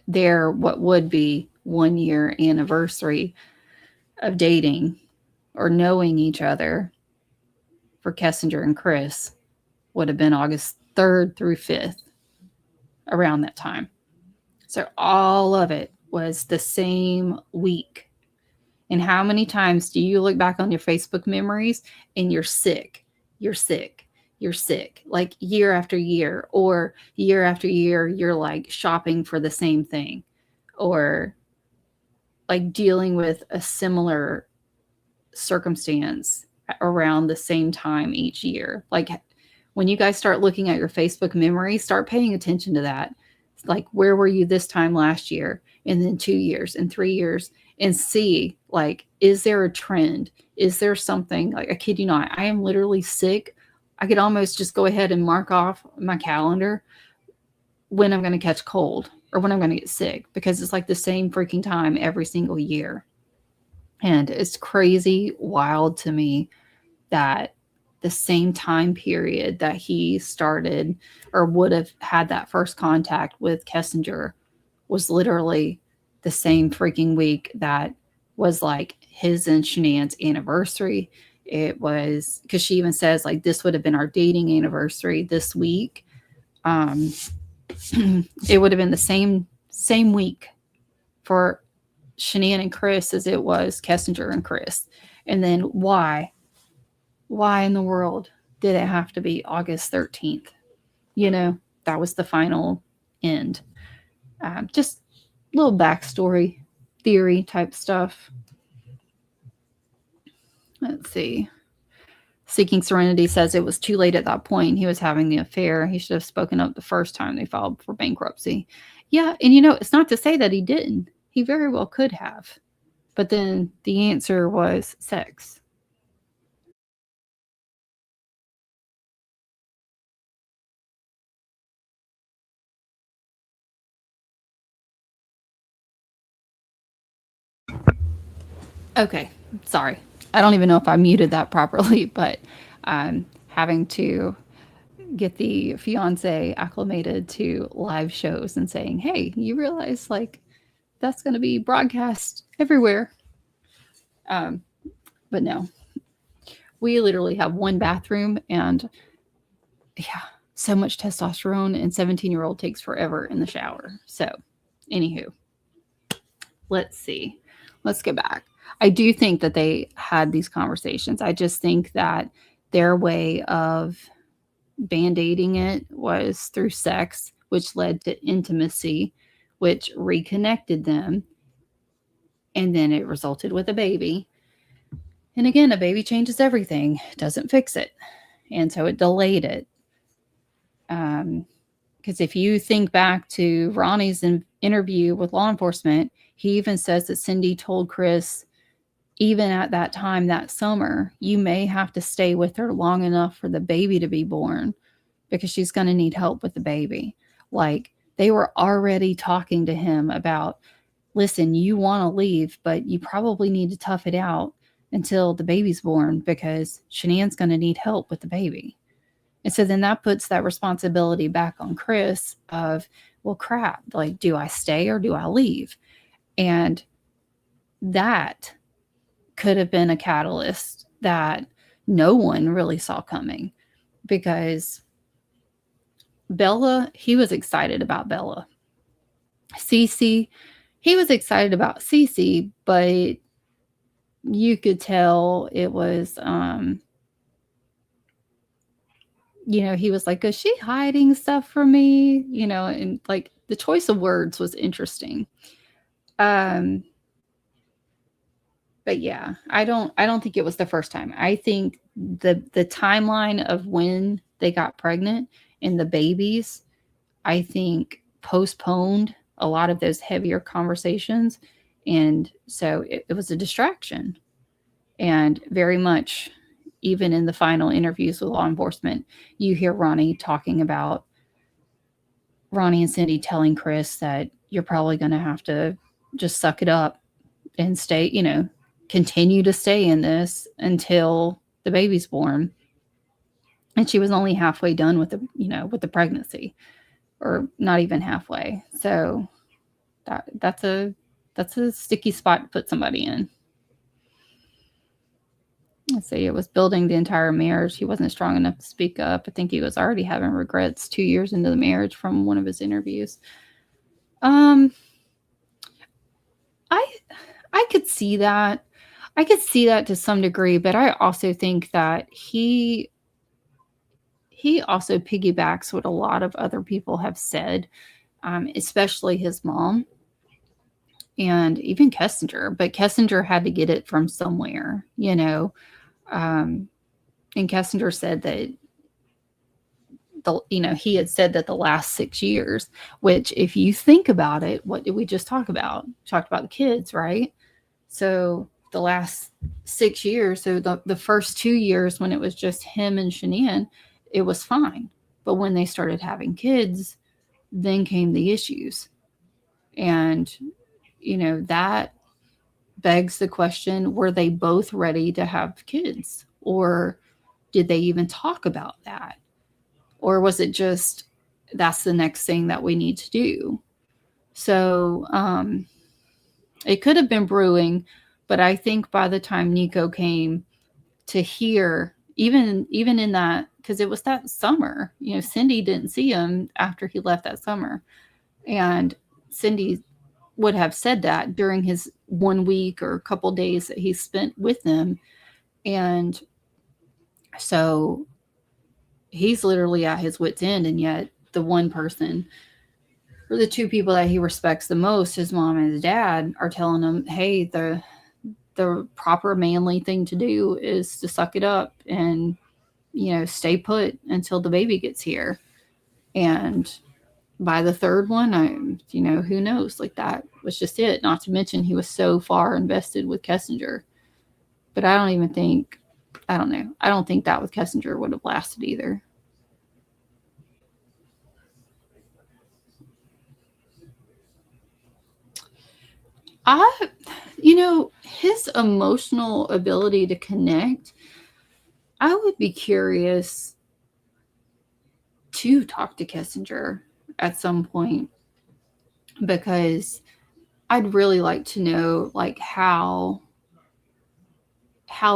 Speaker 1: Their what would be 1 year anniversary of dating or knowing each other for Kessinger and Chris would have been August 3rd through 5th, around that time. So all of it was the same week. And how many times do you look back on your Facebook memories and you're sick, like year after year, or year after year, you're like shopping for the same thing, or like dealing with a similar circumstance around the same time each year. Like when you guys start looking at your Facebook memories, start paying attention to that. Like, where were you this time last year? And then 2 years and 3 years, and see, like, is there a trend? Is there something, like, I kid you not, I am literally sick. I could almost just go ahead and mark off my calendar when I'm going to catch cold or when I'm going to get sick, because it's like the same freaking time every single year. And it's crazy wild to me that the same time period that he started or would have had that first contact with Kessinger was literally the same freaking week that was like his and Shanann's anniversary. It was, because she even says, like, this would have been our dating anniversary this week. It would have been the same week for Shanann and Chris as it was Kessinger and Chris. And then why in the world did it have to be August 13th? You know, that was the final end. Just little backstory, theory type stuff. Let's see. Seeking Serenity says it was too late at that point. He was having the affair. He should have spoken up the first time they filed for bankruptcy. Yeah, and you know, it's not to say that he didn't. He very well could have. But then the answer was sex. Okay, sorry. I don't even know if I muted that properly, but having to get the fiance acclimated to live shows and saying, hey, you realize, like, that's going to be broadcast everywhere. But no, we literally have one bathroom, and yeah, so much testosterone, and 17-year-old takes forever in the shower. So, anywho, let's see. Let's get back. I do think that they had these conversations. I just think that their way of band-aiding it was through sex, which led to intimacy, which reconnected them. And then it resulted with a baby. And again, a baby changes everything, doesn't fix it. And so it delayed it. Because if you think back to Ronnie's interview with law enforcement, he even says that Cindy told Chris, even at that time, that summer, you may have to stay with her long enough for the baby to be born, because she's going to need help with the baby. Like, they were already talking to him about, listen, you want to leave, but you probably need to tough it out until the baby's born, because Shanann's going to need help with the baby. And so then that puts that responsibility back on Chris of, well, crap, like, do I stay or do I leave? And that could have been a catalyst that no one really saw coming, because Bella, he was excited about Bella. Cece, he was excited about Cece, but you could tell it was, he was like, is she hiding stuff from me? And like the choice of words was interesting. But yeah, I don't think it was the first time. I think the timeline of when they got pregnant and the babies, I think postponed a lot of those heavier conversations. And so it was a distraction. And very much, even in the final interviews with law enforcement, you hear Ronnie and Cindy telling Chris that you're probably going to have to just suck it up and stay, continue to stay in this until the baby's born. And she was only halfway done with the pregnancy, or not even halfway. So that's a sticky spot to put somebody in. Let's see, it was building the entire marriage. He wasn't strong enough to speak up. I think he was already having regrets 2 years into the marriage from one of his interviews. I I could see that. I could see that to some degree, but I also think that he also piggybacks what a lot of other people have said, especially his mom and even Kessinger. But Kessinger had to get it from somewhere, Um, and Kessinger said that he had said that the last 6 years, which if you think about it, what did we just talk about? Talked about the kids, right? So the last 6 years, so the first 2 years when it was just him and Shanann, it was fine. But when they started having kids, then came the issues. And, that begs the question, were they both ready to have kids? Or did they even talk about that? Or was it just, that's the next thing that we need to do? So it could have been brewing, but I think by the time Nico came to hear, even in that, because it was that summer, Cindy didn't see him after he left that summer. And Cindy would have said that during his 1 week or a couple days that he spent with them. And so he's literally at his wit's end, and yet the one person, or the two people that he respects the most, his mom and his dad, are telling him, hey, the proper manly thing to do is to suck it up and stay put until the baby gets here. And by the third one, who knows, like, that was just it. Not to mention he was so far invested with Kessinger. But I don't think that with Kessinger would have lasted either. His emotional ability to connect, I would be curious to talk to Kessinger at some point, because I'd really like to know, like, how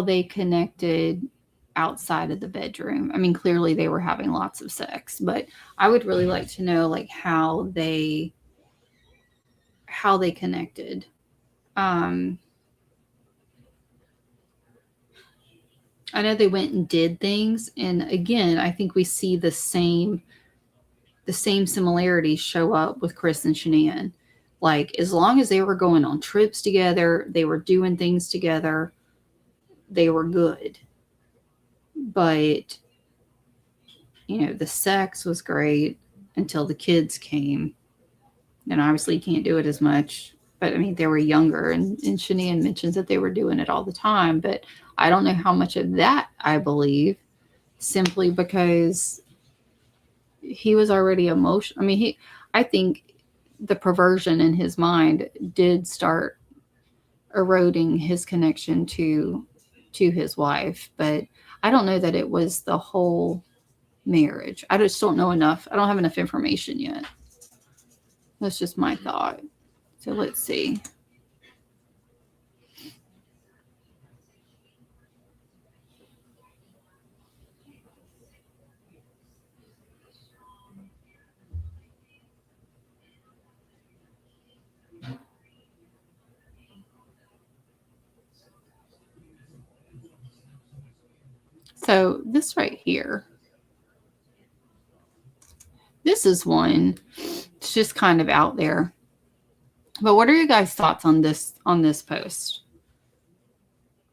Speaker 1: they connected outside of the bedroom. I mean, clearly they were having lots of sex, but I would really like to know, like, how they connected. I know they went and did things, and again, I think we see the same similarities show up with Chris and Shanann. Like, as long as they were going on trips together, they were doing things together, they were good. But the sex was great until the kids came. And obviously you can't do it as much. But I mean, they were younger, and Shanann mentions that they were doing it all the time. But I don't know how much of that I believe, simply because he was already emotional. I mean, I think the perversion in his mind did start eroding his connection to his wife. But I don't know that it was the whole marriage. I just don't know enough. I don't have enough information yet. That's just my thought. So let's see. So this right here, this is one. It's just kind of out there. But what are your guys' thoughts on this post?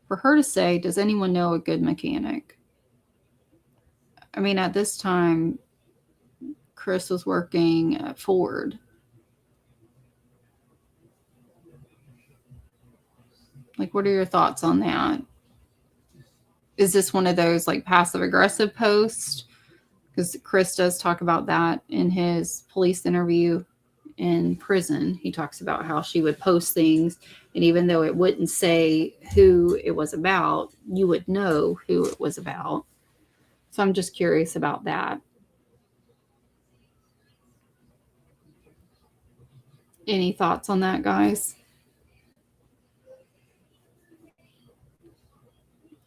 Speaker 1: for her to say, does anyone know a good mechanic? I mean, at this time, Chris was working at Ford. Like, what are your thoughts on that? Is this one of those like passive aggressive posts? Because Chris does talk about that in his police interview in prison. He talks about how she would post things, and even though it wouldn't say who it was about, you would know who it was about. So I'm just curious about that. Any thoughts on that, guys?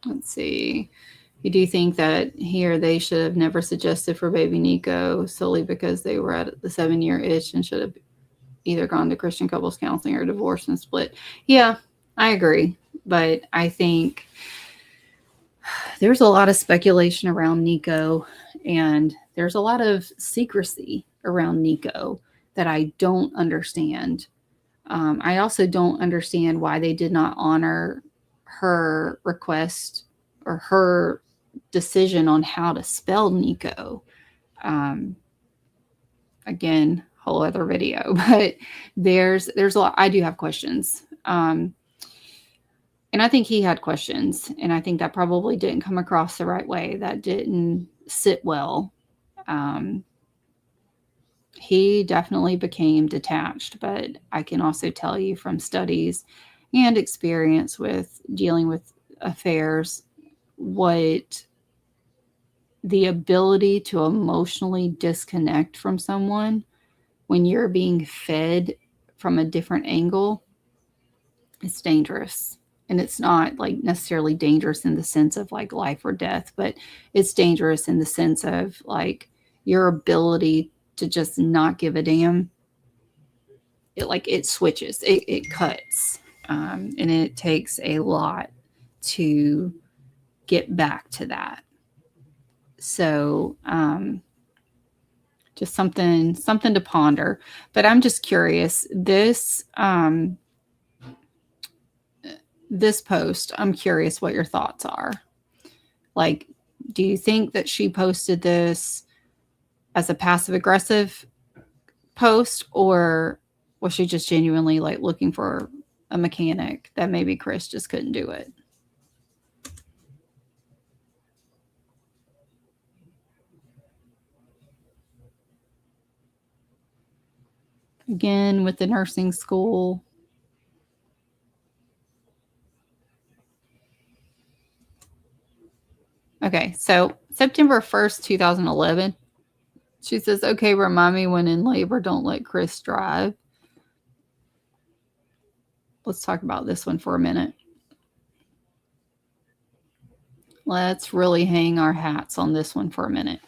Speaker 1: Let's see. You do think that he or they should have never suggested for baby Nico solely because they were at the 7-year itch and should have either gone to Christian couples counseling or divorced and split. Yeah, I agree. But I think there's a lot of speculation around Nico, and there's a lot of secrecy around Nico that I don't understand. I also don't understand why they did not honor her request or her decision on how to spell Nico. Um, Again, whole other video, but there's a lot. I do have questions. And I think he had questions, and I think that probably didn't come across the right way. That didn't sit well. Um, he definitely became detached, but I can also tell you from studies and experience with dealing with affairs what the ability to emotionally disconnect from someone when you're being fed from a different angle, it's dangerous. And it's not like necessarily dangerous in the sense of like life or death, but it's dangerous in the sense of like your ability to just not give a damn. It switches, it cuts. And it takes a lot to get back to that. So, just something to ponder. But I'm just curious. This post, I'm curious what your thoughts are. Like, do you think that she posted this as a passive aggressive post, or was she just genuinely like looking for a mechanic that maybe Chris just couldn't do it? Again, with the nursing school. Okay, so September 1st, 2011, she says, okay, remind me when in labor, don't let Chris drive. Let's talk about this one for a minute. Let's really hang our hats on this one for a minute.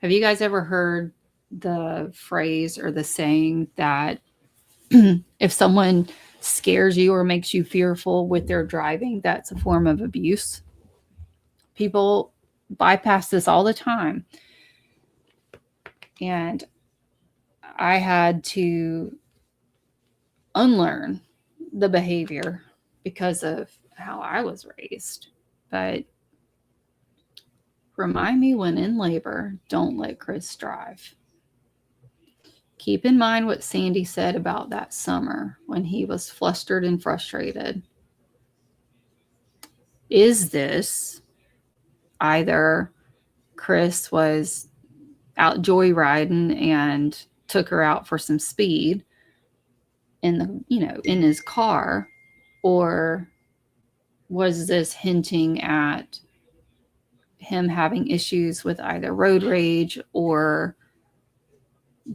Speaker 1: Have you guys ever heard the phrase or the saying that if someone scares you or makes you fearful with their driving, that's a form of abuse? People bypass this all the time. And I had to unlearn the behavior because of how I was raised. But remind me when in labor, don't let Chris drive. Keep in mind what Sandy said about that summer when he was flustered and frustrated. Is this either Chris was out joyriding and took her out for some speed in his car, or was this hinting at him having issues with either road rage or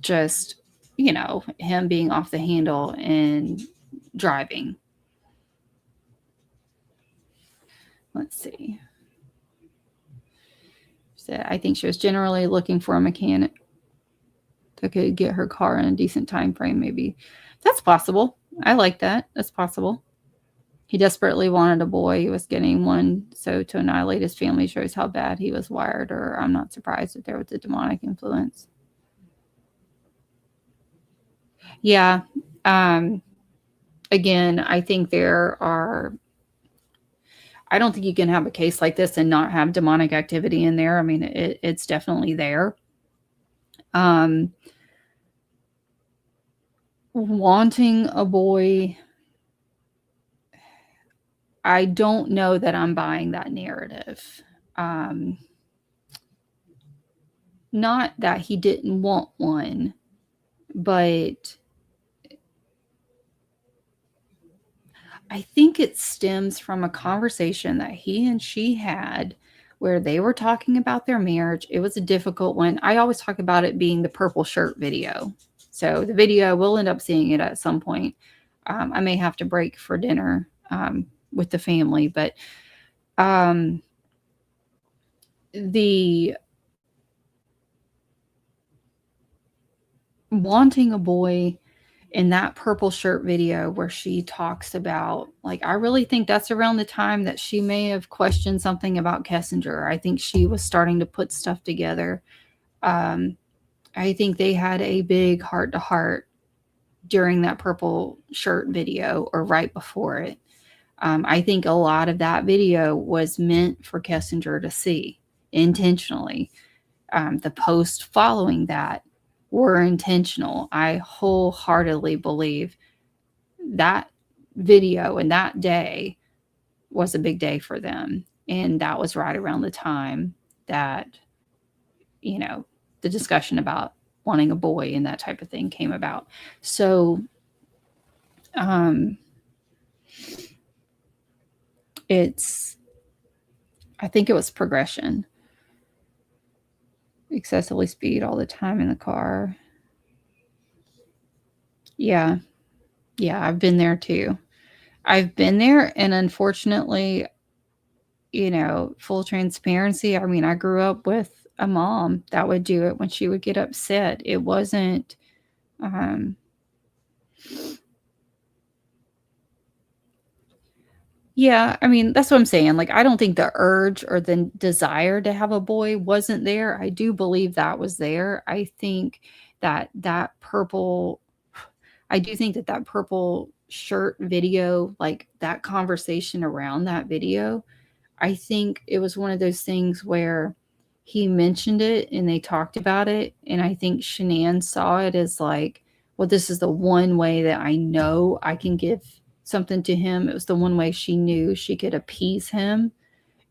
Speaker 1: just, him being off the handle and driving? Let's see. So I think she was generally looking for a mechanic that could get her car in a decent time frame. Maybe that's possible. I like that. That's possible. He desperately wanted a boy. He was getting one. So to annihilate his family shows how bad he was wired, or I'm not surprised that there was a demonic influence. Yeah. Again, I think there are I don't think you can have a case like this and not have demonic activity in there. I mean, it's definitely there. Wanting a boy, I don't know that I'm buying that narrative. Not that he didn't want one, but I think it stems from a conversation that he and she had where they were talking about their marriage. It was a difficult one. I always talk about it being the purple shirt video. So the video, we'll end up seeing it at some point. I may have to break for dinner with the family, but the wanting a boy in that purple shirt video where she talks about, like, I really think that's around the time that she may have questioned something about Kessinger. I think she was starting to put stuff together. I think they had a big heart to heart during that purple shirt video or right before it. I think a lot of that video was meant for Kessinger to see intentionally. The posts following that were intentional. I wholeheartedly believe that video and that day was a big day for them. And that was right around the time that, the discussion about wanting a boy and that type of thing came about. So, I think it was progression. Excessively speed all the time in the car. Yeah. Yeah, I've been there too. I've been there, and unfortunately, full transparency, I mean, I grew up with a mom that would do it when she would get upset. It wasn't, yeah, I mean, that's what I'm saying. Like, I don't think the urge or the desire to have a boy wasn't there. I do believe that was there. That that purple, I do think that that purple shirt video, like that conversation around that video, I think it was one of those things where he mentioned it and they talked about it. And I think Shanann saw it as like, well, this is the one way that I know I can give something to him. It was the one way she knew she could appease him.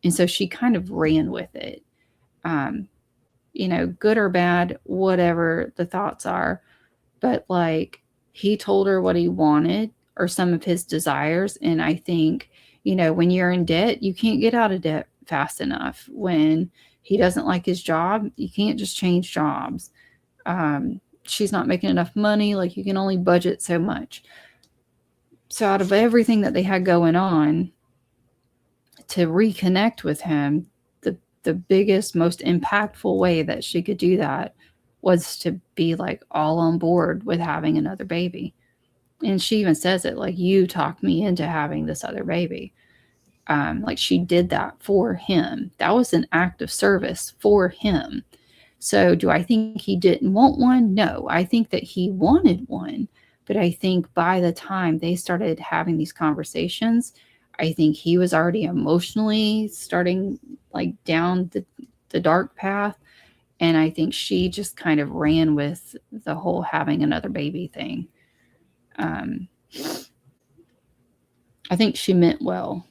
Speaker 1: And so she kind of ran with it. Good or bad, whatever the thoughts are. But like, he told her what he wanted or some of his desires. And I think, when you're in debt, you can't get out of debt fast enough. When he doesn't like his job, you can't just change jobs. She's not making enough money. Like, you can only budget so much. So out of everything that they had going on, to reconnect with him, the biggest, most impactful way that she could do that was to be like all on board with having another baby. And she even says it, like, you talked me into having this other baby. Like, she did that for him. That was an act of service for him. So do I think he didn't want one? No, I think that he wanted one. But I think by the time they started having these conversations, I think he was already emotionally starting like down the dark path. And I think she just kind of ran with the whole having another baby thing. I think she meant well.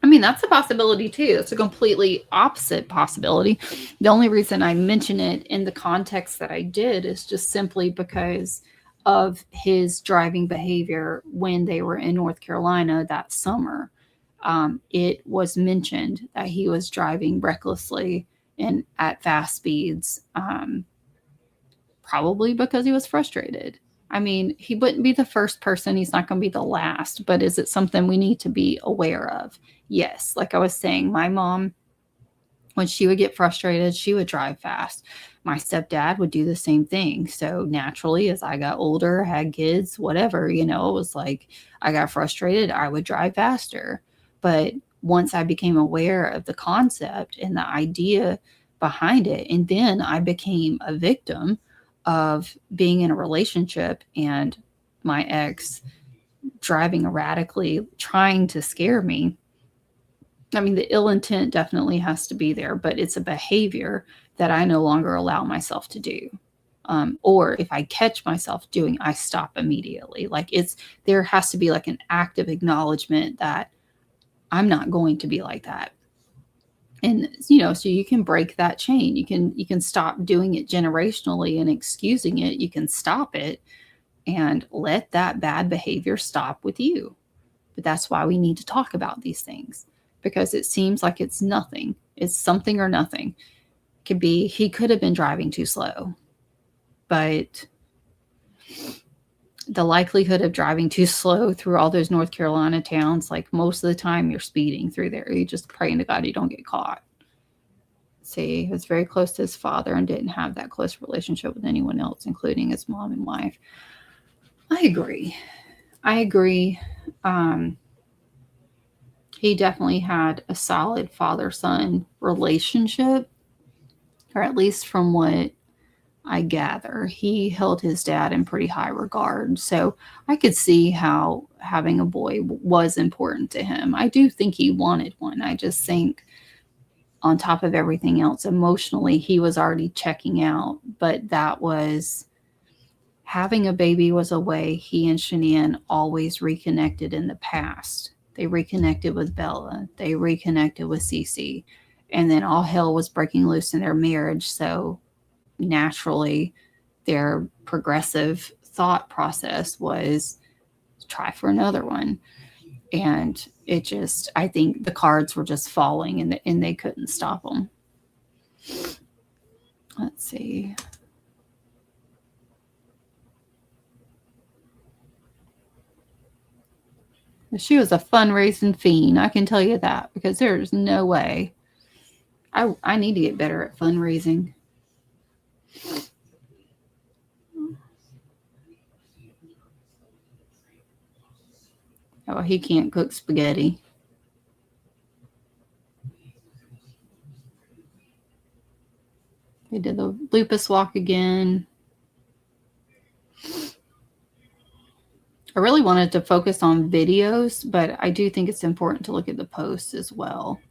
Speaker 1: I mean, that's a possibility too. It's a completely opposite possibility. The only reason I mention it in the context that I did is just simply because of his driving behavior when they were in North Carolina that summer. It was mentioned that he was driving recklessly and at fast speeds, probably because he was frustrated. I mean, he wouldn't be the first person. He's not going to be the last. But is it something we need to be aware of? Yes. Like I was saying, my mom, when she would get frustrated, she would drive fast. My stepdad would do the same thing. So naturally, as I got older, had kids, whatever, it was like I got frustrated, I would drive faster. But once I became aware of the concept and the idea behind it, and then I became a victim of being in a relationship and my ex driving erratically, trying to scare me. I mean, the ill intent definitely has to be there, but it's a behavior that I no longer allow myself to do. Or if I catch myself doing, I stop immediately. Like there has to be like an active acknowledgement that I'm not going to be like that. And so you can break that chain. You can stop doing it generationally and excusing it. You can stop it and let that bad behavior stop with you. But that's why we need to talk about these things, because it seems like it's nothing. It's something or nothing. It could be he could have been driving too slow, but the likelihood of driving too slow through all those North Carolina towns, like most of the time you're speeding through there. You just praying to God you don't get caught. See, he was very close to his father and didn't have that close relationship with anyone else, including his mom and wife. I agree. He definitely had a solid father-son relationship, or at least from what I gather, he held his dad in pretty high regard. So I could see how having a boy was important to him. I do think he wanted one. I just think, on top of everything else, emotionally, he was already checking out. But having a baby was a way he and Shanian always reconnected in the past. They reconnected with Bella. They reconnected with Cece. And then all hell was breaking loose in their marriage. So naturally, their progressive thought process was try for another one. And I think the cards were just falling and they couldn't stop them. Let's see. She was a fundraising fiend, I can tell you that, because there's no way. I need to get better at fundraising. Oh, he can't cook spaghetti. They did the lupus walk again. I really wanted to focus on videos, but I do think it's important to look at the posts as well.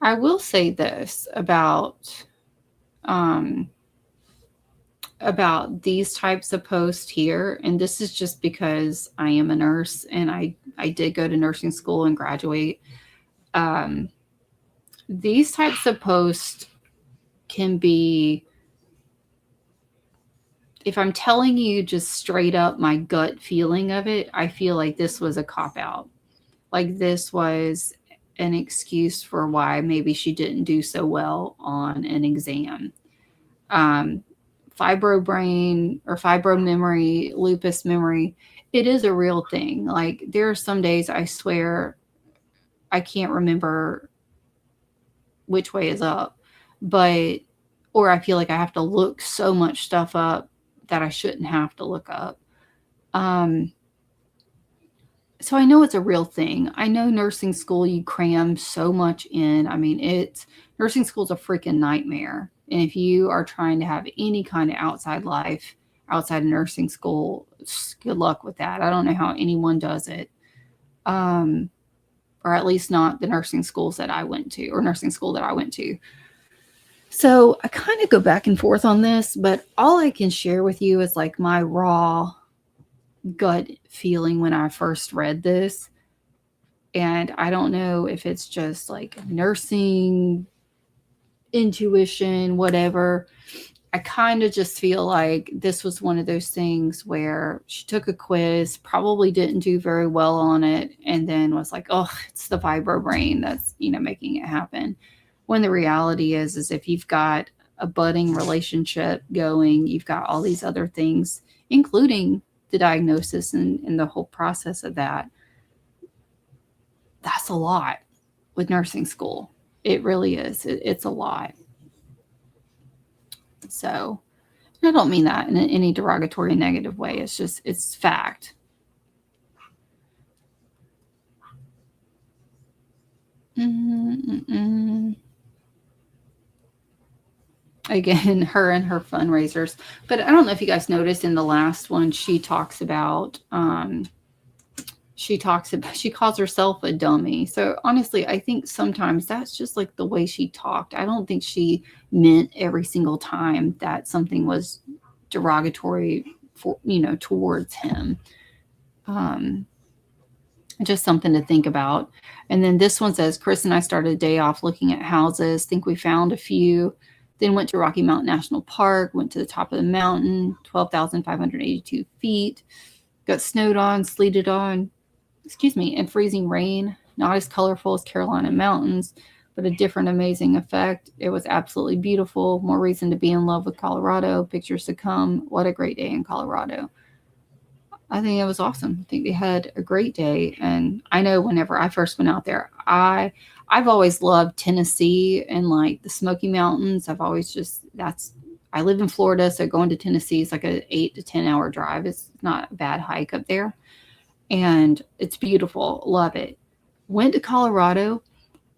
Speaker 1: I will say this about these types of posts here, and this is just because I am a nurse and I did go to nursing school and graduate. These types of posts can be, if I'm telling you just straight up my gut feeling of it, I feel like this was a cop out. Like this was an excuse for why maybe she didn't do so well on an exam. Fibro brain or fibro memory, lupus memory, it is a real thing. Like there are some days I swear I can't remember which way is up, or I feel like I have to look so much stuff up that I shouldn't have to look up. So I know it's a real thing. I know nursing school, you cram so much in. I mean, nursing school is a freaking nightmare. And if you are trying to have any kind of outside life outside of nursing school, good luck with that. I don't know how anyone does it. Or at least not the nursing schools that I went to, or nursing school that I went to. So I kind of go back and forth on this, but all I can share with you is like my raw gut feeling when I first read this. And I don't know if it's just like nursing intuition, whatever. I kind of just feel like this was one of those things where she took a quiz, probably didn't do very well on it, and then was like, oh, it's the fibro brain that's, making it happen. When the reality is if you've got a budding relationship going, you've got all these other things, including the diagnosis and the whole process of that. That's a lot with nursing school. It really is. It's a lot. So I don't mean that in any derogatory negative way. It's fact. Again, her and her fundraisers. But I don't know if you guys noticed in the last one, she talks about she calls herself a dummy. So honestly, I think sometimes that's just like the way she talked. I don't think she meant every single time that something was derogatory for, towards him. Just something to think about. And then this one says, Chris and I started a day off looking at houses. Think we found a few. Then went to Rocky Mountain National Park, went to the top of the mountain, 12,582 feet. Got snowed on, sleeted on, and freezing rain. Not as colorful as Carolina mountains, but a different amazing effect. It was absolutely beautiful. More reason to be in love with Colorado. Pictures to come. What a great day in Colorado. I think it was awesome. I think they had a great day. And I know whenever I first went out there, I've always loved Tennessee and like the Smoky Mountains. I live in Florida, so going to Tennessee is like an 8 to 10 hour drive. It's not a bad hike up there. And it's beautiful. Love it. Went to Colorado.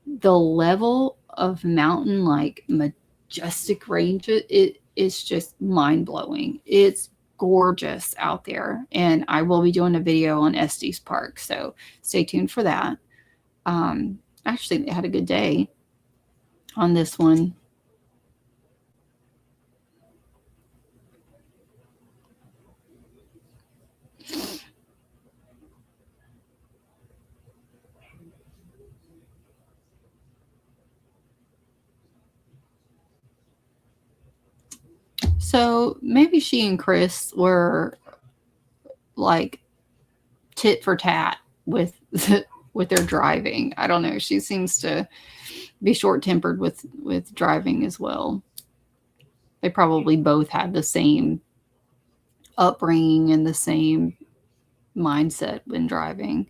Speaker 1: The level of mountain, like majestic range, it is just mind blowing. It's gorgeous out there. And I will be doing a video on Estes Park. So stay tuned for that. Actually, they had a good day on this one. So maybe she and Chris were like tit for tat with with their driving. I don't know. She seems to be short-tempered with driving as well. They probably both had the same upbringing and the same mindset when driving.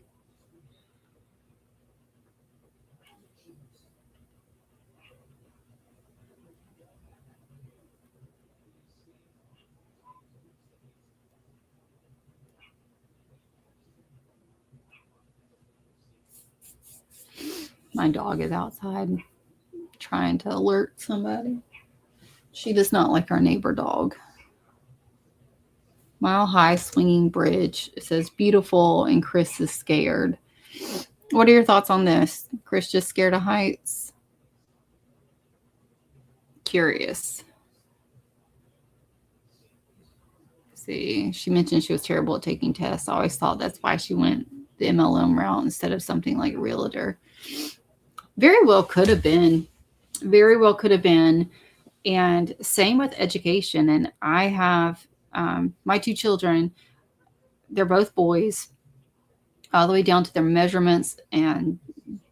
Speaker 1: My dog is outside trying to alert somebody. She does not like our neighbor dog. Mile High Swinging Bridge. It says beautiful and Chris is scared. What are your thoughts on this? Chris just scared of heights? Curious. See, she mentioned she was terrible at taking tests. I always thought that's why she went the MLM route instead of something like realtor. Very well could have been. Very well could have been. And same with education. And I have my two children, they're both boys, all the way down to their measurements and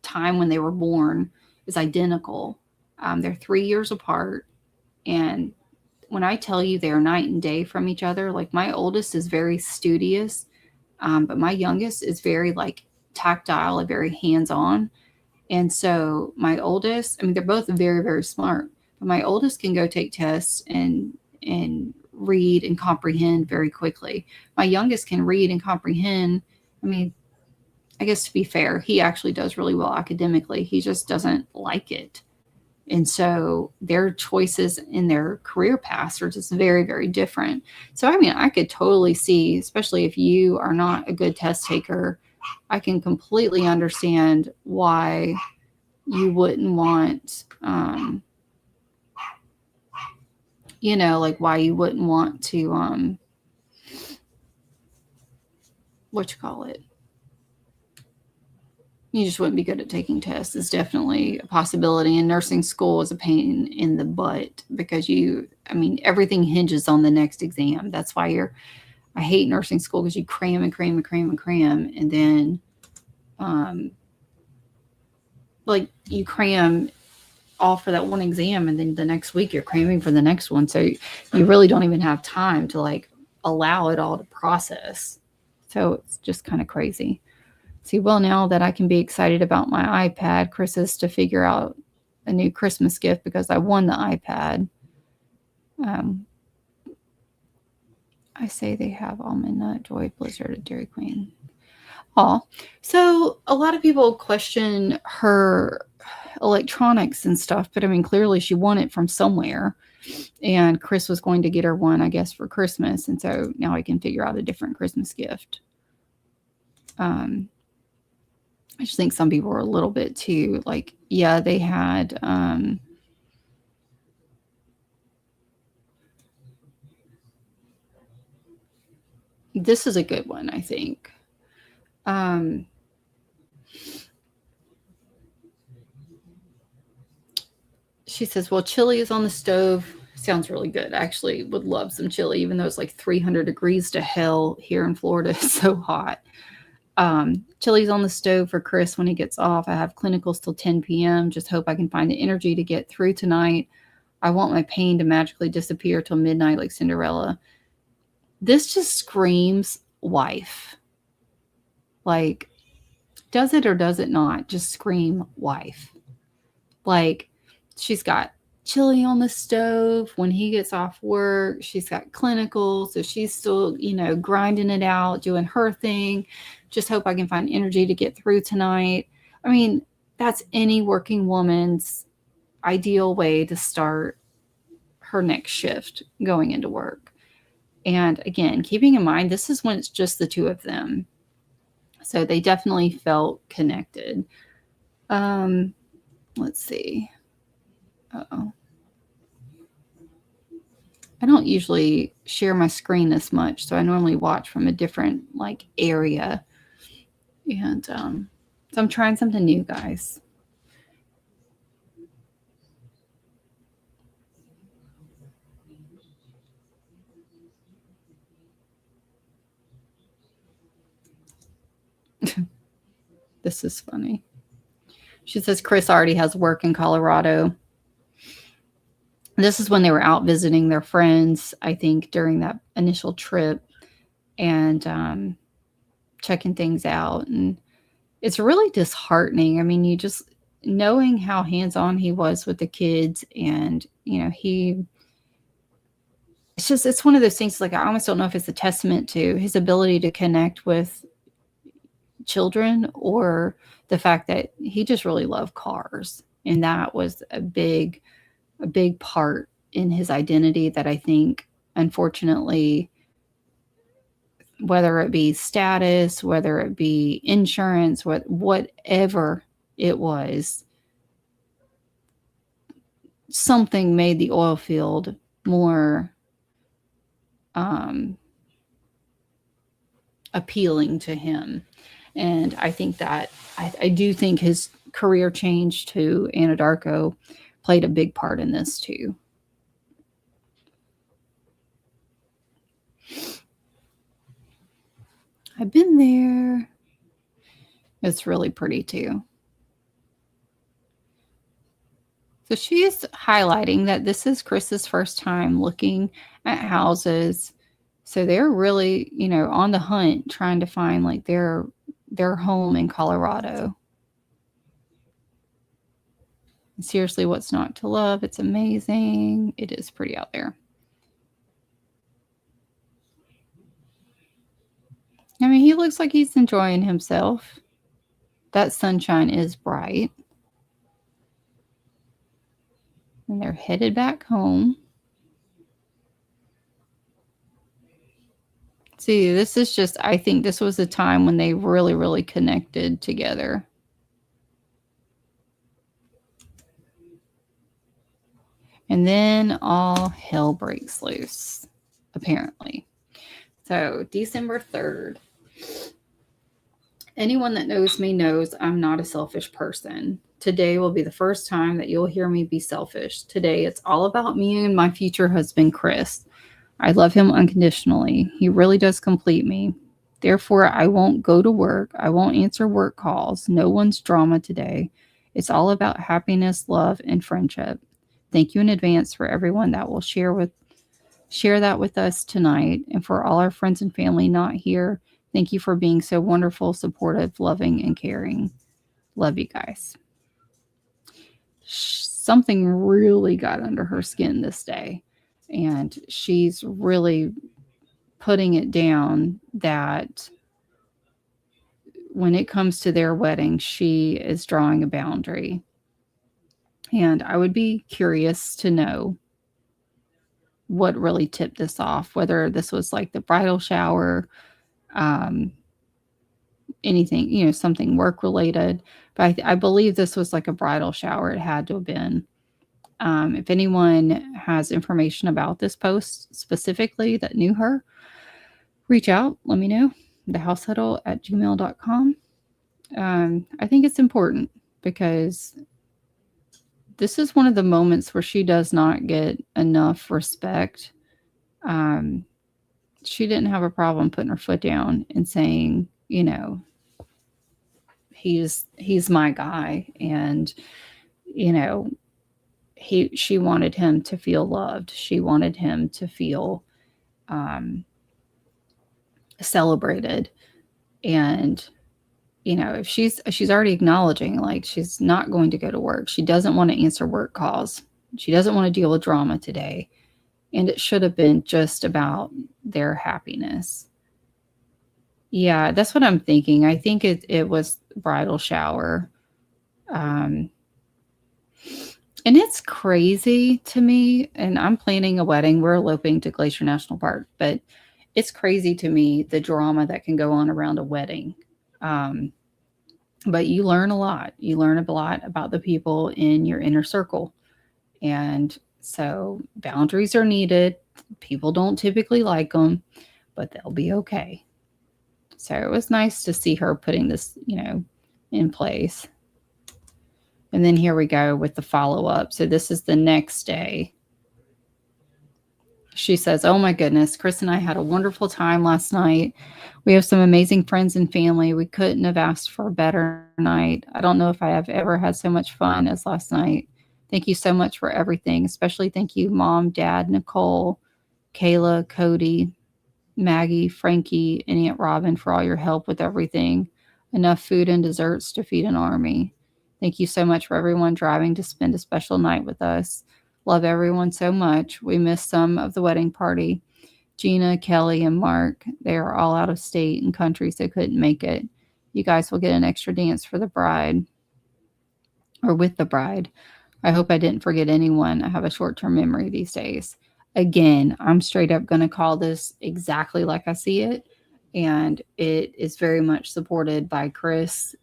Speaker 1: time when they were born is identical. They're 3 years apart. And when I tell you they're night and day from each other, like my oldest is very studious, but my youngest is very like tactile and very hands-on. And so my oldest, I mean, they're both very, very smart, but my oldest can go take tests and read and comprehend very quickly. My youngest can read and comprehend. I mean, I guess to be fair, he actually does really well academically. He just doesn't like it. And so their choices in their career paths are just very, very different. So, I mean, I could totally see, especially if you are not a good test taker, I can completely understand why you wouldn't want, like why you wouldn't want to, you just wouldn't be good at taking tests. It's definitely a possibility. And nursing school is a pain in the butt because everything hinges on the next exam. That's why I hate nursing school because you cram and cram and cram and cram. And then, like you cram all for that one exam. And then the next week you're cramming for the next one. So you really don't even have time to like allow it all to process. So it's just kind of crazy. See, well, now that I can be excited about my iPad, Chris is to figure out a new Christmas gift because I won the iPad. I say they have Almond Nut, Joy, Blizzard, and Dairy Queen. Aw. So a lot of people question her electronics and stuff, but I mean, clearly she won it from somewhere. And Chris was going to get her one, I guess, for Christmas. And so now I can figure out a different Christmas gift. I just think some people were a little bit too, like, yeah, they had, this is a good one, I think. She says, well, chili is on the stove. Sounds really good. I actually would love some chili, even though it's like 300 degrees to hell here in Florida. It's so hot. Chili's on the stove for Chris when he gets off. I have clinicals till 10 p.m. Just hope I can find the energy to get through tonight. I want my pain to magically disappear till midnight like Cinderella. This just screams wife. Like, does it or does it not just scream wife? Like, she's got chili on the stove when he gets off work. She's got clinical, so she's still, grinding it out, doing her thing. Just hope I can find energy to get through tonight. I mean, that's any working woman's ideal way to start her next shift going into work. And again, keeping in mind, this is when it's just the two of them. So they definitely felt connected. Let's see. Uh-oh. I don't usually share my screen this much, so I normally watch from a different area. And so I'm trying something new, guys. This is funny. She says Chris already has work in Colorado. This is when they were out visiting their friends, I think, during that initial trip and checking things out. And it's really disheartening. I mean, you just knowing how hands-on he was with the kids and, it's one of those things, like, I almost don't know if it's a testament to his ability to connect with children or the fact that he just really loved cars. And that was a big part in his identity that I think, unfortunately, whether it be status, whether it be insurance, whatever it was, something made the oil field more appealing to him. And I think that I do think his career change to Anadarko played a big part in this too. I've been there. It's really pretty too. So she's highlighting that this is Chris's first time looking at houses. So they're really, on the hunt trying to find their home in Colorado. And seriously, what's not to love? It's amazing. It is pretty out there. I mean, he looks like he's enjoying himself. That sunshine is bright. And they're headed back home. See, this is just, I think this was a time when they really, really connected together. And then all hell breaks loose, apparently. So, December 3rd. Anyone that knows me knows I'm not a selfish person. Today will be the first time that you'll hear me be selfish. Today, it's all about me and my future husband, Chris. I love him unconditionally. He really does complete me. Therefore, I won't go to work. I won't answer work calls. No one's drama today. It's all about happiness, love, and friendship. Thank you in advance for everyone that will share that with us tonight. And for all our friends and family not here, thank you for being so wonderful, supportive, loving, and caring. Love you guys. Something really got under her skin this day. And she's really putting it down that when it comes to their wedding, she is drawing a boundary. And I would be curious to know what really tipped this off, whether this was like the bridal shower, um, anything, something work related. But I believe this was like a bridal shower. It had to have been. If anyone has information about this post specifically that knew her, reach out, let me know. thehousehuddle@gmail.com. I think it's important because this is one of the moments where she does not get enough respect. She didn't have a problem putting her foot down and saying, he's my guy, and she wanted him to feel loved. She wanted him to feel celebrated. And if she's already acknowledging, like, she's not going to go to work, she doesn't want to answer work calls, she doesn't want to deal with drama today, and it should have been just about their happiness. Yeah, that's what I'm thinking. I think it was bridal shower. And it's crazy to me, and I'm planning a wedding. We're eloping to Glacier National Park, but it's crazy to me, the drama that can go on around a wedding. But you learn a lot. You learn a lot about the people in your inner circle. And so boundaries are needed. People don't typically like them, but they'll be okay. So it was nice to see her putting this, in place. And then here we go with the follow-up. So this is the next day. She says, "Oh my goodness, Chris and I had a wonderful time last night. We have some amazing friends and family. We couldn't have asked for a better night. I don't know if I have ever had so much fun as last night. Thank you so much for everything. Especially thank you, Mom, Dad, Nicole, Kayla, Cody, Maggie, Frankie, and Aunt Robin for all your help with everything. Enough food and desserts to feed an army. Thank you so much for everyone driving to spend a special night with us. Love everyone so much. We missed some of the wedding party. Gina, Kelly, and Mark, they are all out of state and country, so couldn't make it. You guys will get an extra dance for the bride, or with the bride. I hope I didn't forget anyone. I have a short-term memory these days." Again, I'm straight up going to call this exactly like I see it, and it is very much supported by Chris.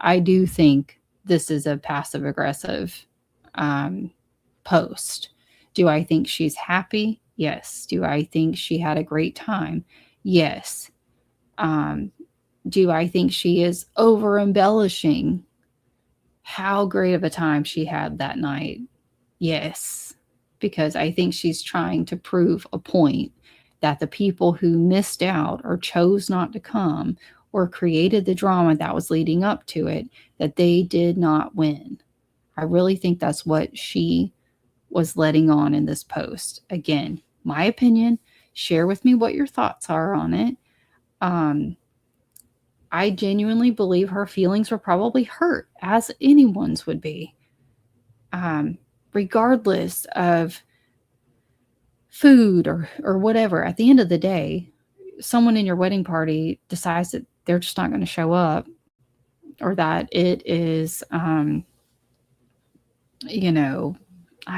Speaker 1: I do think this is a passive-aggressive post. Do I think she's happy? Yes. Do I think she had a great time? Yes. Do I think she is over embellishing how great of a time she had that night? Yes. Because I think she's trying to prove a point that the people who missed out or chose not to come or created the drama that was leading up to it, that they did not win. I really think that's what she was letting on in this post. Again, my opinion. Share with me what your thoughts are on it. I genuinely believe her feelings were probably hurt, as anyone's would be. Regardless of food or whatever, at the end of the day, someone in your wedding party decides that they're just not going to show up, or that it is, I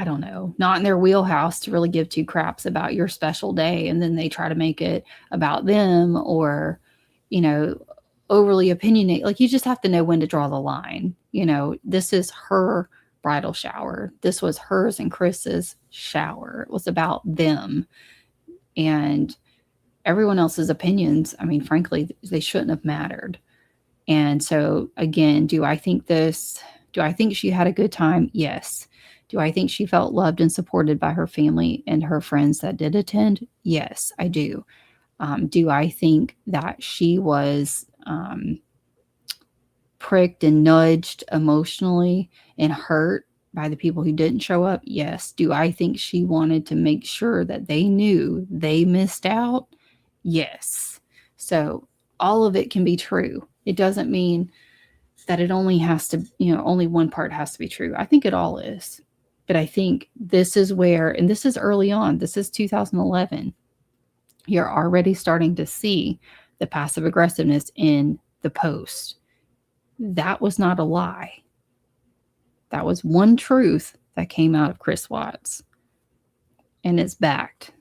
Speaker 1: don't know, not in their wheelhouse to really give two craps about your special day. And then they try to make it about them, or, overly opinionated. Like, you just have to know when to draw the line. This is her bridal shower. This was hers and Chris's shower. It was about them, and everyone else's opinions, I mean, frankly, they shouldn't have mattered. And so again, do I think she had a good time? Yes. Do I think she felt loved and supported by her family and her friends that did attend? Yes, I do. Do I think that she was pricked and nudged emotionally and hurt by the people who didn't show up? Yes. Do I think she wanted to make sure that they knew they missed out? Yes. So all of it can be true. It doesn't mean that it only has to, only one part has to be true. I think it all is. But I think this is where, and this is early on, this is 2011. You're already starting to see the passive aggressiveness in the post. That was not a lie. That was one truth that came out of Chris Watts. And it's backed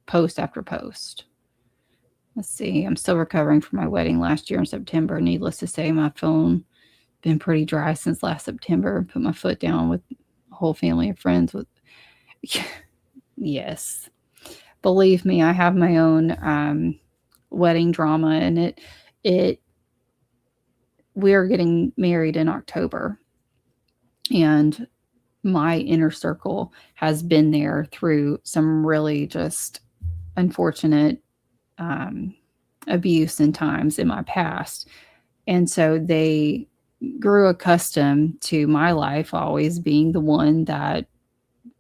Speaker 1: post after post. Let's see. I'm still recovering from my wedding last year in September. Needless to say, my phone been pretty dry since last September. Put my foot down with a whole family of friends. With yes, believe me, I have my own wedding drama, and we are getting married in October, and my inner circle has been there through some really just unfortunate abuse and times in my past. And so they grew accustomed to my life always being the one that,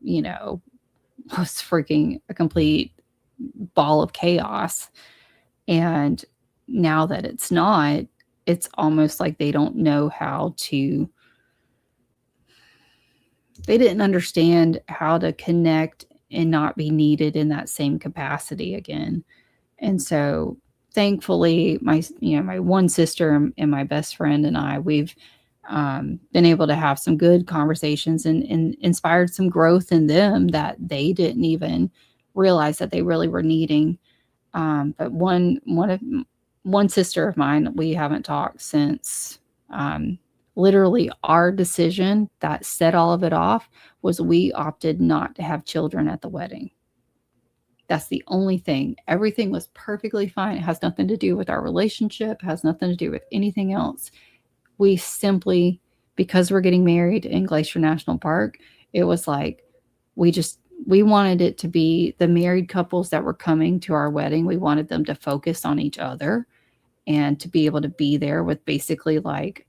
Speaker 1: was freaking a complete ball of chaos. And now that it's not, it's almost like they don't know they didn't understand how to connect and not be needed in that same capacity again. And so thankfully, my one sister and my best friend and I, we've been able to have some good conversations and inspired some growth in them that they didn't even realize that they really were needing. But one sister of mine, we haven't talked since literally our decision that set all of it off was we opted not to have children at the wedding. That's the only thing. Everything was perfectly fine. It has nothing to do with our relationship, has nothing to do with anything else. We simply, because we're getting married in Glacier National Park, it was like we wanted it to be the married couples that were coming to our wedding. We wanted them to focus on each other and to be able to be there with basically like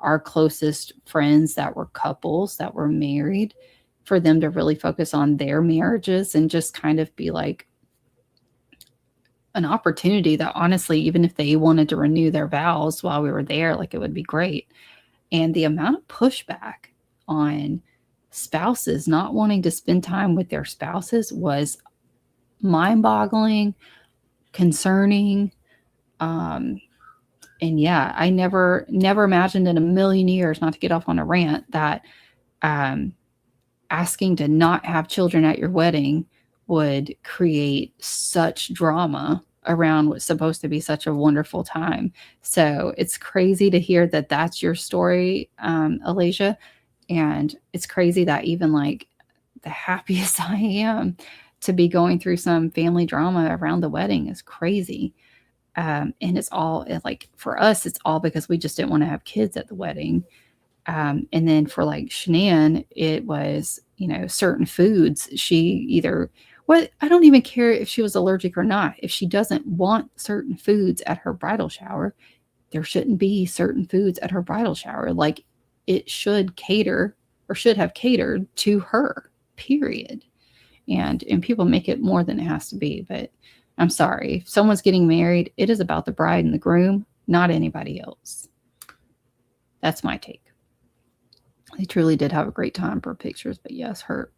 Speaker 1: our closest friends that were couples that were married, for them to really focus on their marriages and just kind of be like an opportunity that honestly, even if they wanted to renew their vows while we were there, like it would be great. And the amount of pushback on spouses not wanting to spend time with their spouses was mind-boggling, concerning. And yeah, I never imagined in a million years, not to get off on a rant, that asking to not have children at your wedding would create such drama around what's supposed to be such a wonderful time. So it's crazy to hear that that's your story, Alasia. And it's crazy that even like the happiest I am to be going through some family drama around the wedding is crazy. And it's all like, for us, it's all because we just didn't want to have kids at the wedding. And then for like Shanann, it was, certain foods. I don't even care if she was allergic or not. If she doesn't want certain foods at her bridal shower, there shouldn't be certain foods at her bridal shower. Like it should cater or should have catered to her, period. And people make it more than it has to be. But I'm sorry, if someone's getting married, it is about the bride and the groom, not anybody else. That's my take. They truly did have a great time for pictures, but yes, hurt.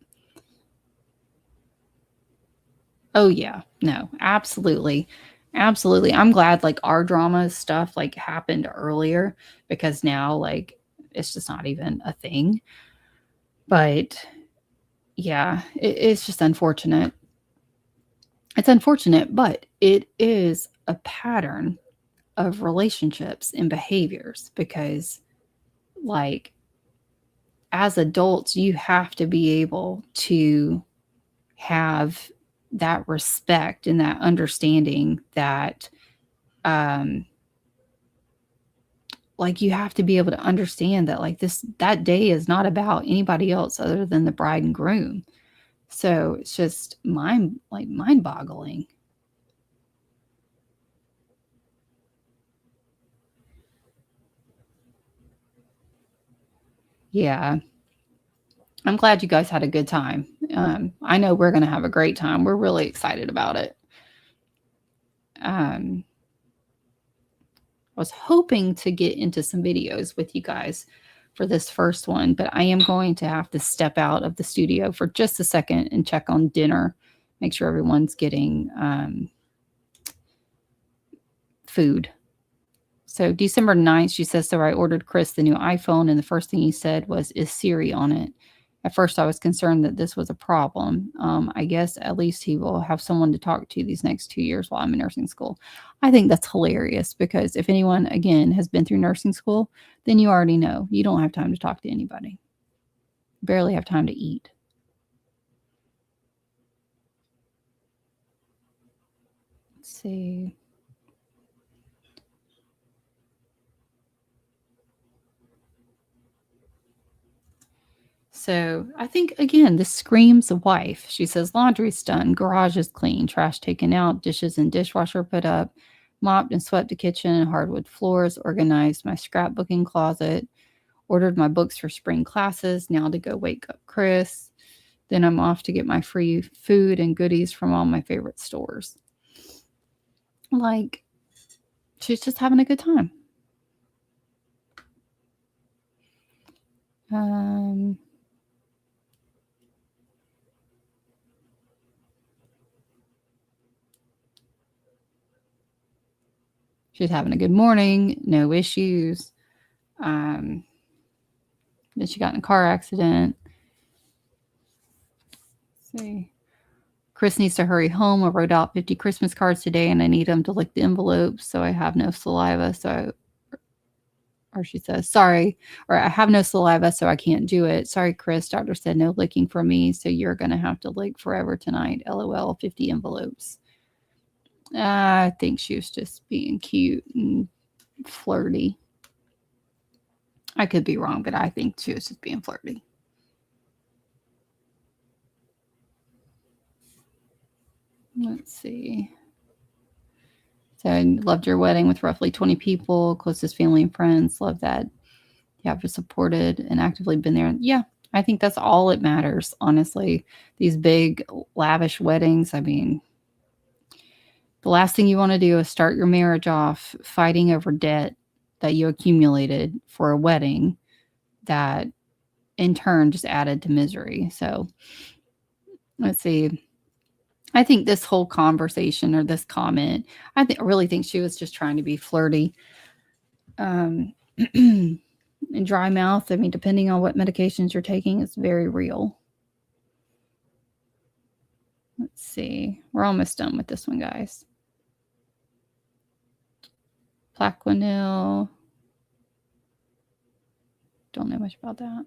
Speaker 1: Oh yeah, no, absolutely. Absolutely. I'm glad like our drama stuff like happened earlier, because now like it's just not even a thing. But yeah, it's just unfortunate. It's unfortunate, but it is a pattern of relationships and behaviors, because like as adults, you have to be able to have that respect and that understanding that, like you have to be able to understand that like that day is not about anybody else other than the bride and groom. So it's just mind-boggling. Yeah. I'm glad you guys had a good time. I know we're going to have a great time. We're really excited about it. I was hoping to get into some videos with you guys for this first one, but I am going to have to step out of the studio for just a second and check on dinner, make sure everyone's getting food. So December 9th, she says, so I ordered Chris the new iPhone, and the first thing he said was, is Siri on it? At first, I was concerned that this was a problem. I guess at least he will have someone to talk to these next 2 years while I'm in nursing school. I think that's hilarious because if anyone, again, has been through nursing school, then you already know you don't have time to talk to anybody. Barely have time to eat. Let's see. So I think, again, this screams a wife. She says, laundry's done, garage is clean, trash taken out, dishes and dishwasher put up, mopped and swept the kitchen, hardwood floors, organized my scrapbooking closet, ordered my books for spring classes, now to go wake up Chris. Then I'm off to get my free food and goodies from all my favorite stores. Like, she's just having a good time. She's having a good morning, no issues. Then she got in a car accident. Let's see. Chris needs to hurry home. I wrote out 50 Christmas cards today, and I need him to lick the envelopes, so I have no saliva. Or she says, sorry, or I have no saliva, so I can't do it. Sorry, Chris. Doctor said no licking for me, so you're going to have to lick forever tonight. LOL, 50 envelopes. I think she was just being cute and flirty. I could be wrong, but I think she was just being flirty. Let's see. So I loved your wedding with roughly 20 people, closest family and friends. Love that you have supported and actively been there. Yeah, I think that's all it matters, honestly. These big, lavish weddings, I mean, the last thing you want to do is start your marriage off fighting over debt that you accumulated for a wedding that in turn just added to misery. So let's see. I think this whole conversation or this comment, I really think she was just trying to be flirty. And dry mouth, I mean, depending on what medications you're taking, it's very real. Let's see. We're almost done with this one, guys. Plaquenil. Don't know much about that.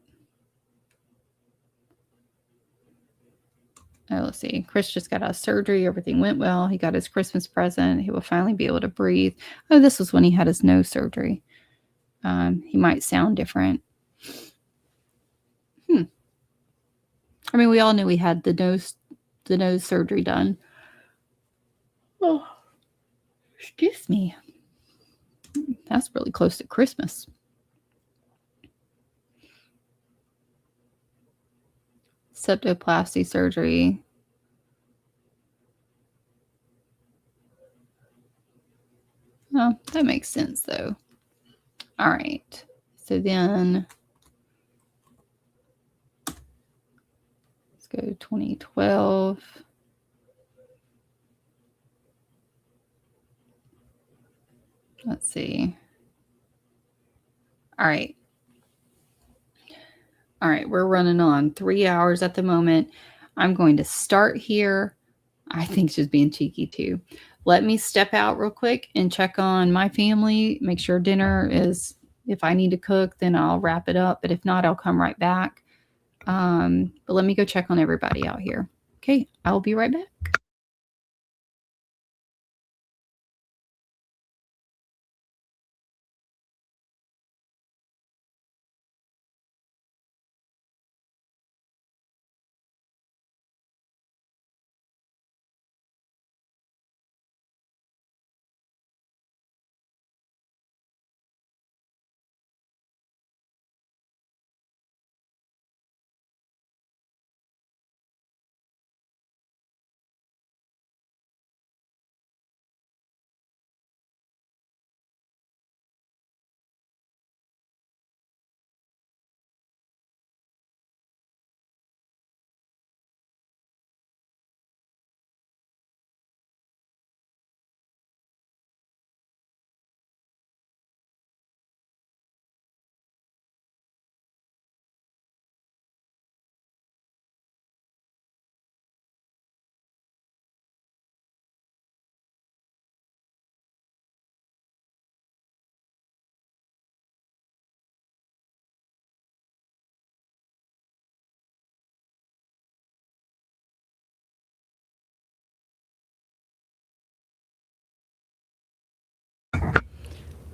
Speaker 1: Oh, let's see. Chris just got out of surgery. Everything went well. He got his Christmas present. He will finally be able to breathe. Oh, this was when he had his nose surgery. He might sound different. I mean, we all knew he had the nose surgery done. Oh, excuse me. That's really close to Christmas. Septoplasty surgery. Oh, that makes sense, though. All right. So then let's go 2012. Let's see. All right. All right. We're running on 3 hours at the moment. I'm going to start here. I think she's being cheeky too. Let me step out real quick and check on my family. Make sure dinner is, if I need to cook, then I'll wrap it up. But if not, I'll come right back. But let me go check on everybody out here. Okay. I'll be right back.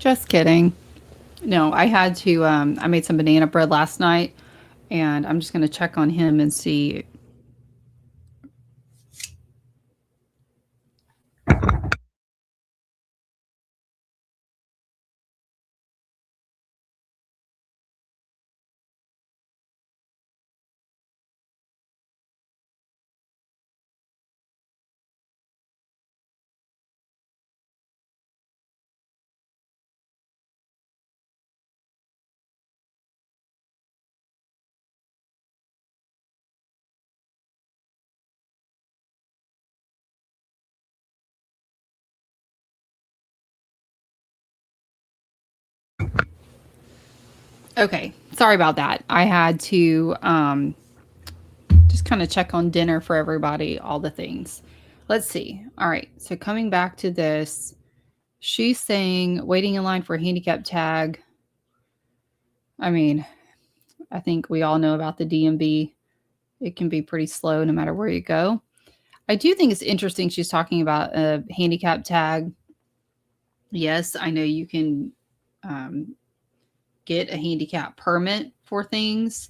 Speaker 1: Just kidding. No, I had to, I made some banana bread last night, and I'm just going to check on him and see. Okay, sorry about that. I had to just kind of check on dinner for everybody, all the things. Let's see. All right, so coming back to this, she's saying waiting in line for a handicap tag. I mean, I think we all know about the DMV. It can be pretty slow no matter where you go. I do think it's interesting she's talking about a handicap tag. Yes, I know you can get a handicap permit for things,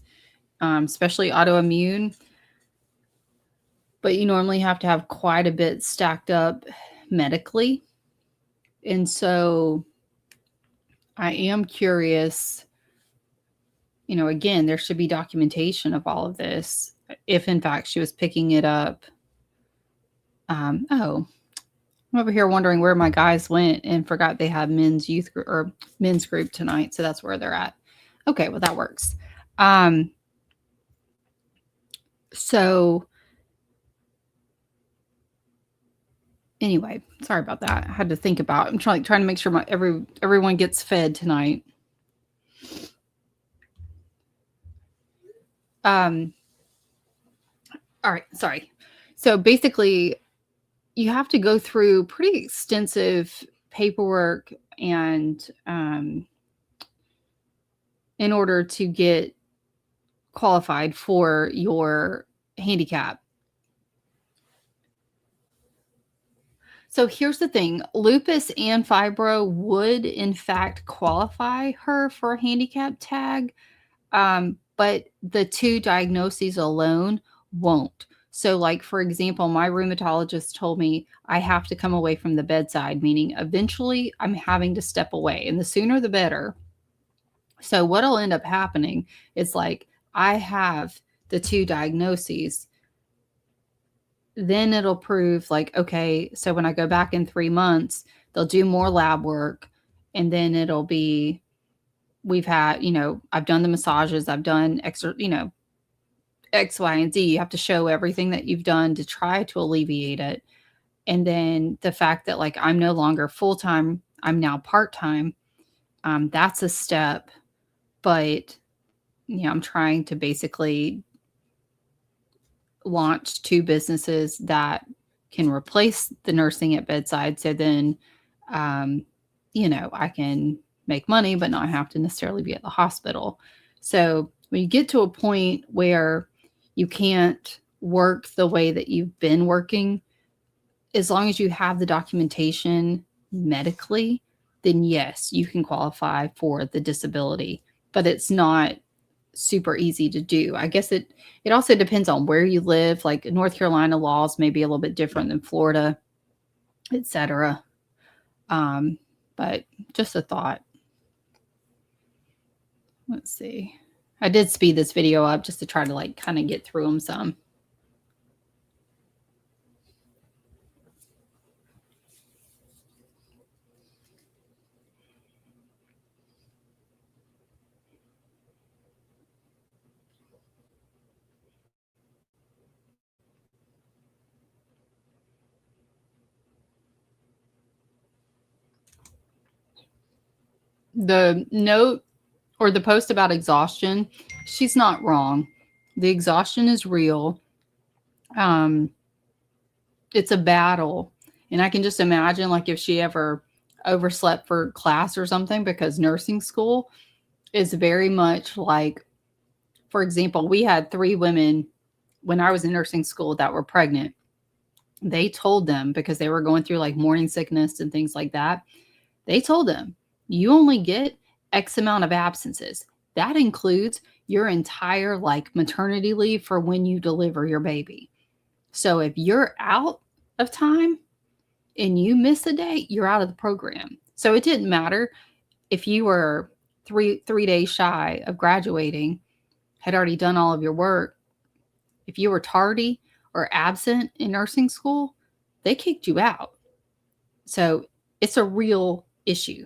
Speaker 1: especially autoimmune, but you normally have to have quite a bit stacked up medically. And so I am curious, again, there should be documentation of all of this if in fact she was picking it up. Oh, I'm over here wondering where my guys went and forgot they had men's youth group or men's group tonight. So that's where they're at. Okay, well, that works. So anyway, sorry about that. I had to think about. I'm trying to make sure everyone gets fed tonight. All right, sorry. So basically, you have to go through pretty extensive paperwork and in order to get qualified for your handicap. So here's the thing, lupus and fibro would in fact qualify her for a handicap tag, but the two diagnoses alone won't. So, like, for example, my rheumatologist told me I have to come away from the bedside, meaning eventually I'm having to step away, and the sooner the better. So, what'll end up happening is like I have the two diagnoses, then it'll prove like, okay, so when I go back in 3 months, they'll do more lab work, and then it'll be, we've had, I've done the massages, I've done extra, X, Y, and Z. You have to show everything that you've done to try to alleviate it. And then the fact that like I'm no longer full time, I'm now part time. That's a step, but I'm trying to basically launch two businesses that can replace the nursing at bedside. So then, I can make money, but not have to necessarily be at the hospital. So when you get to a point where you can't work the way that you've been working, as long as you have the documentation medically, then yes, you can qualify for the disability, but it's not super easy to do. I guess it also depends on where you live. Like North Carolina laws may be a little bit different than Florida, etc. But just a thought. Let's see. I did speed this video up just to try to like kind of get through them some. The note or the post about exhaustion, she's not wrong. The exhaustion is real. It's a battle. And I can just imagine like if she ever overslept for class or something, because nursing school is very much like, for example, we had 3 women when I was in nursing school that were pregnant. They told them, because they were going through like morning sickness and things like that. They told them, you only get X amount of absences. That includes your entire like maternity leave for when you deliver your baby. So if you're out of time and you miss a day, you're out of the program. So it didn't matter if you were three days shy of graduating, had already done all of your work. If you were tardy or absent in nursing school, they kicked you out. So it's a real issue.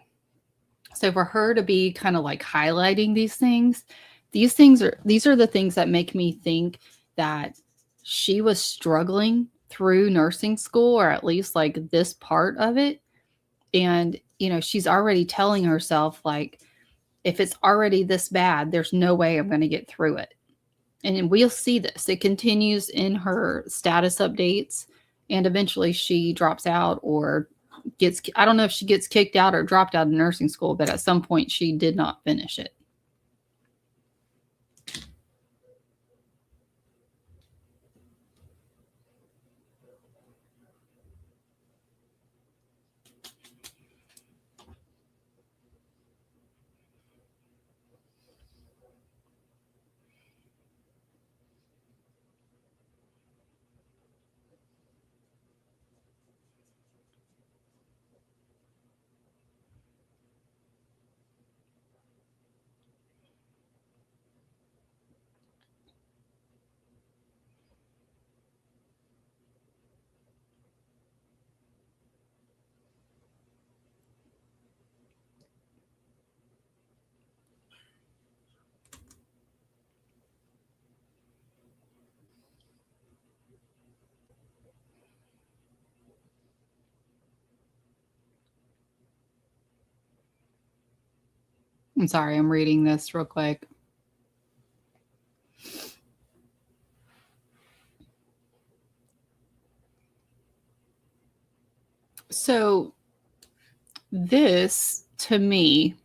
Speaker 1: So for her to be kind of like highlighting these are the things that make me think that she was struggling through nursing school, or at least like this part of it. And, she's already telling herself, like, if it's already this bad, there's no way I'm going to get through it. And we'll see this. It continues in her status updates, and eventually she drops out or I don't know if she gets kicked out or dropped out of nursing school, but at some point she did not finish it. I'm sorry, I'm reading this real quick. So, this to me,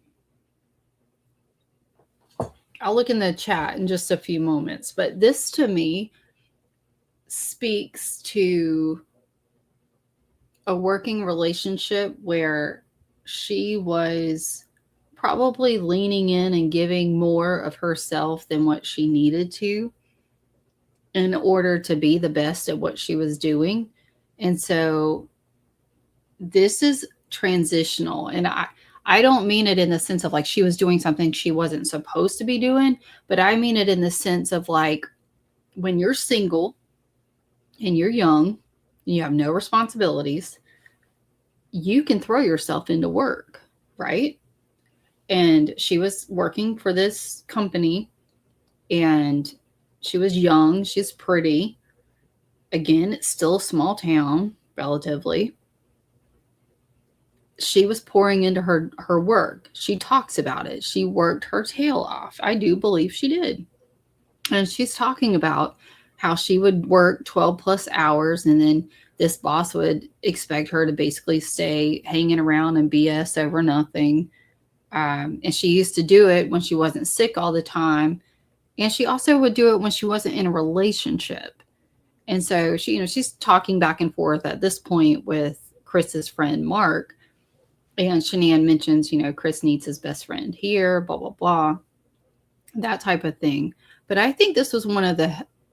Speaker 1: I'll look in the chat in just a few moments, but this to me speaks to a working relationship where she was probably leaning in and giving more of herself than what she needed to in order to be the best at what she was doing. And so this is transitional. And I don't mean it in the sense of like she was doing something she wasn't supposed to be doing, but I mean it in the sense of like when you're single and you're young, and you have no responsibilities, you can throw yourself into work, right? And she was working for this company, and she was young, she's pretty. Again, it's still a small town, relatively. She was pouring into her work. She talks about it. She worked her tail off. I do believe she did. And she's talking about how she would work 12 plus hours, and then this boss would expect her to basically stay hanging around and BS over nothing. And she used to do it when she wasn't sick all the time. And she also would do it when she wasn't in a relationship. And so she's talking back and forth at this point with Chris's friend, Mark. And Shanann mentions, Chris needs his best friend here, blah, blah, blah, that type of thing. But I think this was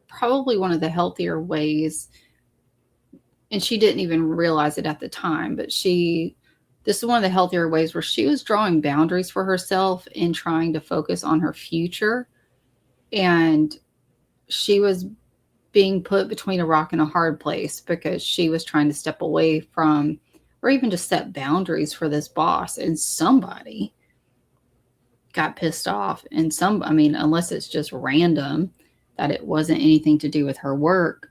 Speaker 1: probably one of the healthier ways. And she didn't even realize it at the time, but this is one of the healthier ways where she was drawing boundaries for herself and trying to focus on her future. And she was being put between a rock and a hard place because she was trying to step away from, or even just set boundaries for this boss. And somebody got pissed off. And unless it's just random, that it wasn't anything to do with her work,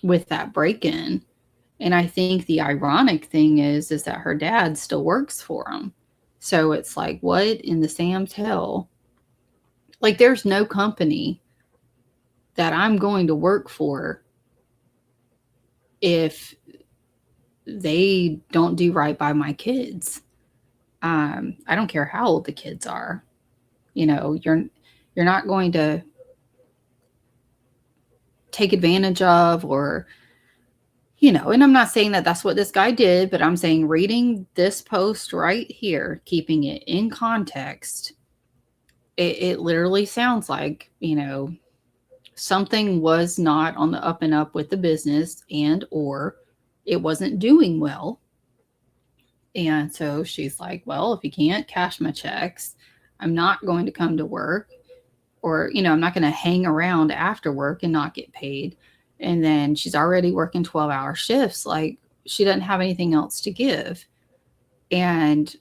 Speaker 1: with that break-in. And I think the ironic thing is that her dad still works for him. So it's like, what in the Sam's hell? Like, there's no company that I'm going to work for if they don't do right by my kids. I don't care how old the kids are. You're not going to take advantage of or And I'm not saying that that's what this guy did, but I'm saying reading this post right here, keeping it in context, it literally sounds like, something was not on the up and up with the business, and or it wasn't doing well. And so she's like, well, if you can't cash my checks, I'm not going to come to work, or, I'm not going to hang around after work and not get paid. And then she's already working 12-hour shifts. Like, she doesn't have anything else to give. And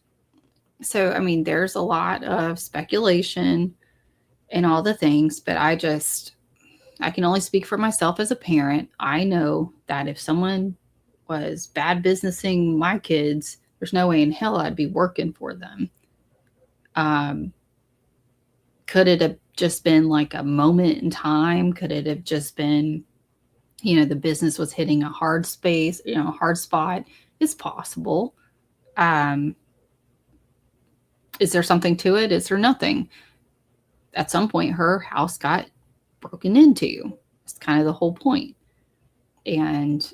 Speaker 1: so, I mean, there's a lot of speculation and all the things, but I can only speak for myself as a parent. I know that if someone was bad businessing my kids, there's no way in hell I'd be working for them. Could it have just been like a moment in time? Could it have just been, the business was hitting a hard space, hard spot? It's possible. Is there something to it? Is there nothing? At some point, her house got broken into. It's kind of the whole point. And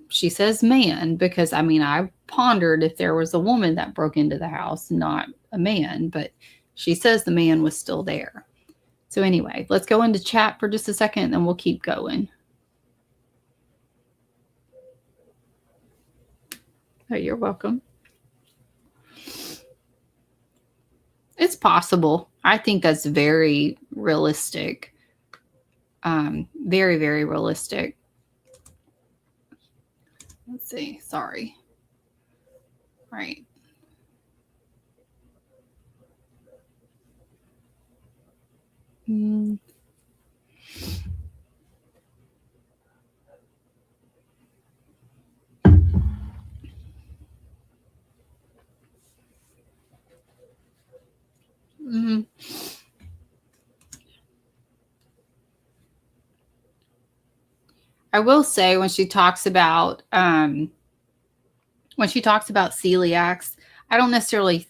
Speaker 1: she says man, because I pondered if there was a woman that broke into the house, not a man, but she says the man was still there. So anyway, let's go into chat for just a second, and then we'll keep going. Oh, you're welcome. It's possible. I think that's very realistic. Very, very realistic. Let's see. Sorry. Right. Mm-hmm. I will say when she talks about celiacs, I don't necessarily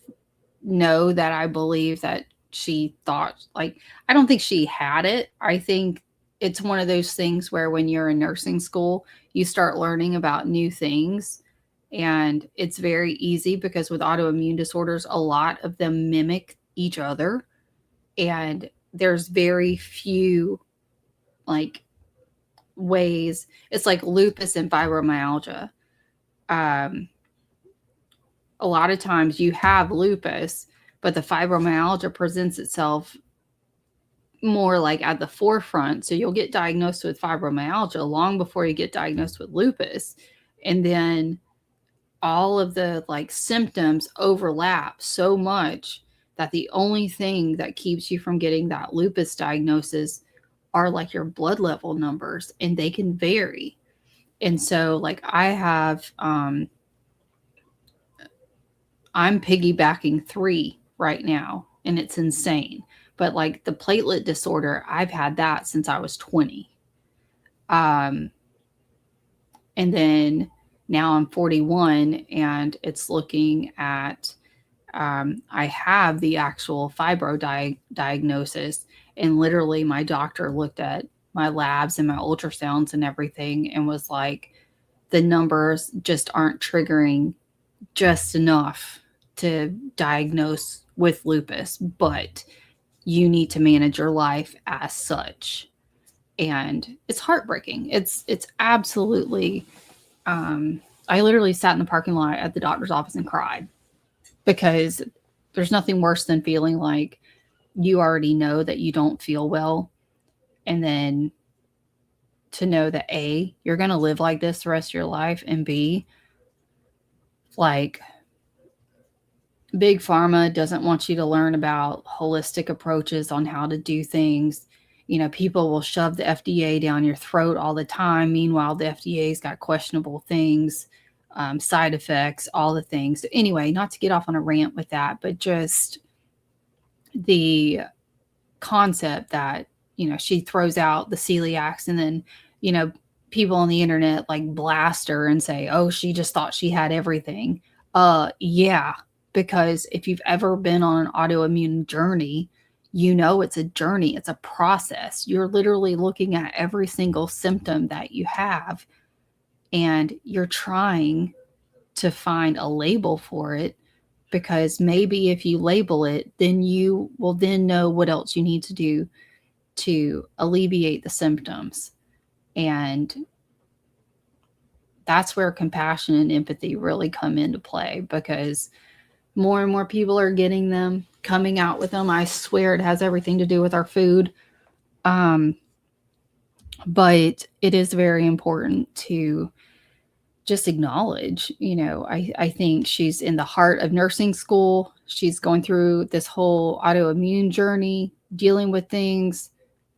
Speaker 1: know that I believe that she thought, like, I don't think she had it. I think it's one of those things where when you're in nursing school, you start learning about new things. And it's very easy because with autoimmune disorders, a lot of them mimic each other. And there's very few like ways. It's like lupus and fibromyalgia. A lot of times you have lupus, but the fibromyalgia presents itself more like at the forefront. So you'll get diagnosed with fibromyalgia long before you get diagnosed with lupus. And then all of the like symptoms overlap so much that the only thing that keeps you from getting that lupus diagnosis are like your blood level numbers, and they can vary. And so like I'm piggybacking 3 right now, and it's insane. But like the platelet disorder, I've had that since I was 20. And then now I'm 41, and it's looking at, I have the actual fibro diagnosis, and literally my doctor looked at my labs and my ultrasounds and everything and was like, the numbers just aren't triggering just enough to diagnose with lupus, but you need to manage your life as such. And it's heartbreaking. It's absolutely, I literally sat in the parking lot at the doctor's office and cried, because there's nothing worse than feeling like you already know that you don't feel well. And then to know that A, you're going to live like this the rest of your life, and B, like, Big Pharma doesn't want you to learn about holistic approaches on how to do things. People will shove the FDA down your throat all the time. Meanwhile, the FDA's got questionable things, side effects, all the things. So anyway, not to get off on a rant with that, but just the concept that, she throws out the celiacs, and then, people on the internet like blast her and say, oh, she just thought she had everything. Yeah, because if you've ever been on an autoimmune journey, it's a journey, it's a process. You're literally looking at every single symptom that you have and you're trying to find a label for it, because maybe if you label it, then you will then know what else you need to do to alleviate the symptoms. And that's where compassion and empathy really come into play, because more and more people are getting them, coming out with them. I swear it has everything to do with our food. But it is very important to just acknowledge, I think she's in the heart of nursing school. She's going through this whole autoimmune journey, dealing with things.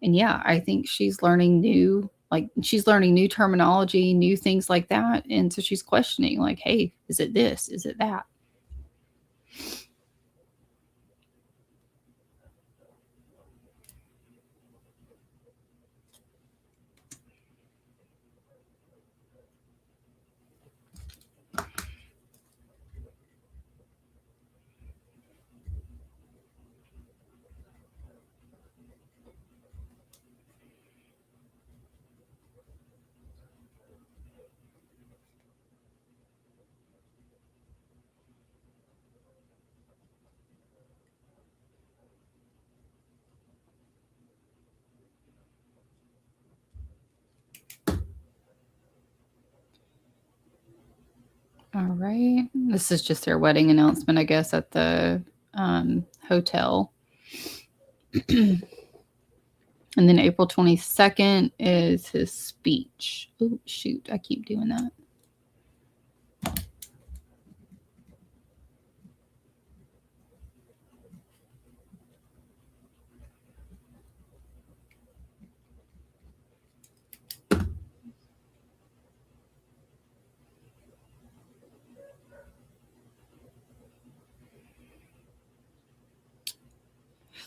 Speaker 1: And yeah, I think she's learning she's learning new terminology, new things like that. And so she's questioning, like, hey, is it this? Is it that? All right. This is just their wedding announcement, I guess, at the hotel. And then April 22nd is his speech. Oh, shoot. I keep doing that.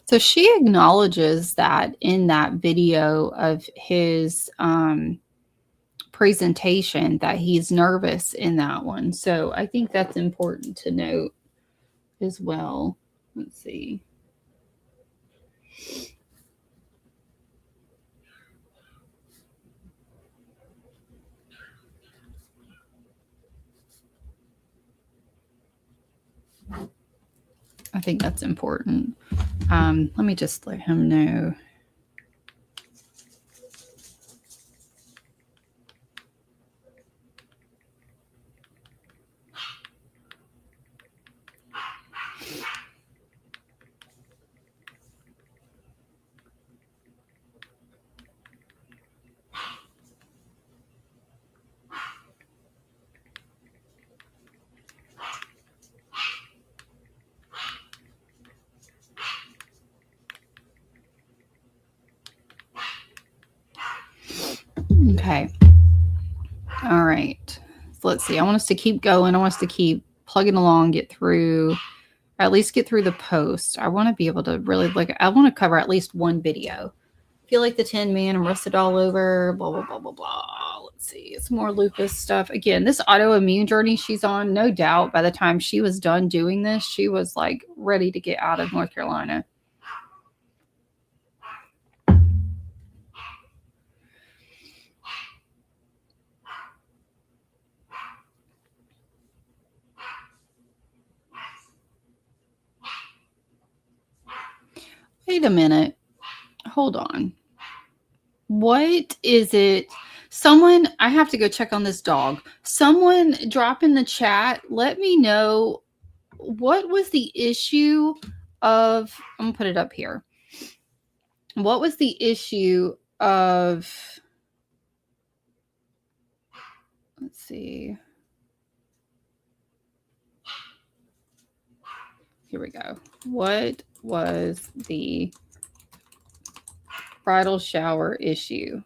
Speaker 1: So she acknowledges that in that video of his presentation, that he's nervous in that one. So I think that's important to note as well. Let's see. I think that's important. Let me just let him know. Okay. All right. So let's see. I want us to keep going. I want us to keep plugging along, get through, or at least get through the post. I want to be able to really I want to cover at least one video. I feel like the Tin Man and rusted all over, blah, blah, blah, blah, blah. Let's see. It's more lupus stuff. Again, this autoimmune journey she's on, no doubt by the time she was done doing this, she was like ready to get out of North Carolina. Wait a minute. Hold on. What is it? Someone, I have to go check on this dog. Someone drop in the chat. Let me know what was the issue of, I'm going to put it up here. What was the issue of, let's see. Here we go. What was the bridal shower issue?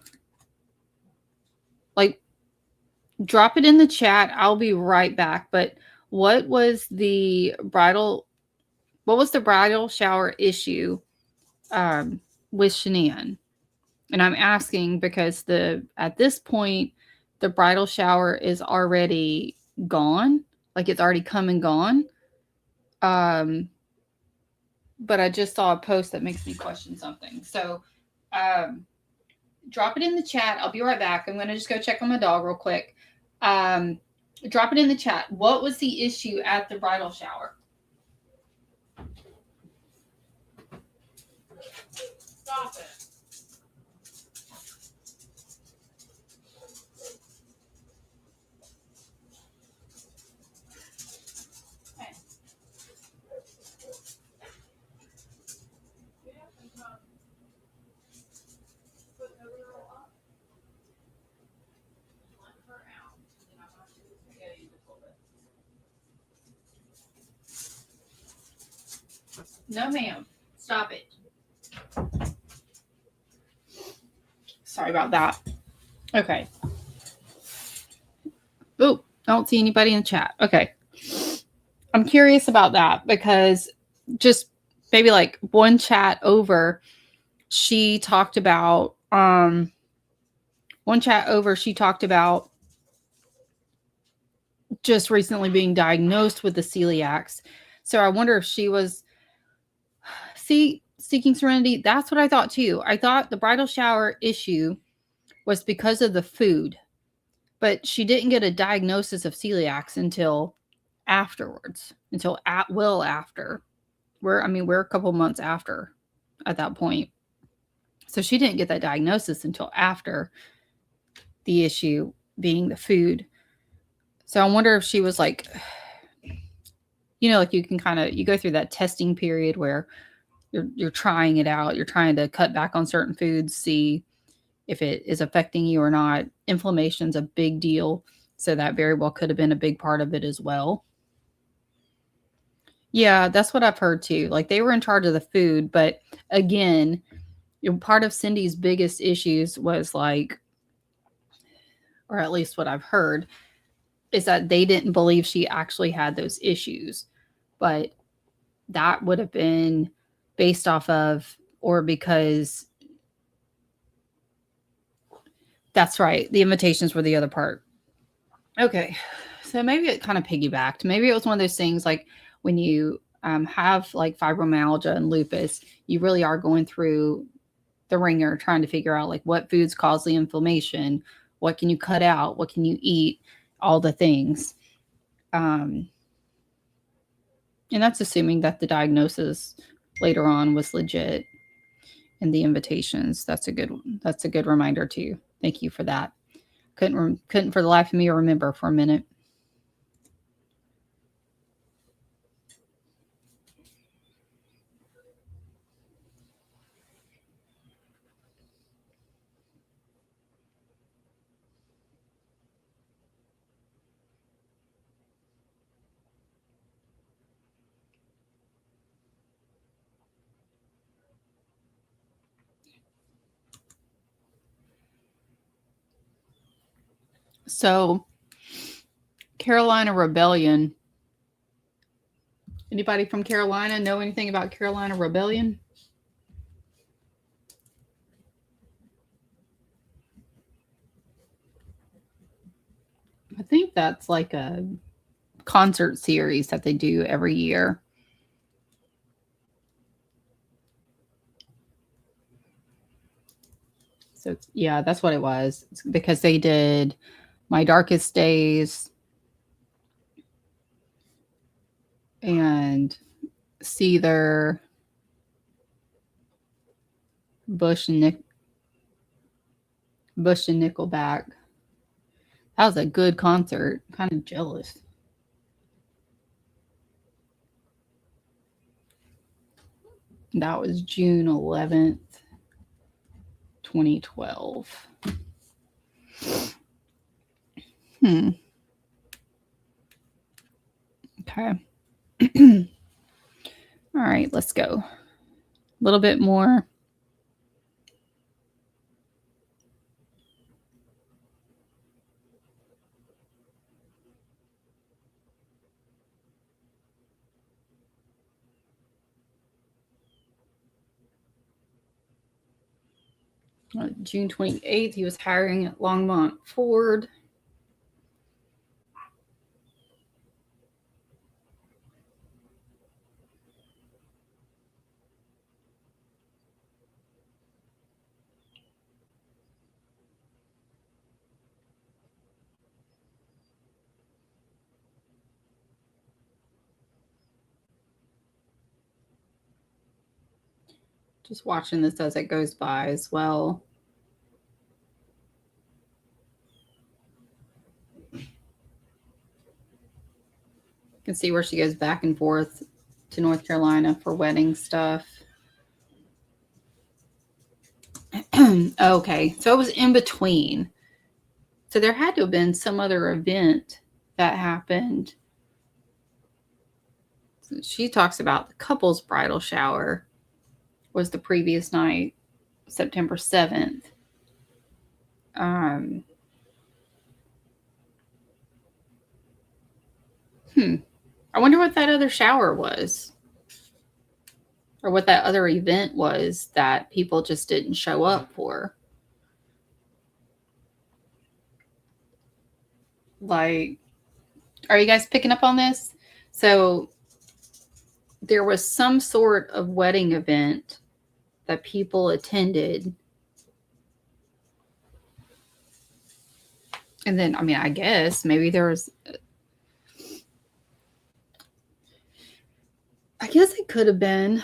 Speaker 1: Like, drop it in the chat. I'll be right back. But what was the bridal shower issue with Shanann? And I'm asking because at this point, the bridal shower is already gone. Like, it's already come and gone. But I just saw a post that makes me question something. So drop it in the chat. I'll be right back. I'm going to just go check on my dog real quick. Drop it in the chat. What was the issue at the bridal shower?
Speaker 2: Stop it.
Speaker 1: No, ma'am. Stop it. Sorry about that. Okay. Oh, I don't see anybody in the chat. Okay. I'm curious about that because just maybe like one chat over, she talked about just recently being diagnosed with the celiacs. So I wonder if she was seeking serenity. That's what I thought too. I thought the bridal shower issue was because of the food, but she didn't get a diagnosis of celiacs until afterwards, until after. We're a couple months after at that point. So she didn't get that diagnosis until after the issue being the food. So I wonder if she was like, like you can you go through that testing period where you're trying it out. You're trying to cut back on certain foods, see if it is affecting you or not. Inflammation's a big deal. So that very well could have been a big part of it as well. Yeah, that's what I've heard too. Like they were in charge of the food, but again, part of Cindy's biggest issues was like, or at least what I've heard, is that they didn't believe she actually had those issues. But that would have been based off of, or because that's right, the invitations were the other part. Okay, so maybe it kind of piggybacked. Maybe it was one of those things like when you have like fibromyalgia and lupus, you really are going through the ringer trying to figure out like what foods cause the inflammation, what can you cut out, what can you eat, all the things. And that's assuming that the diagnosis later on was legit and the invitations. That's a good reminder too. Thank you for that. Couldn't for the life of me remember for a minute. So, Carolina Rebellion. Anybody from Carolina know anything about Carolina Rebellion? I think that's like a concert series that they do every year. So, yeah, that's what it was. It's because they did My Darkest Days and Seether, Bush and Nickelback. That was a good concert. Kind of jealous. That was June 11th, 2012. Okay. All right, let's go. A little bit more. June 28th, he was hiring at Longmont Ford. Just watching this as it goes by as well. You can see where she goes back and forth to North Carolina for wedding stuff. Okay, so it was in between. So there had to have been some other event that happened. So she talks about the couple's bridal shower was the previous night, September 7th. I wonder what that other shower was, or what that other event was that people just didn't show up for. Like, are you guys picking up on this? So there was some sort of wedding event that people attended. And then, I mean, I guess maybe there was, I guess it could have been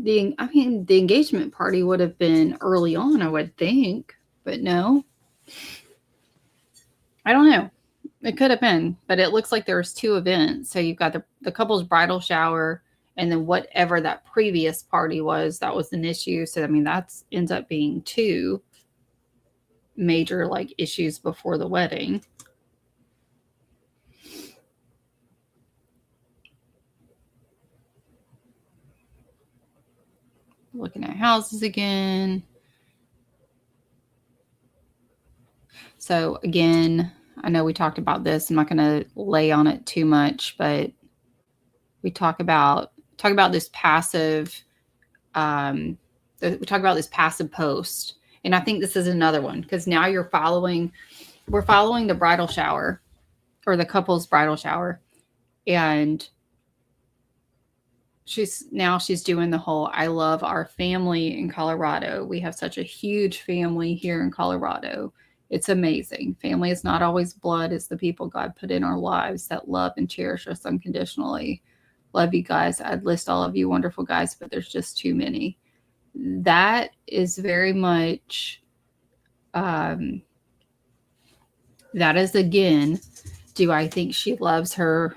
Speaker 1: the engagement party would have been early on, I would think, but no. I don't know. It could have been, but it looks like there's two events. So you've got the couple's bridal shower, and then whatever that previous party was, that was an issue. So, I mean, that ends up being two major like issues before the wedding. Looking at houses again. So again, I know we talked about this. I'm not going to lay on it too much, but we talk about this passive. We talk about this passive post, and I think this is another one because now we're following the bridal shower, or the couple's bridal shower, and she's doing the whole "I love our family in Colorado. We have such a huge family here in Colorado. It's amazing. Family is not always blood. It's the people God put in our lives that love and cherish us unconditionally. Love you guys. I'd list all of you wonderful guys, but there's just too many." That is very much, that is again, do I think she loves her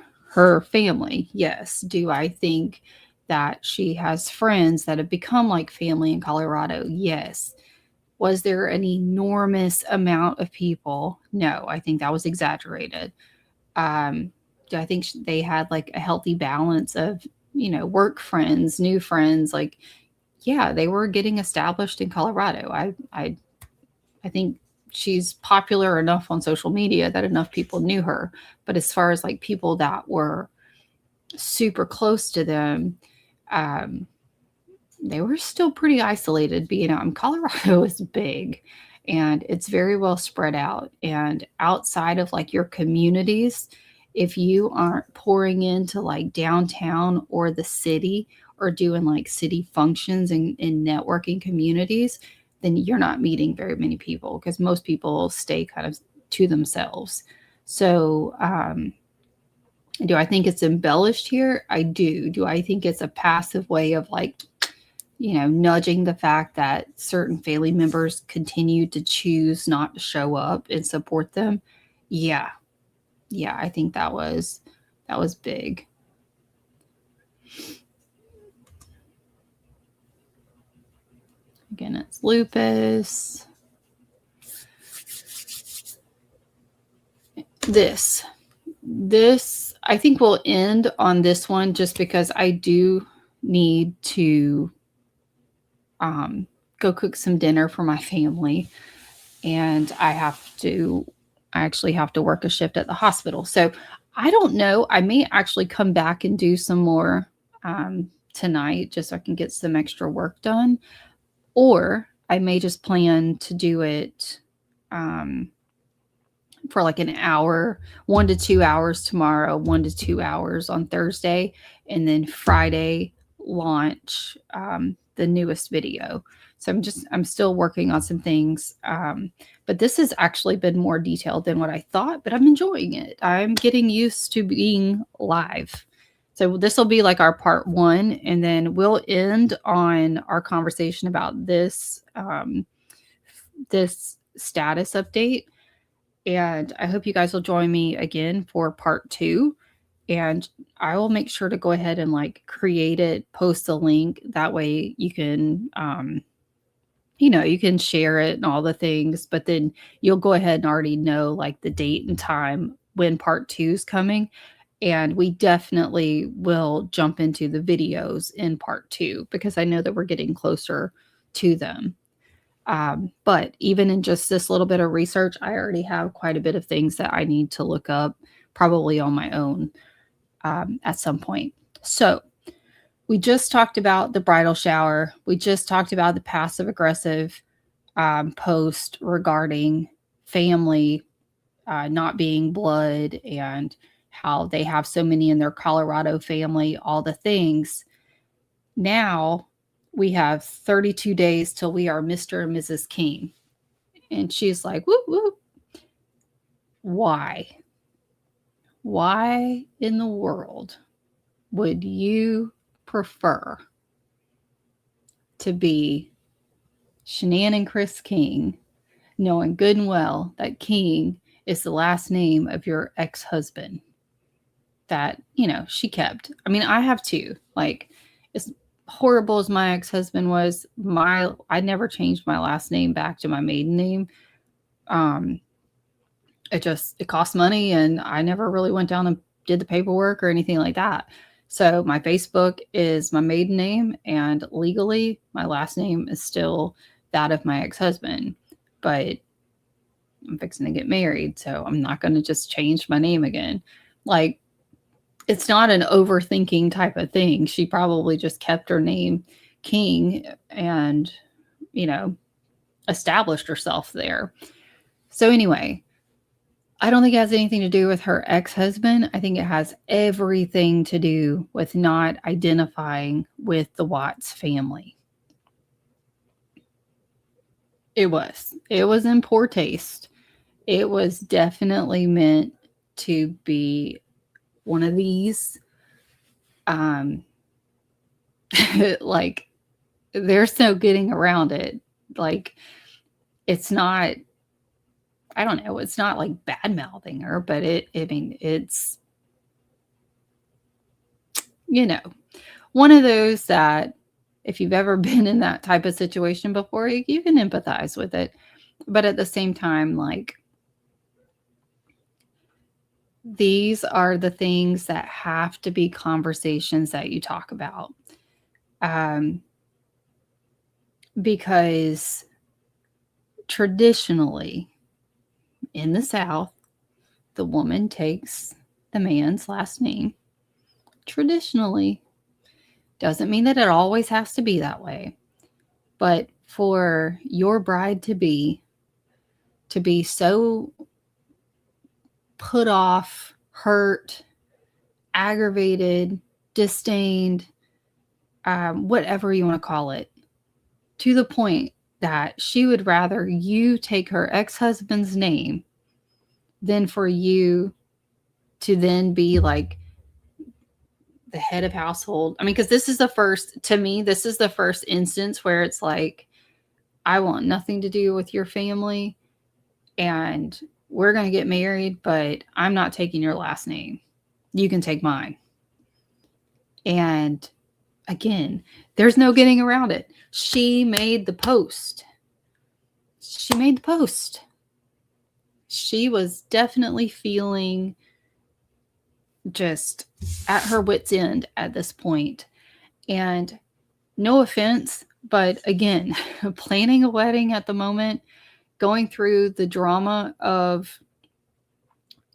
Speaker 1: family? Yes. Do I think that she has friends that have become like family in Colorado? Yes. Was there an enormous amount of people? No, I think that was exaggerated. Do I think they had like a healthy balance of, work friends, new friends? Like, yeah, they were getting established in Colorado. I think she's popular enough on social media that enough people knew her. But as far as like people that were super close to them, they were still pretty isolated. Being out in Colorado is big, and it's very well spread out. And outside of like your communities, if you aren't pouring into like downtown or the city, or doing like city functions and networking communities, then you're not meeting very many people, because most people stay kind of to themselves. So, do I think it's embellished here? I do. Do I think it's a passive way of like, nudging the fact that certain family members continue to choose not to show up and support them? Yeah. Yeah, I think that was big. Again, it's lupus. This I think we'll end on this one, just because I do need to go cook some dinner for my family, and I actually have to work a shift at the hospital. So I don't know. I may actually come back and do some more tonight, just so I can get some extra work done. Or I may just plan to do it for like an hour, 1 to 2 hours tomorrow, 1 to 2 hours on Thursday, and then Friday launch the newest video. So I'm still working on some things. But this has actually been more detailed than what I thought, but I'm enjoying it. I'm getting used to being live. So this will be like our part 1, and then we'll end on our conversation about this status update. And I hope you guys will join me again for part 2. And I will make sure to go ahead and like create it, post the link. That way you can, you can share it and all the things, but then you'll go ahead and already know like the date and time when part 2 is coming. And we definitely will jump into the videos in part 2 because I know that we're getting closer to them. But even in just this little bit of research, I already have quite a bit of things that I need to look up, probably on my own at some point. So we just talked about the bridal shower. We just talked about the passive aggressive post regarding family not being blood and how they have so many in their Colorado family, all the things. Now we have 32 days till we are Mr. and Mrs. King. And she's like, whoop, whoop. Why? Why in the world would you prefer to be Shanann and Chris King, knowing good and well that King is the last name of your ex-husband that, she kept? I mean, I have too. Like, as horrible as my ex-husband was, I never changed my last name back to my maiden name. It cost money, and I never really went down and did the paperwork or anything like that. So my Facebook is my maiden name, and legally my last name is still that of my ex-husband. But I'm fixing to get married, so I'm not going to just change my name again. Like, it's not an overthinking type of thing. She probably just kept her name King and, established herself there. So anyway, I don't think it has anything to do with her ex-husband. I think it has everything to do with not identifying with the Watts family. It was in poor taste. It was definitely meant to be one of these, like, there's no getting around it. Like, it's not, I don't know, it's not like bad mouthing her, but it's, one of those that if you've ever been in that type of situation before, you can empathize with it. But at the same time, like, these are the things that have to be conversations that you talk about. Because traditionally in the South, the woman takes the man's last name. Traditionally, doesn't mean that it always has to be that way. But for your bride to be so put off, hurt, aggravated, disdained, whatever you want to call it, to the point that she would rather you take her ex-husband's name than for you to then be like the head of household. I mean, because this is the first instance where it's like, I want nothing to do with your family and we're going to get married, but I'm not taking your last name. You can take mine. And again, there's no getting around it. She made the post. She was definitely feeling just at her wit's end at this point. And no offense, but again, planning a wedding at the moment, going through the drama of,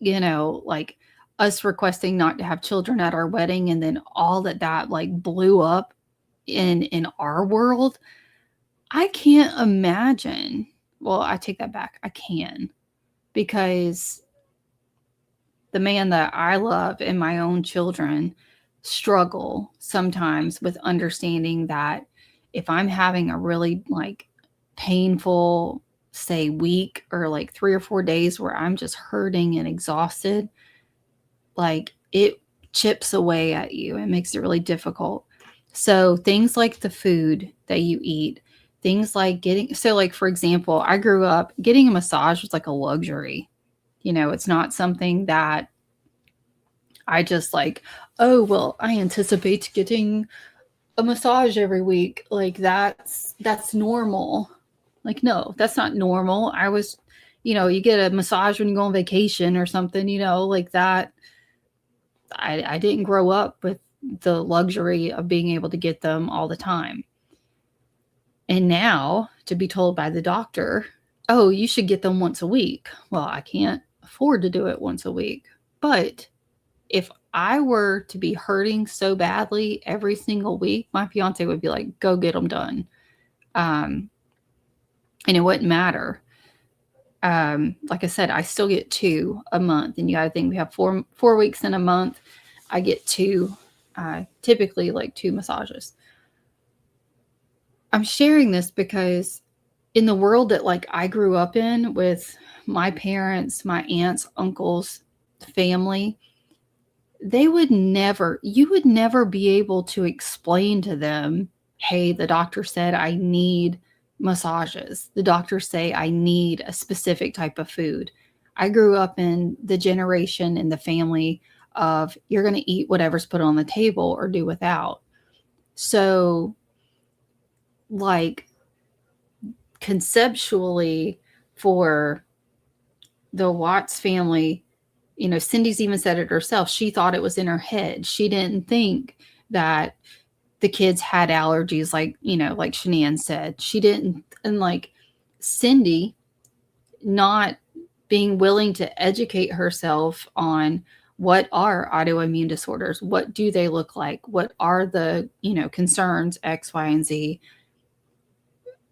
Speaker 1: like us requesting not to have children at our wedding, and then all that like blew up in our world. I can't imagine. Well, I take that back. I can, because the man that I love and my own children struggle sometimes with understanding that if I'm having a really like painful, say, week or like 3 or 4 days where I'm just hurting and exhausted, like chips away at you. It makes it really difficult. So things like the food that you eat, things like like for example, I grew up getting a massage was like a luxury. It's not something that I just like, oh, well, I anticipate getting a massage every week. Like that's normal. Like, no, that's not normal. You get a massage when you go on vacation or something, like that. I didn't grow up with the luxury of being able to get them all the time. And now to be told by the doctor, oh, you should get them once a week. Well, I can't afford to do it once a week. But if I were to be hurting so badly every single week, my fiance would be like, go get them done. And it wouldn't matter. Like I said, I still get 2 a month. And you got to think we have 4 weeks in a month. I get 2, typically like 2 massages. I'm sharing this because in the world that like I grew up in with my parents, my aunts, uncles, family, you would never be able to explain to them, hey, the doctor said I need massages. The doctors say I need a specific type of food. I grew up in the generation in the family of you're going to eat whatever's put on the table or do without. So, like, conceptually, for the Watts family, Cindy's even said it herself. She thought it was in her head. She didn't think that the kids had allergies like Shanann said. She didn't. And like Cindy not being willing to educate herself on what are autoimmune disorders, what do they look like, what are the concerns X, Y, and Z,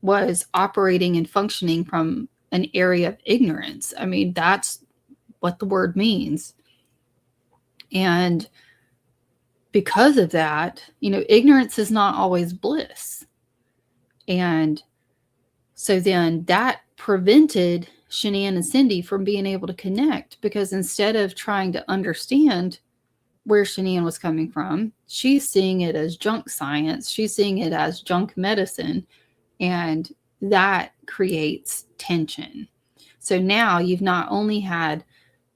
Speaker 1: was operating and functioning from an area of ignorance. I mean, that's what the word means. And because of that, ignorance is not always bliss. And so then that prevented Shanann and Cindy from being able to connect, because instead of trying to understand where Shanann was coming from, she's seeing it as junk science. She's seeing it as junk medicine. And that creates tension. So now you've not only had,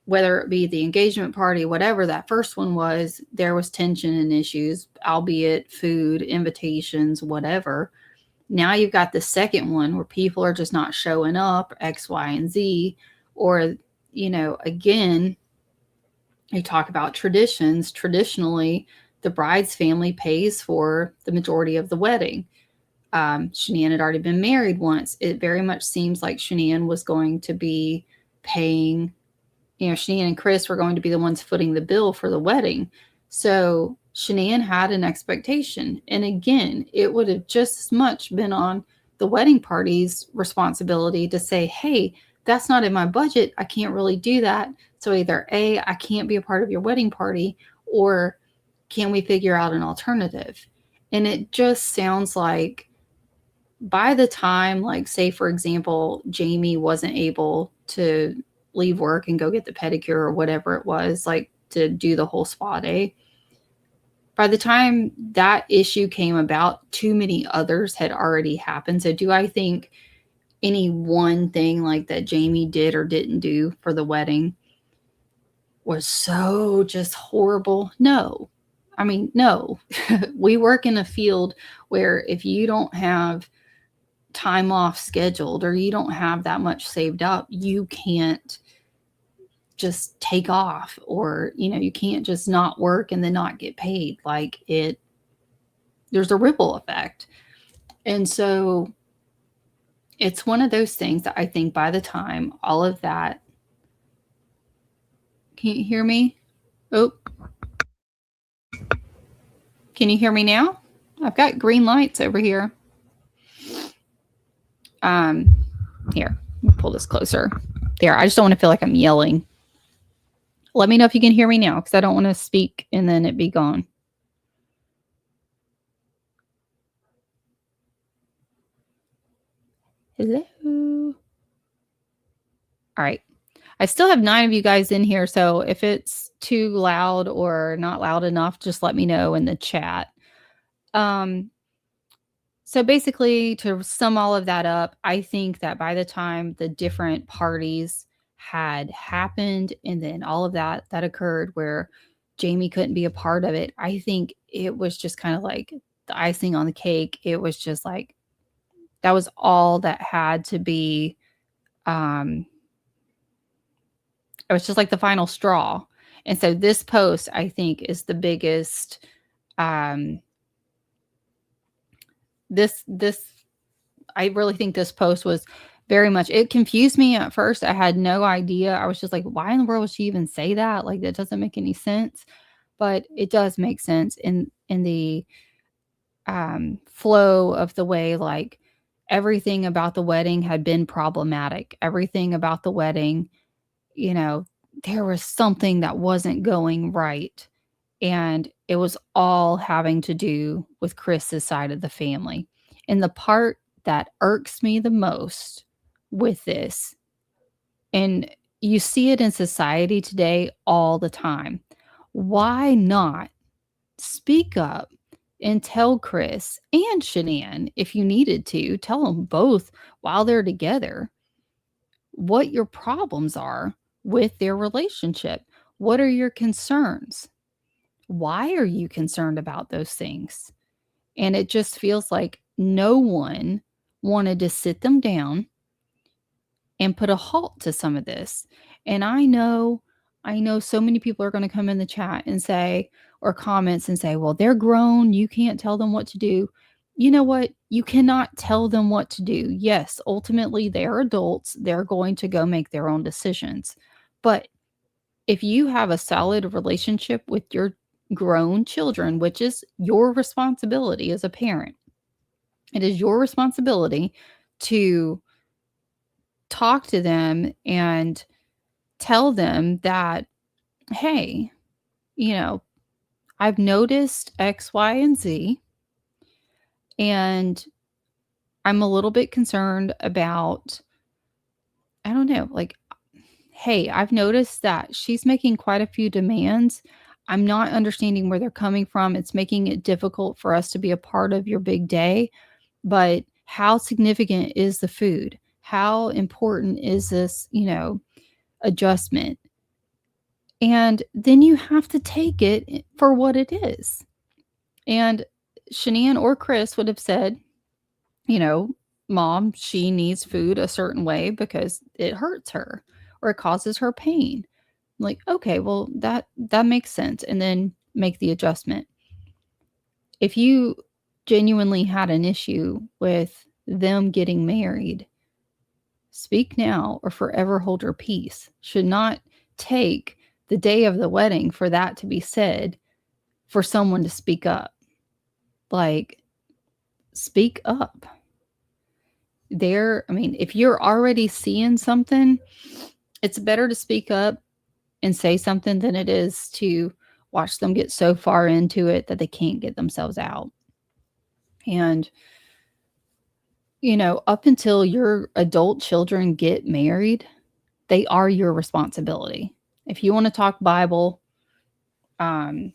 Speaker 1: whether it be the engagement party, whatever that first one was, there was tension and issues, albeit food, invitations, whatever. Now you've got the second one where people are just not showing up, X, Y, and Z. Or, again, you talk about traditions. Traditionally, the bride's family pays for the majority of the wedding. Shanann had already been married once. It very much seems like Shanann was going to be paying, Shanann and Chris were going to be the ones footing the bill for the wedding. So Shanann had an expectation. And again, it would have just as much been on the wedding party's responsibility to say, hey, that's not in my budget. I can't really do that. So either A, I can't be a part of your wedding party, or can we figure out an alternative? And it just sounds like by the time, like, say, for example, Jamie wasn't able to leave work and go get the pedicure or whatever it was, like to do the whole spa day, by the time that issue came about, too many others had already happened. So do I think any one thing like that Jamie did or didn't do for the wedding was so just horrible? No. I mean, no. We work in a field where if you don't have time off scheduled or you don't have that much saved up, you can't just take off, or you can't just not work and then not get paid. Like, there's a ripple effect. And so it's one of those things that I think by the time all of that, can you hear me? Oh, can you hear me now? I've got green lights over here. Here, let me pull this closer. There, I just don't want to feel like I'm yelling. Let me know if you can hear me now, because I don't want to speak and then it be gone. Hello. All right. I still have 9 of you guys in here, so if it's too loud or not loud enough, just let me know in the chat. So basically, to sum all of that up, I think that by the time the different parties had happened and then all of that occurred where Jamie couldn't be a part of it, I think it was just kind of like the icing on the cake. It was just like that was all that had to be it was just like the final straw. And so this post, I think, is the biggest this I really think this post was very much, it confused me at first. I had no idea. I was just like, why in the world would she even say that? Like, that doesn't make any sense. But it does make sense in the flow of the way, like, everything about the wedding had been problematic. Everything about the wedding, there was something that wasn't going right. And it was all having to do with Chris's side of the family. And the part that irks me the most with this, and you see it in society today all the time, why not speak up and tell Chris and Shanann, if you needed to, tell them both while they're together what your problems are with their relationship. What are your concerns? Why are you concerned about those things? And it just feels like no one wanted to sit them down and put a halt to some of this. And I know so many people are going to come in the chat and say, or comments and say, well, they're grown. You can't tell them what to do. You know what? You cannot tell them what to do. Yes, ultimately, they're adults. They're going to go make their own decisions. But if you have a solid relationship with your grown children, which is your responsibility as a parent, it is your responsibility to talk to them and tell them that, hey, I've noticed X, Y, and Z, and I'm a little bit concerned about, I don't know, like, hey, I've noticed that she's making quite a few demands. I'm not understanding where they're coming from. It's making it difficult for us to be a part of your big day. But how significant is the food? How important is this, adjustment? And then you have to take it for what it is. And Shanann or Chris would have said, Mom, she needs food a certain way because it hurts her or it causes her pain. I'm like, okay, well, that makes sense. And then make the adjustment. If you genuinely had an issue with them getting married, speak now or forever hold your peace. Should not take the day of the wedding for that to be said, for someone to speak up. Like, speak up. If you're already seeing something, it's better to speak up and say something than it is to watch them get so far into it that they can't get themselves out. And, up until your adult children get married, they are your responsibility. If you want to talk Bible, you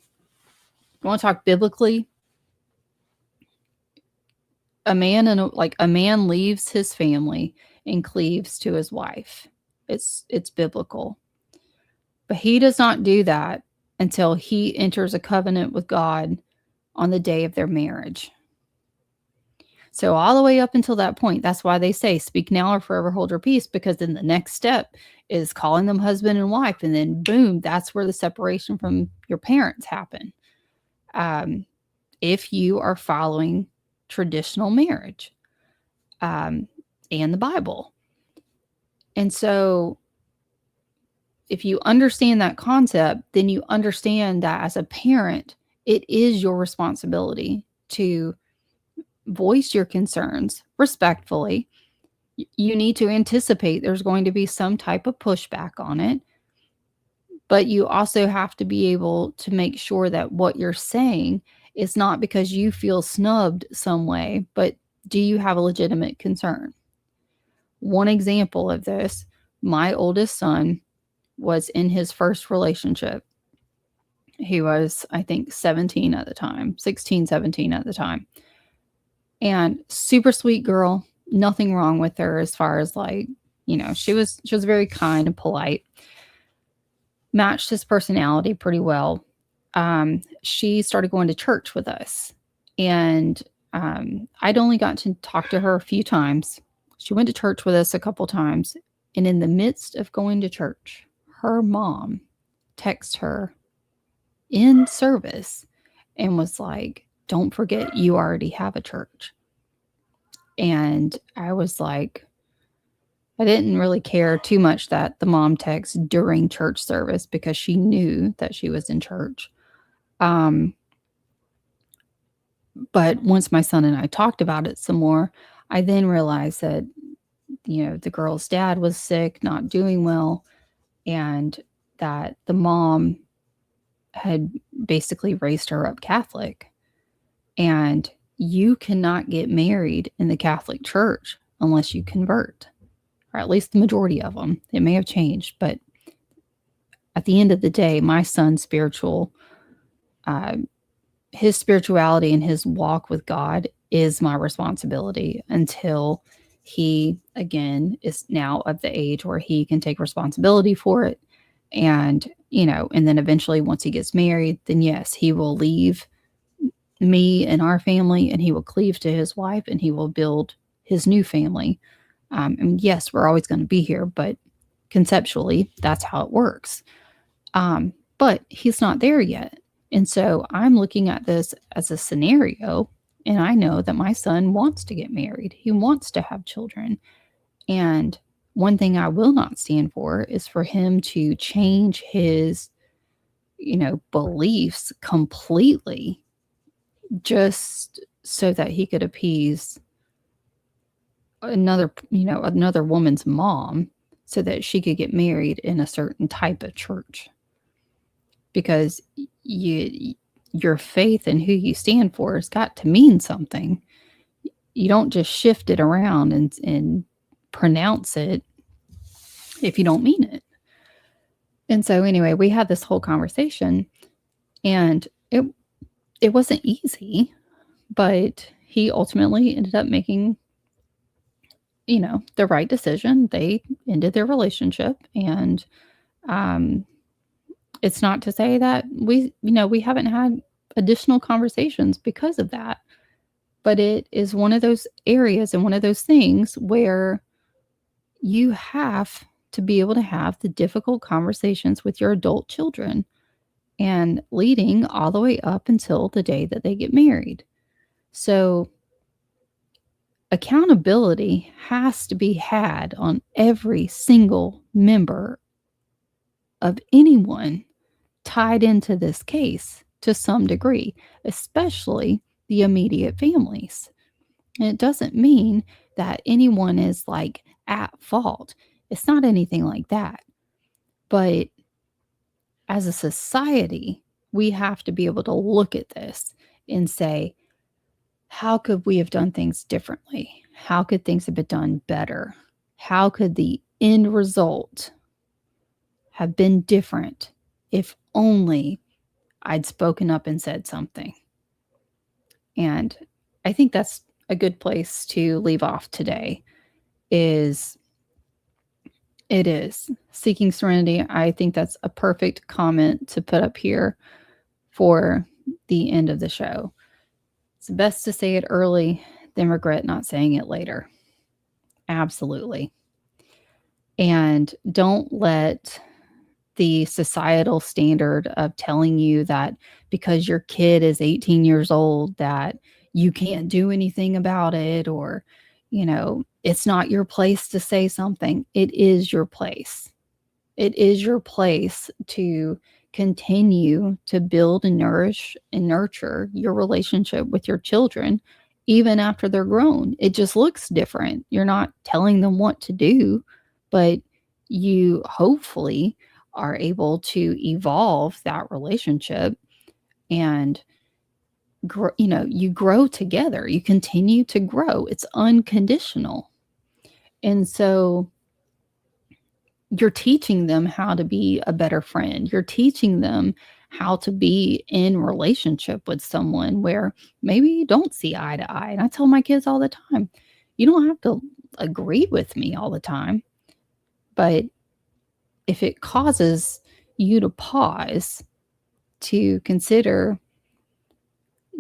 Speaker 1: want to talk biblically, a man leaves his family and cleaves to his wife. It's biblical. But he does not do that until he enters a covenant with God on the day of their marriage. So all the way up until that point, that's why they say, speak now or forever hold your peace, because then the next step is calling them husband and wife. And then boom, that's where the separation from your parents happen. If you are following traditional marriage and the Bible. And so if you understand that concept, then you understand that as a parent, it is your responsibility to voice your concerns respectfully. You need to anticipate there's going to be some type of pushback on it, but you also have to be able to make sure that what you're saying is not because you feel snubbed some way, but do you have a legitimate concern? One example of this, my oldest son was in his first relationship. He was, I think, 17 at the time, 16, 17 at the time. And super sweet girl, nothing wrong with her as far as like, she was very kind and polite. Matched his personality pretty well. She started going to church with us, and I'd only got to talk to her a few times. She went to church with us a couple times, and in the midst of going to church, her mom texted her in service and was like, "Don't forget, you already have a church." And I was like, I didn't really care too much that the mom texted during church service because she knew that she was in church. But once my son and I talked about it some more, I then realized that, the girl's dad was sick, not doing well, and that the mom had basically raised her up Catholic. And you cannot get married in the Catholic Church unless you convert, or at least the majority of them. It may have changed, but at the end of the day, my son's his spirituality and his walk with God is my responsibility until he, again, is now of the age where he can take responsibility for it. And, and then eventually once he gets married, then yes, he will leave me and our family and he will cleave to his wife and he will build his new family. And yes, we're always going to be here, but conceptually, that's how it works. But he's not there yet. And so I'm looking at this as a scenario, and I know that my son wants to get married. He wants to have children. And one thing I will not stand for is for him to change his, beliefs completely just so that he could appease another woman's mom so that she could get married in a certain type of church. Because your faith and who you stand for has got to mean something. You don't just shift it around and pronounce it if you don't mean it. And so anyway, we had this whole conversation, and it wasn't easy, but he ultimately ended up making the right decision. They ended their relationship, and it's not to say that we haven't had additional conversations because of that, but it is one of those areas and one of those things where you have to be able to have the difficult conversations with your adult children, and leading all the way up until the day that they get married. So accountability has to be had on every single member of anyone tied into this case to some degree, especially the immediate families. And it doesn't mean that anyone is like at fault. It's not anything like that. But as a society, we have to be able to look at this and say, how could we have done things differently? How could things have been done better? How could the end result have been different if only I'd spoken up and said something? And I think that's a good place to leave off today. It is seeking serenity. I think that's a perfect comment to put up here for the end of the show. It's best to say it early than regret not saying it later. Absolutely. And don't let the societal standard of telling you that because your kid is 18 years old that you can't do anything about it, or it's not your place to say something. It is your place. It is your place to continue to build and nourish and nurture your relationship with your children, even after they're grown. It just looks different. You're not telling them what to do, but you hopefully are able to evolve that relationship, and you grow together. You continue to grow. It's unconditional. And so you're teaching them how to be a better friend. You're teaching them how to be in relationship with someone where maybe you don't see eye to eye. And I tell my kids all the time, you don't have to agree with me all the time, but if it causes you to pause to consider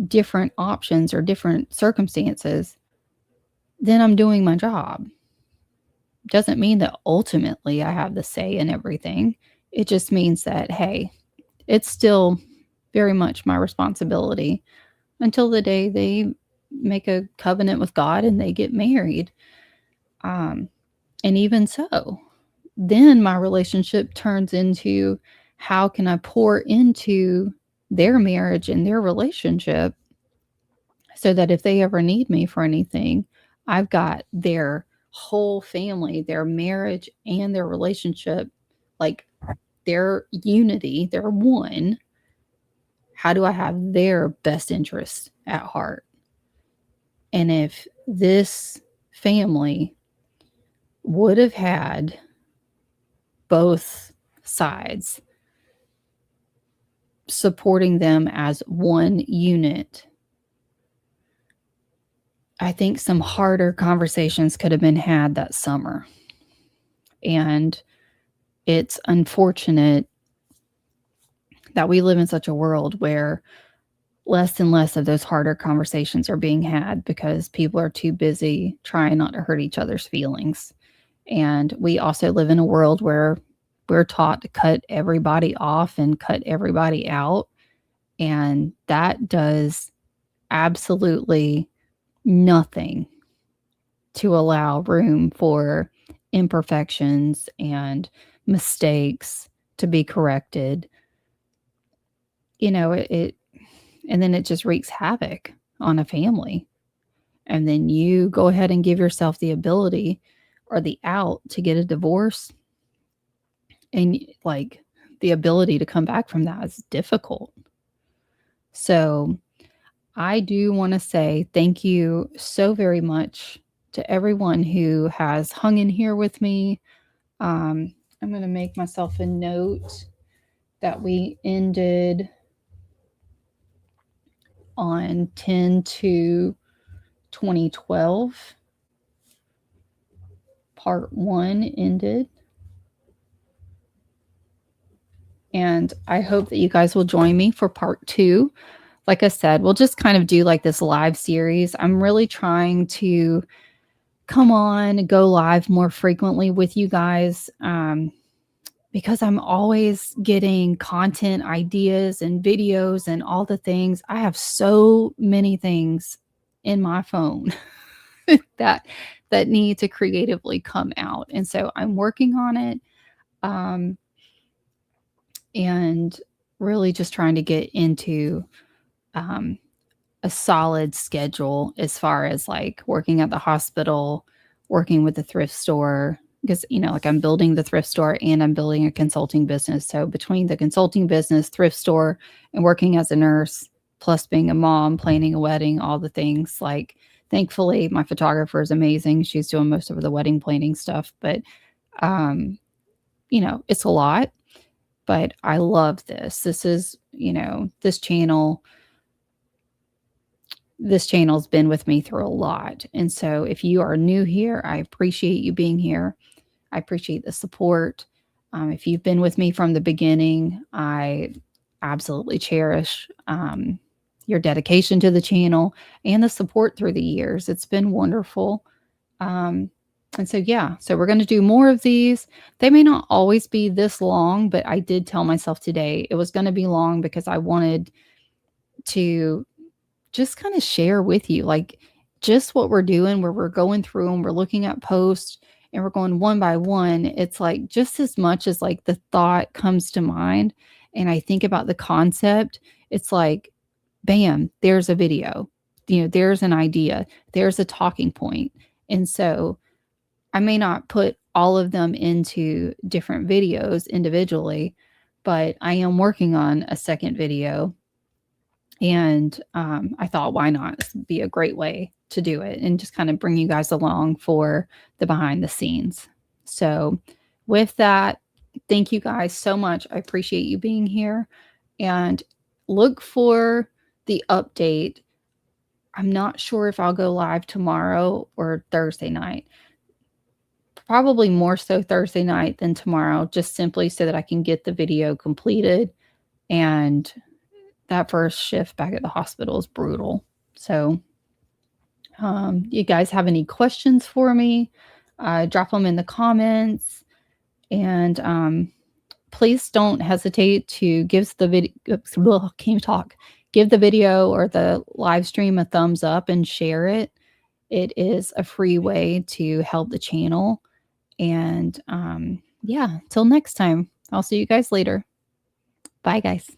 Speaker 1: different options or different circumstances, then I'm doing my job. Doesn't mean that ultimately I have the say in everything. It just means that, hey, it's still very much my responsibility until the day they make a covenant with God and they get married. And even so, then my relationship turns into how can I pour into their marriage and their relationship so that if they ever need me for anything, I've got their whole family, their marriage and their relationship, like their unity, their one. How do I have their best interests at heart? And if this family would have had both sides supporting them as one unit, I think some harder conversations could have been had that summer. And it's unfortunate that we live in such a world where less and less of those harder conversations are being had because people are too busy trying not to hurt each other's feelings. And we also live in a world where we're taught to cut everybody off and cut everybody out. And that does absolutely nothing to allow room for imperfections and mistakes to be corrected. You know, and then it just wreaks havoc on a family. And then you go ahead and give yourself the ability or the out to get a divorce. And like the ability to come back from that is difficult. So I do want to say thank you so very much to everyone who has hung in here with me. I'm going to make myself a note that we ended on 10/2/2012. Part 1 ended. And I hope that you guys will join me for part 2. Like I said, we'll just kind of do like this live series. I'm really trying to come on, go live more frequently with you guys because I'm always getting content ideas and videos and all the things. I have so many things in my phone that need to creatively come out. And so I'm working on it. And really just trying to get into a solid schedule as far as like working at the hospital, working with the thrift store, because, you know, like I'm building the thrift store and I'm building a consulting business. So between the consulting business, thrift store, and working as a nurse, plus being a mom, planning a wedding, all the things, like thankfully my photographer is amazing. She's doing most of the wedding planning stuff, but you know, it's a lot. But I love this. This is, you know, this channel's been with me through a lot. And so if you are new here, I appreciate you being here. I appreciate the support. If you've been with me from the beginning, I absolutely cherish your dedication to the channel and the support through the years. It's been wonderful. And so, yeah, so we're going to do more of these. They may not always be this long, but I did tell myself today it was going to be long because I wanted to just kind of share with you, like just what we're doing, where we're going through and we're looking at posts and we're going one by one. It's like just as much as like the thought comes to mind and I think about the concept, it's like, bam, there's a video, you know, there's an idea, there's a talking point. And so I may not put all of them into different videos individually, but I am working on a second video. And I thought, why not? This would be a great way to do it and just kind of bring you guys along for the behind the scenes. So with that, thank you guys so much. I appreciate you being here. and look for the update. I'm not sure if I'll go live tomorrow or Thursday night. Probably more so Thursday night than tomorrow, just simply so that I can get the video completed. And that first shift back at the hospital is brutal. So, you guys have any questions for me? Drop them in the comments. And please don't hesitate to give the video, can't talk, give the video or the live stream a thumbs up and share it. It is a free way to help the channel. And yeah, till next time, I'll see you guys later. Bye, guys.